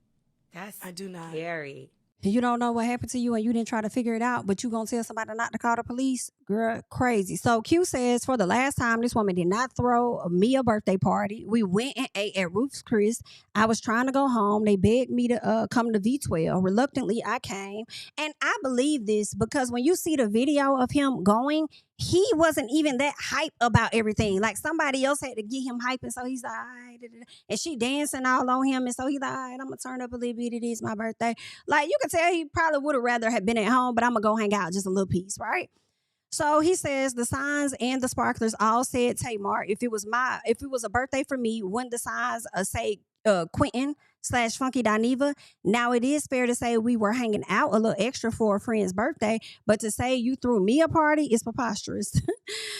I do not. Scary. You don't know what happened to you and you didn't try to figure it out, but you gonna tell somebody not to call the police? Girl, crazy. So Q says, for the last time, this woman did not throw me a birthday party. We went and ate at Ruth's Chris. I was trying to go home. They begged me to come to V12. Reluctantly, I came. And I believe this because when you see the video of him going, he wasn't even that hype about everything. Like somebody else had to get him hype, and so he's like, all right. And she dancing all on him, and so he's like, all right, I'm gonna turn up a little bit. It is my birthday. Like you can tell he probably would have rather have been at home, but I'm gonna go hang out just a little piece, right? So he says the signs and the sparklers all said Tamar. If it was a birthday for me, wouldn't the signs say Quentin / Funky Dineva? Now it is fair to say we were hanging out a little extra for a friend's birthday, but to say you threw me a party is preposterous.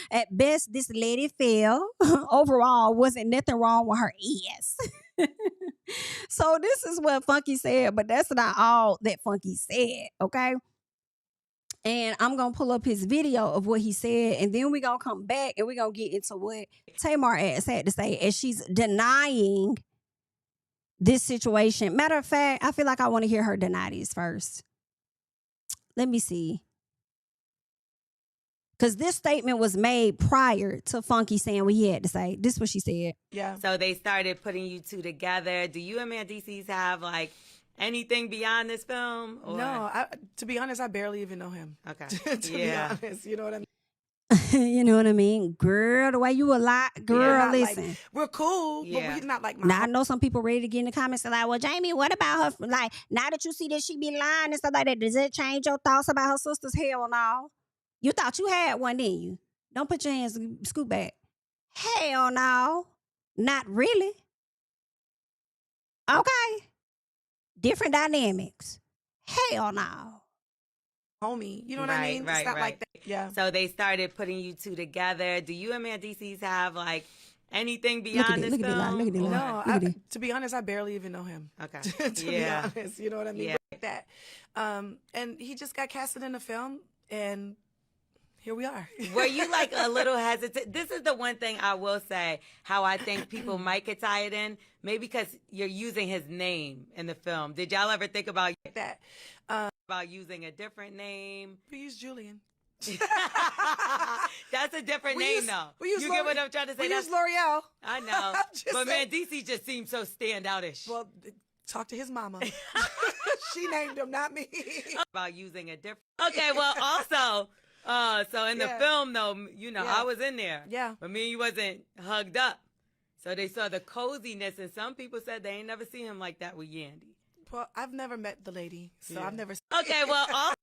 At best, this lady fell. Overall, wasn't nothing wrong with her ass. So this is what Funky said, but that's not all that Funky said, okay? And I'm going to pull up his video of what he said, and then we're going to come back and we're going to get into what Tamar ass had to say as she's denying this situation. Matter of fact, I feel like I want to hear her deny this first. Let me see. Because this statement was made prior to Funky saying what he had to say. This is what she said. Yeah. So they started putting you two together. Do you and Mandices have like anything beyond this film? Or? No, to be honest, I barely even know him. Okay. To be honest, you know what I mean? You know what I mean? Girl, the way you a lot, girl, listen. Like, we're cool, but we're not like my Now, I know some people ready to get in the comments and like, well, Jamie, what about her? Like, now that you see that she be lying and stuff like that, does it change your thoughts about her sisters? Hell no. You thought you had one, didn't you? Don't put your hands, scoot back. Hell no. Not really. Okay. Different dynamics. Hell no. homie. You know what I mean? It's not like that. Yeah. So they started putting you two together. Do you and Mandices have like anything beyond this film? Look at it. No, to be honest, I barely even know him. Okay. to be honest, you know what I mean? Like that. And he just got casted in the film, and here we are. Were you like a little hesitant? This is the one thing I will say, how I think people might get tied in, maybe because you're using his name in the film. Did y'all ever think about that? About using a different name? We use Julian. That's a different name, though. You get what I'm trying to say? We use L'Oreal. I know. But Mandices just seems so standoutish. Well, talk to his mama. She named him, not me. About using a different... Okay, well, also... so in the film, though, you know, I was in there. Yeah. But me and you wasn't hugged up. So they saw the coziness, and some people said they ain't never seen him like that with Yandy. Well, I've never met the lady, so I've never... Okay, well...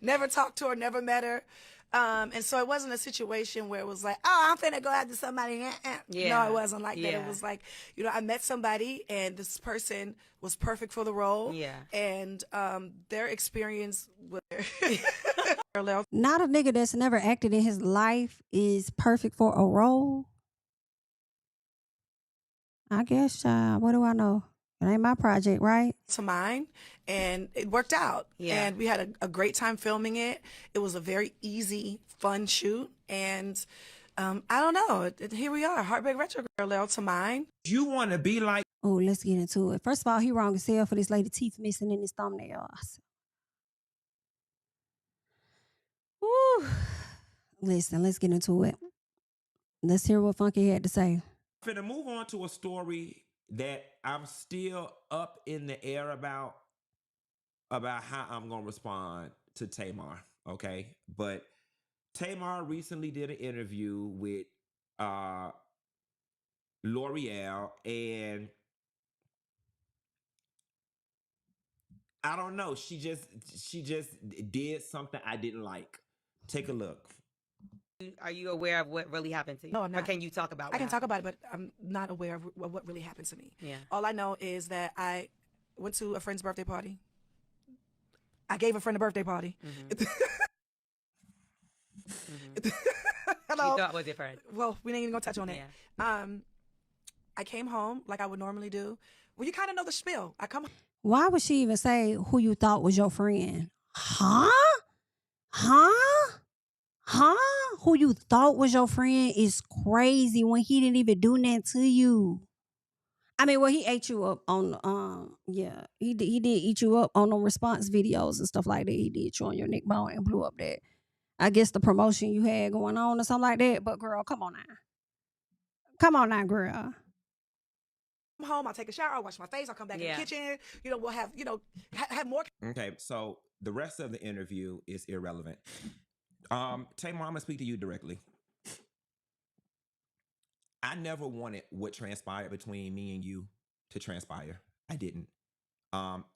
Never talked to her, never met her. And so it wasn't a situation where it was like, oh, I'm finna go after somebody. No, it wasn't like that. It was like, you know, I met somebody, and this person was perfect for the role. Yeah. And their experience with... Not a nigga that's never acted in his life is perfect for a role. I guess, what do I know? It ain't my project, right? To mine, and it worked out. Yeah. And we had a great time filming it. It was a very easy, fun shoot. And I don't know. Here we are, Heartbreak Retrograde to mine. You want to be like... Oh, let's get into it. First of all, he wrong as hell for this lady teeth missing in his thumbnail. Woo. Listen, let's get into it. Let's hear what Funky had to say. I'm finna move on to a story that I'm still up in the air about how I'm gonna respond to Tamar, okay? But Tamar recently did an interview with L'Oreal, and I don't know, she just did something I didn't like. Take a look. Are you aware of what really happened to you? No, I'm not. Or can you talk about it? I can talk about it, but I'm not aware of what really happened to me. Yeah. All I know is that I went to a friend's birthday party. I gave a friend a birthday party. Mm-hmm. Hello. You thought was your friend? Well, we ain't even gonna touch on it. Yeah. I came home like I would normally do. Well, you kind of know the spiel. I come. Why would she even say who you thought was your friend? Huh? Who you thought was your friend is crazy when he didn't even do nothing to you. I mean, well, he ate you up on, he did eat you up on them response videos and stuff like that. He did you on your neck bone and blew up that, I guess, the promotion you had going on or something like that. But girl, come on now, girl. I'm home, I'll take a shower, I'll wash my face, I'll come back in the kitchen. You know, we'll have, have more. Okay, so the rest of the interview is irrelevant. Tamar, I'm gonna speak to you directly. I never wanted what transpired between me and you to transpire. I didn't.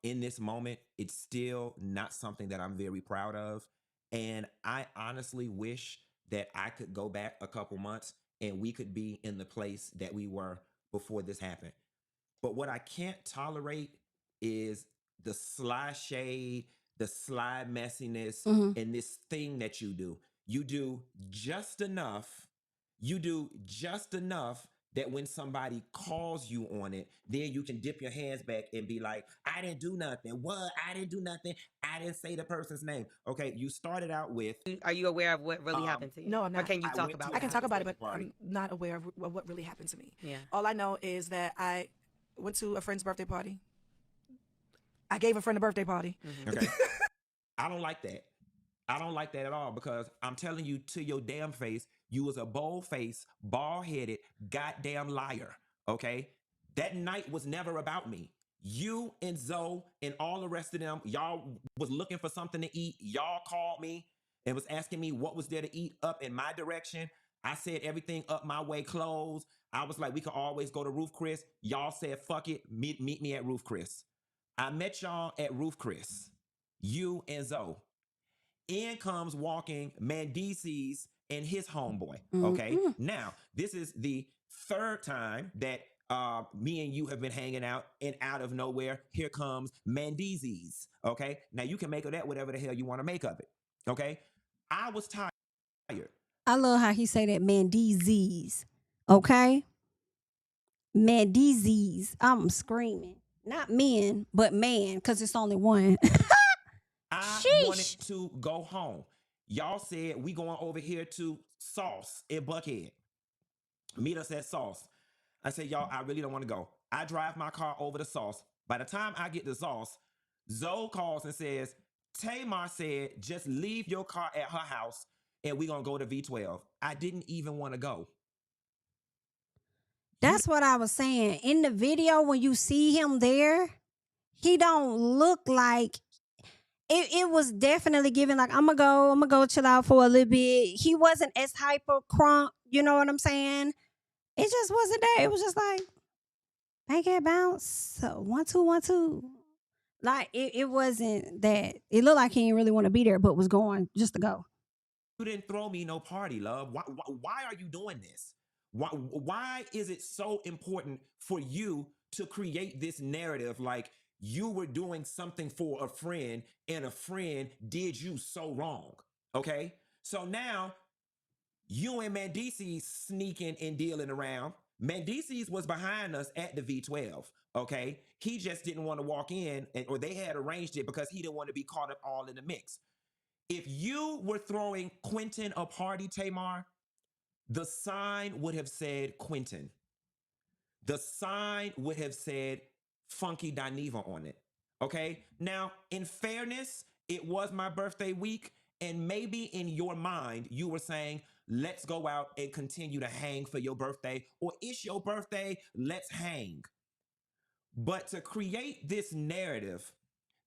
In this moment, it's still not something that I'm very proud of. And I honestly wish that I could go back a couple months and we could be in the place that we were before this happened. But what I can't tolerate is the sly shade, the sly messiness, and this thing that you do. You do just enough that when somebody calls you on it, then you can dip your hands back and be like, I didn't do nothing. What? I didn't do nothing. I didn't say the person's name. Okay, you started out with... Are you aware of what really happened to you? No, I'm not. Or can you talk about it? I can talk about it, but I'm not aware of what really happened to me. Yeah. All I know is that I went to a friend's birthday party. I gave a friend a birthday party. Okay. I don't like that. I don't like that at all because I'm telling you to your damn face, you was a bold-faced, bald-headed, goddamn liar. Okay? That night was never about me. You and Zoe and all the rest of them, y'all was looking for something to eat. Y'all called me and was asking me what was there to eat up in my direction. I said everything up my way closed. I was like, we could always go to Roof Chris. Y'all said, fuck it, meet me at Roof Chris. I met y'all at Roof Chris. You and Zoe. In comes walking Mendices and his homeboy. Okay. Mm-mm. Now, this is the third time that me and you have been hanging out, and out of nowhere, here comes Mendices. Okay. Now you can make of that whatever the hell you want to make of it. Okay. I was tired. I love how he say that, man, disease. Okay? Man, disease. I'm screaming. Not men, but man, because it's only one. I wanted Sheesh. to go home. Y'all said we going over here to Sauce in Buckhead. Meet us at Sauce. I said, y'all, I really don't want to go. I drive my car over to Sauce. By the time I get to Sauce, Zoe calls and says, Tamar said, just leave your car at her house and we're going to go to V12. I didn't even want to go. That's what I was saying. In the video, when you see him there, he don't look like it was definitely giving like, I'm gonna go chill out for a little bit. He wasn't as hyper crunk, you know what I'm saying? It just wasn't that. It was just like, pancake bounce, 1 2 1 2. Like it wasn't that. It looked like he didn't really want to be there, but was going just to go. You didn't throw me no party, love. Why are you doing this? Why is it so important for you to create this narrative like you were doing something for a friend and a friend did you so wrong? Okay? So now you and Mendices sneaking and dealing around. Mendices was behind us at the V12. Okay? He just didn't want to walk in, or they had arranged it because he didn't want to be caught up all in the mix. If you were throwing Quentin a party, Tamar, the sign would have said Quentin. The sign would have said Funky Dineva on it. Okay? Now, in fairness, it was my birthday week, and maybe in your mind, you were saying, let's go out and continue to hang for your birthday, or it's your birthday, let's hang. But to create this narrative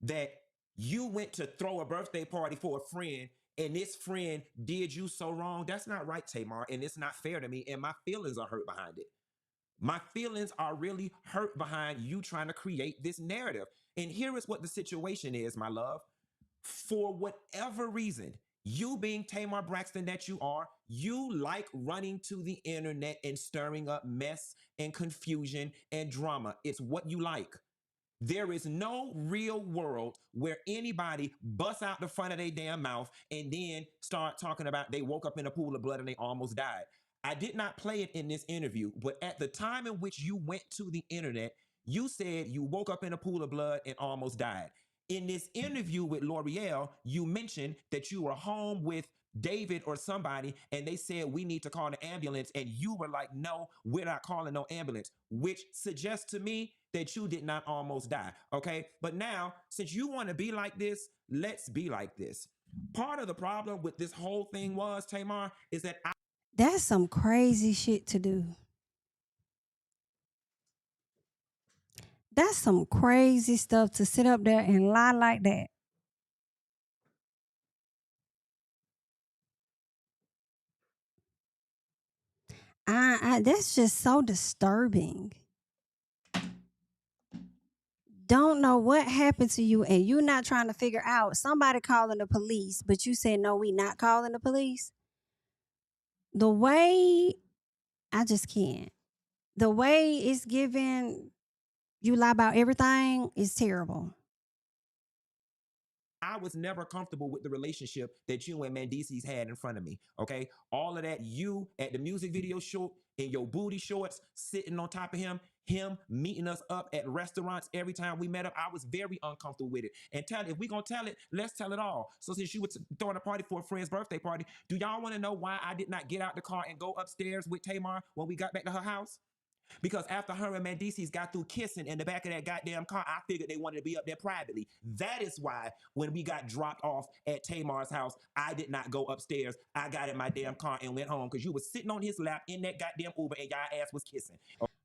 that you went to throw a birthday party for a friend and this friend did you so wrong, that's not right, Tamar, and it's not fair to me, and my feelings are hurt behind it. My feelings are really hurt behind you trying to create this narrative. And here is what the situation is, my love. For whatever reason, you being Tamar Braxton that you are, you like running to the internet and stirring up mess and confusion and drama. It's what you like. There is no real world where anybody busts out the front of their damn mouth and then start talking about they woke up in a pool of blood and they almost died. I did not play it in this interview, but at the time in which you went to the internet, you said you woke up in a pool of blood and almost died. In this interview with L'Oreal, you mentioned that you were home with David or somebody, and they said, we need to call an ambulance. And you were like, no, we're not calling no ambulance, which suggests to me that you did not almost die. Okay. But now, since you want to be like this, let's be like this. Part of the problem with this whole thing was, Tamar, is that That's some crazy shit to do. That's some crazy stuff to sit up there and lie like that. That's just so disturbing. Don't know what happened to you, and you're not trying to figure out somebody calling the police, but you said, no, we not calling the police. The way, I just can't. The way it's given, you lie about everything is terrible. I was never comfortable with the relationship that you and Mendices had in front of me. Okay. All of that, you at the music video shoot in your booty shorts, sitting on top of him meeting us up at restaurants every time we met up. I was very uncomfortable with it. And if we're going to tell it, let's tell it all. So since you were throwing a party for a friend's birthday party, do y'all want to know why I did not get out the car and go upstairs with Tamar when we got back to her house? Because after her and Mendices got through kissing in the back of that goddamn car, I figured they wanted to be up there privately. That is why when we got dropped off at Tamar's house, I did not go upstairs. I got in my damn car and went home because you was sitting on his lap in that goddamn Uber and y'all ass was kissing.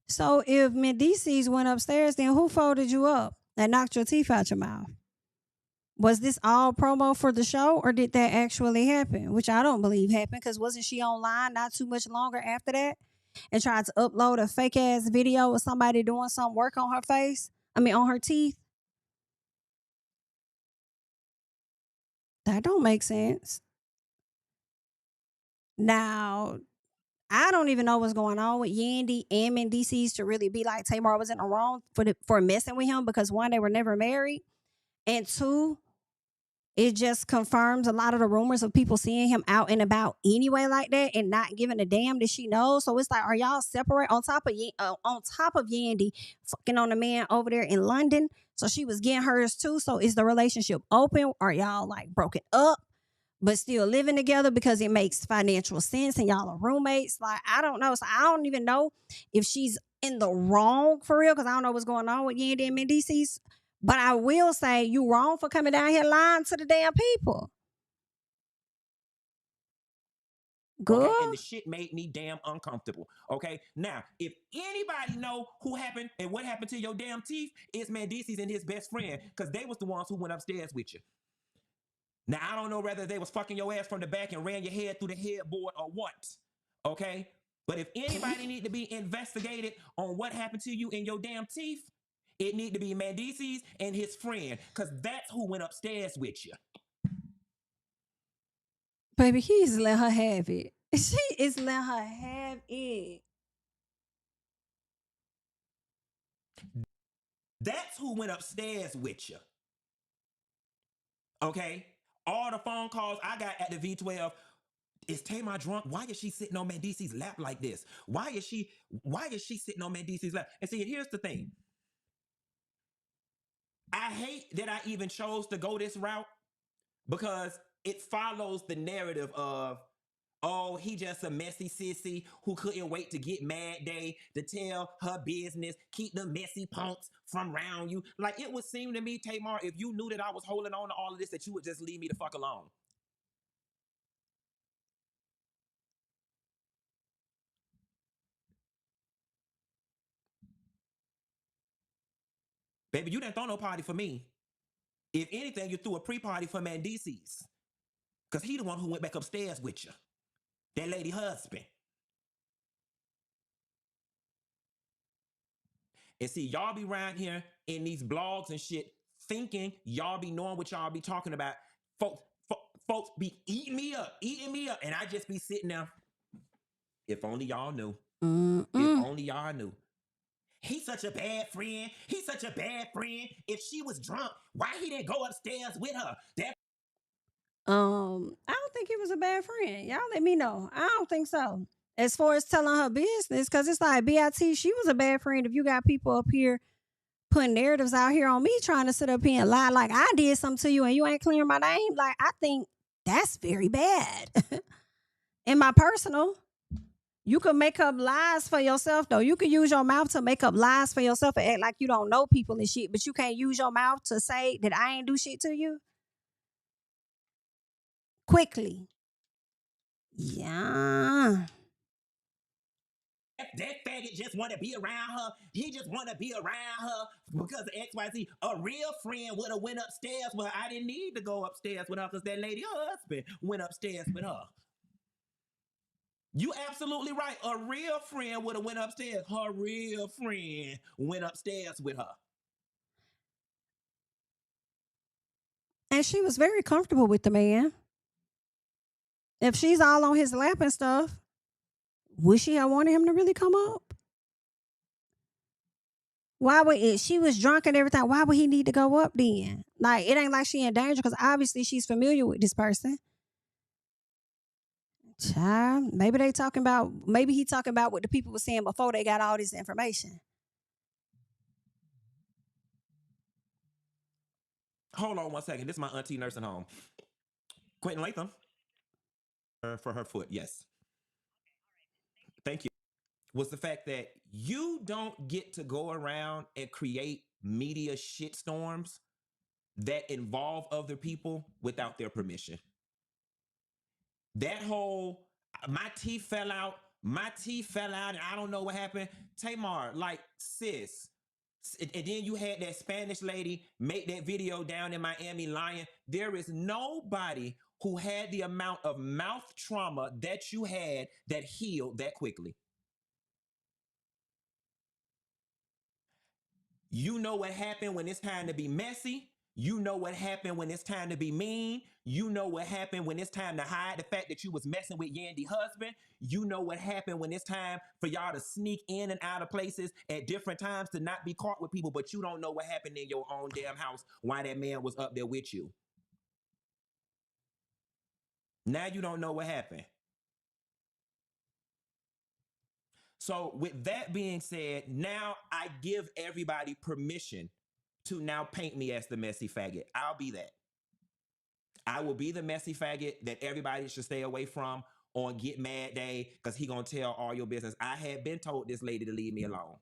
So if Mendices went upstairs, then who folded you up and knocked your teeth out your mouth? Was this all promo for the show, or did that actually happen? Which I don't believe happened, because wasn't she online not too much longer after that and tried to upload a fake ass video of somebody doing some work on her face? On her teeth. That don't make sense. Now, I don't even know what's going on with Yandy and Mendices to really be like Tamar was in the wrong for messing with him, because one, they were never married, and two, it just confirms a lot of the rumors of people seeing him out and about anyway like that and not giving a damn that she knows. So it's like, are y'all separate on top of Yandy fucking on the man over there in London? So she was getting hers too. So is the relationship open? Are y'all like broken up but still living together because it makes financial sense and y'all are roommates? Like, I don't know. So I don't even know if she's in the wrong for real, because I don't know what's going on with Yandy and Mendices. But I will say you wrong for coming down here lying to the damn people. Good. Okay? And the shit made me damn uncomfortable. Okay. Now, if anybody know who happened and what happened to your damn teeth, it's Mendices and his best friend, because they was the ones who went upstairs with you. Now, I don't know whether they was fucking your ass from the back and ran your head through the headboard or what. Okay. But if anybody need to be investigated on what happened to you in your damn teeth, it need to be Mendices and his friend, because that's who went upstairs with you. Baby, he's letting her have it. She is letting her have it. That's who went upstairs with you. Okay? All the phone calls I got at the V12, is Tamar drunk? Why is she sitting on Mendices' lap like this? Why is she sitting on Mendices' lap? And see, here's the thing. I hate that I even chose to go this route, because it follows the narrative of, oh, he just a messy sissy who couldn't wait to get mad day to tell her business, keep the messy punks from around you. Like, it would seem to me, Tamar, if you knew that I was holding on to all of this, that you would just leave me the fuck alone. Baby, you didn't throw no party for me. If anything, you threw a pre-party for Mendices, because he the one who went back upstairs with you. That lady husband. And see, y'all be around here in these blogs and shit thinking y'all be knowing what y'all be talking about. Folks be eating me up. And I just be sitting there. If only y'all knew. If only y'all knew. He's such a bad friend. If she was drunk, why he didn't go upstairs with her? I don't think he was a bad friend. Y'all let me know. I don't think so. As far as telling her business, because it's like, BIT, she was a bad friend if you got people up here putting narratives out here on me trying to sit up here and lie like I did something to you and you ain't clearing my name. Like, I think that's very bad. In my personal, you can make up lies for yourself, though. You can use your mouth to make up lies for yourself and act like you don't know people and shit, but you can't use your mouth to say that I ain't do shit to you. Quickly. Yeah. That faggot just want to be around her. He just want to be around her because of XYZ. A real friend would have went upstairs with her. I didn't need to go upstairs with her because that lady husband went upstairs with her. You absolutely right. A real friend would have went upstairs. Her real friend went upstairs with her. And she was very comfortable with the man. If she's all on his lap and stuff, would she have wanted him to really come up? Why would it? She was drunk and everything. Why would he need to go up then? Like, it ain't like she in danger because obviously she's familiar with this person. Child, maybe he talking about what the people were saying before they got all this information. Hold on 1 second. This is my auntie nursing home. Quentin Latham. For her foot, yes. Thank you. was the fact that you don't get to go around and create media shitstorms that involve other people without their permission. That whole, my teeth fell out, and I don't know what happened. Tamar, like, sis. And then you had that Spanish lady make that video down in Miami lying. There is nobody who had the amount of mouth trauma that you had that healed that quickly. You know what happened when it's time to be messy. You know what happened when it's time to be mean. You know what happened when it's time to hide the fact that you was messing with Yandy's husband. You know what happened when it's time for y'all to sneak in and out of places at different times to not be caught with people, but you don't know what happened in your own damn house while that man was up there with you. Now you don't know what happened. So with that being said, now I give everybody permission to now paint me as the messy faggot. I'll be that. I will be the messy faggot that everybody should stay away from on Get Mad Day because he gonna tell all your business. I had been told this lady to leave me alone.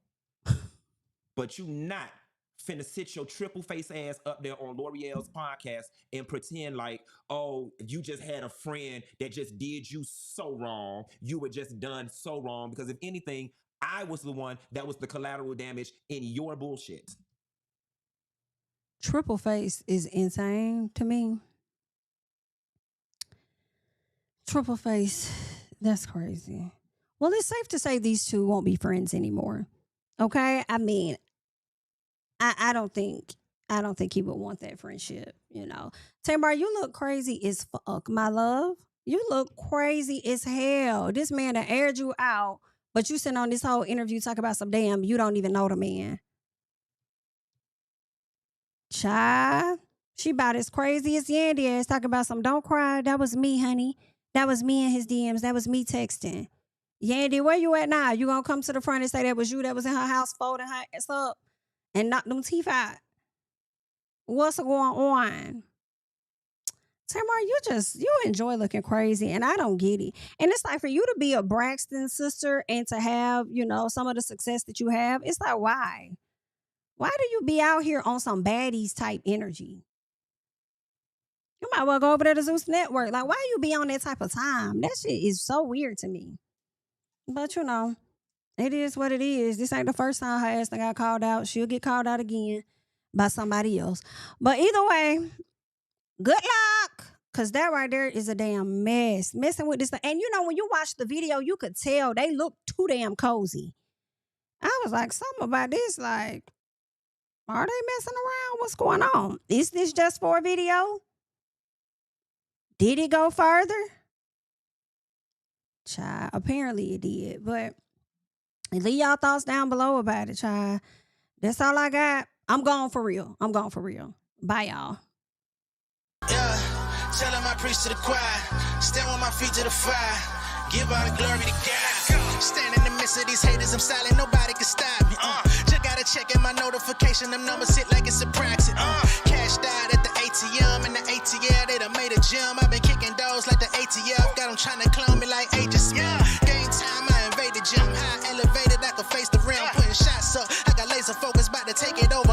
But you not finna sit your triple face ass up there on L'Oreal's podcast and pretend like, oh, you just had a friend that just did you so wrong. You were just done so wrong because if anything, I was the one that was the collateral damage in your bullshit. Triple face is insane to me. Triple face, that's crazy. Well, it's safe to say these two won't be friends anymore. Okay? I mean, I don't think he would want that friendship, you know. Tamar, you look crazy as fuck, my love. You look crazy as hell. This man that aired you out, but you sitting on this whole interview talking about some damn, you don't even know the man. Child, she about as crazy as Yandy is talking about some don't cry. That was me, honey. That was me in his DMs. That was me texting. Yandy, where you at now? You gonna come to the front and say that was you that was in her house folding her ass up and knock them teeth out? What's going on? Tamar, you enjoy looking crazy, and I don't get it. And it's like for you to be a Braxton sister and to have, you know, some of the success that you have, it's like, why? Why do you be out here on some baddies type energy? You might well go over there to Zeus Network. Like, why you be on that type of time? That shit is so weird to me. But, you know, it is what it is. This ain't the first time her ass got called out. She'll get called out again by somebody else. But either way, good luck. Because that right there is a damn mess. Messing with this thing. And, you know, when you watch the video, you could tell they look too damn cozy. I was like, something about this, like, are they messing around? What's going on? Is this just for a video? Did it go further? Child, apparently it did. But leave y'all thoughts down below about it, child. That's all I got. I'm going for real. Bye, y'all. Yeah, telling my priest to the choir. Stand with my feet to the fire. Give all the glory to God. Stand in the midst of these haters. I'm silent. Nobody can stop me. Just gotta check in my notification. Them numbers hit like it's a praxis. Cashed out at the ATM and the ATL. They done made a gym. I've been kicking doors like the ATL. Got them trying to clone me like Agent Smith. Game time, I invaded gym. High elevated, I can face the rim. Putting shots up. I got laser focus, about to take it over.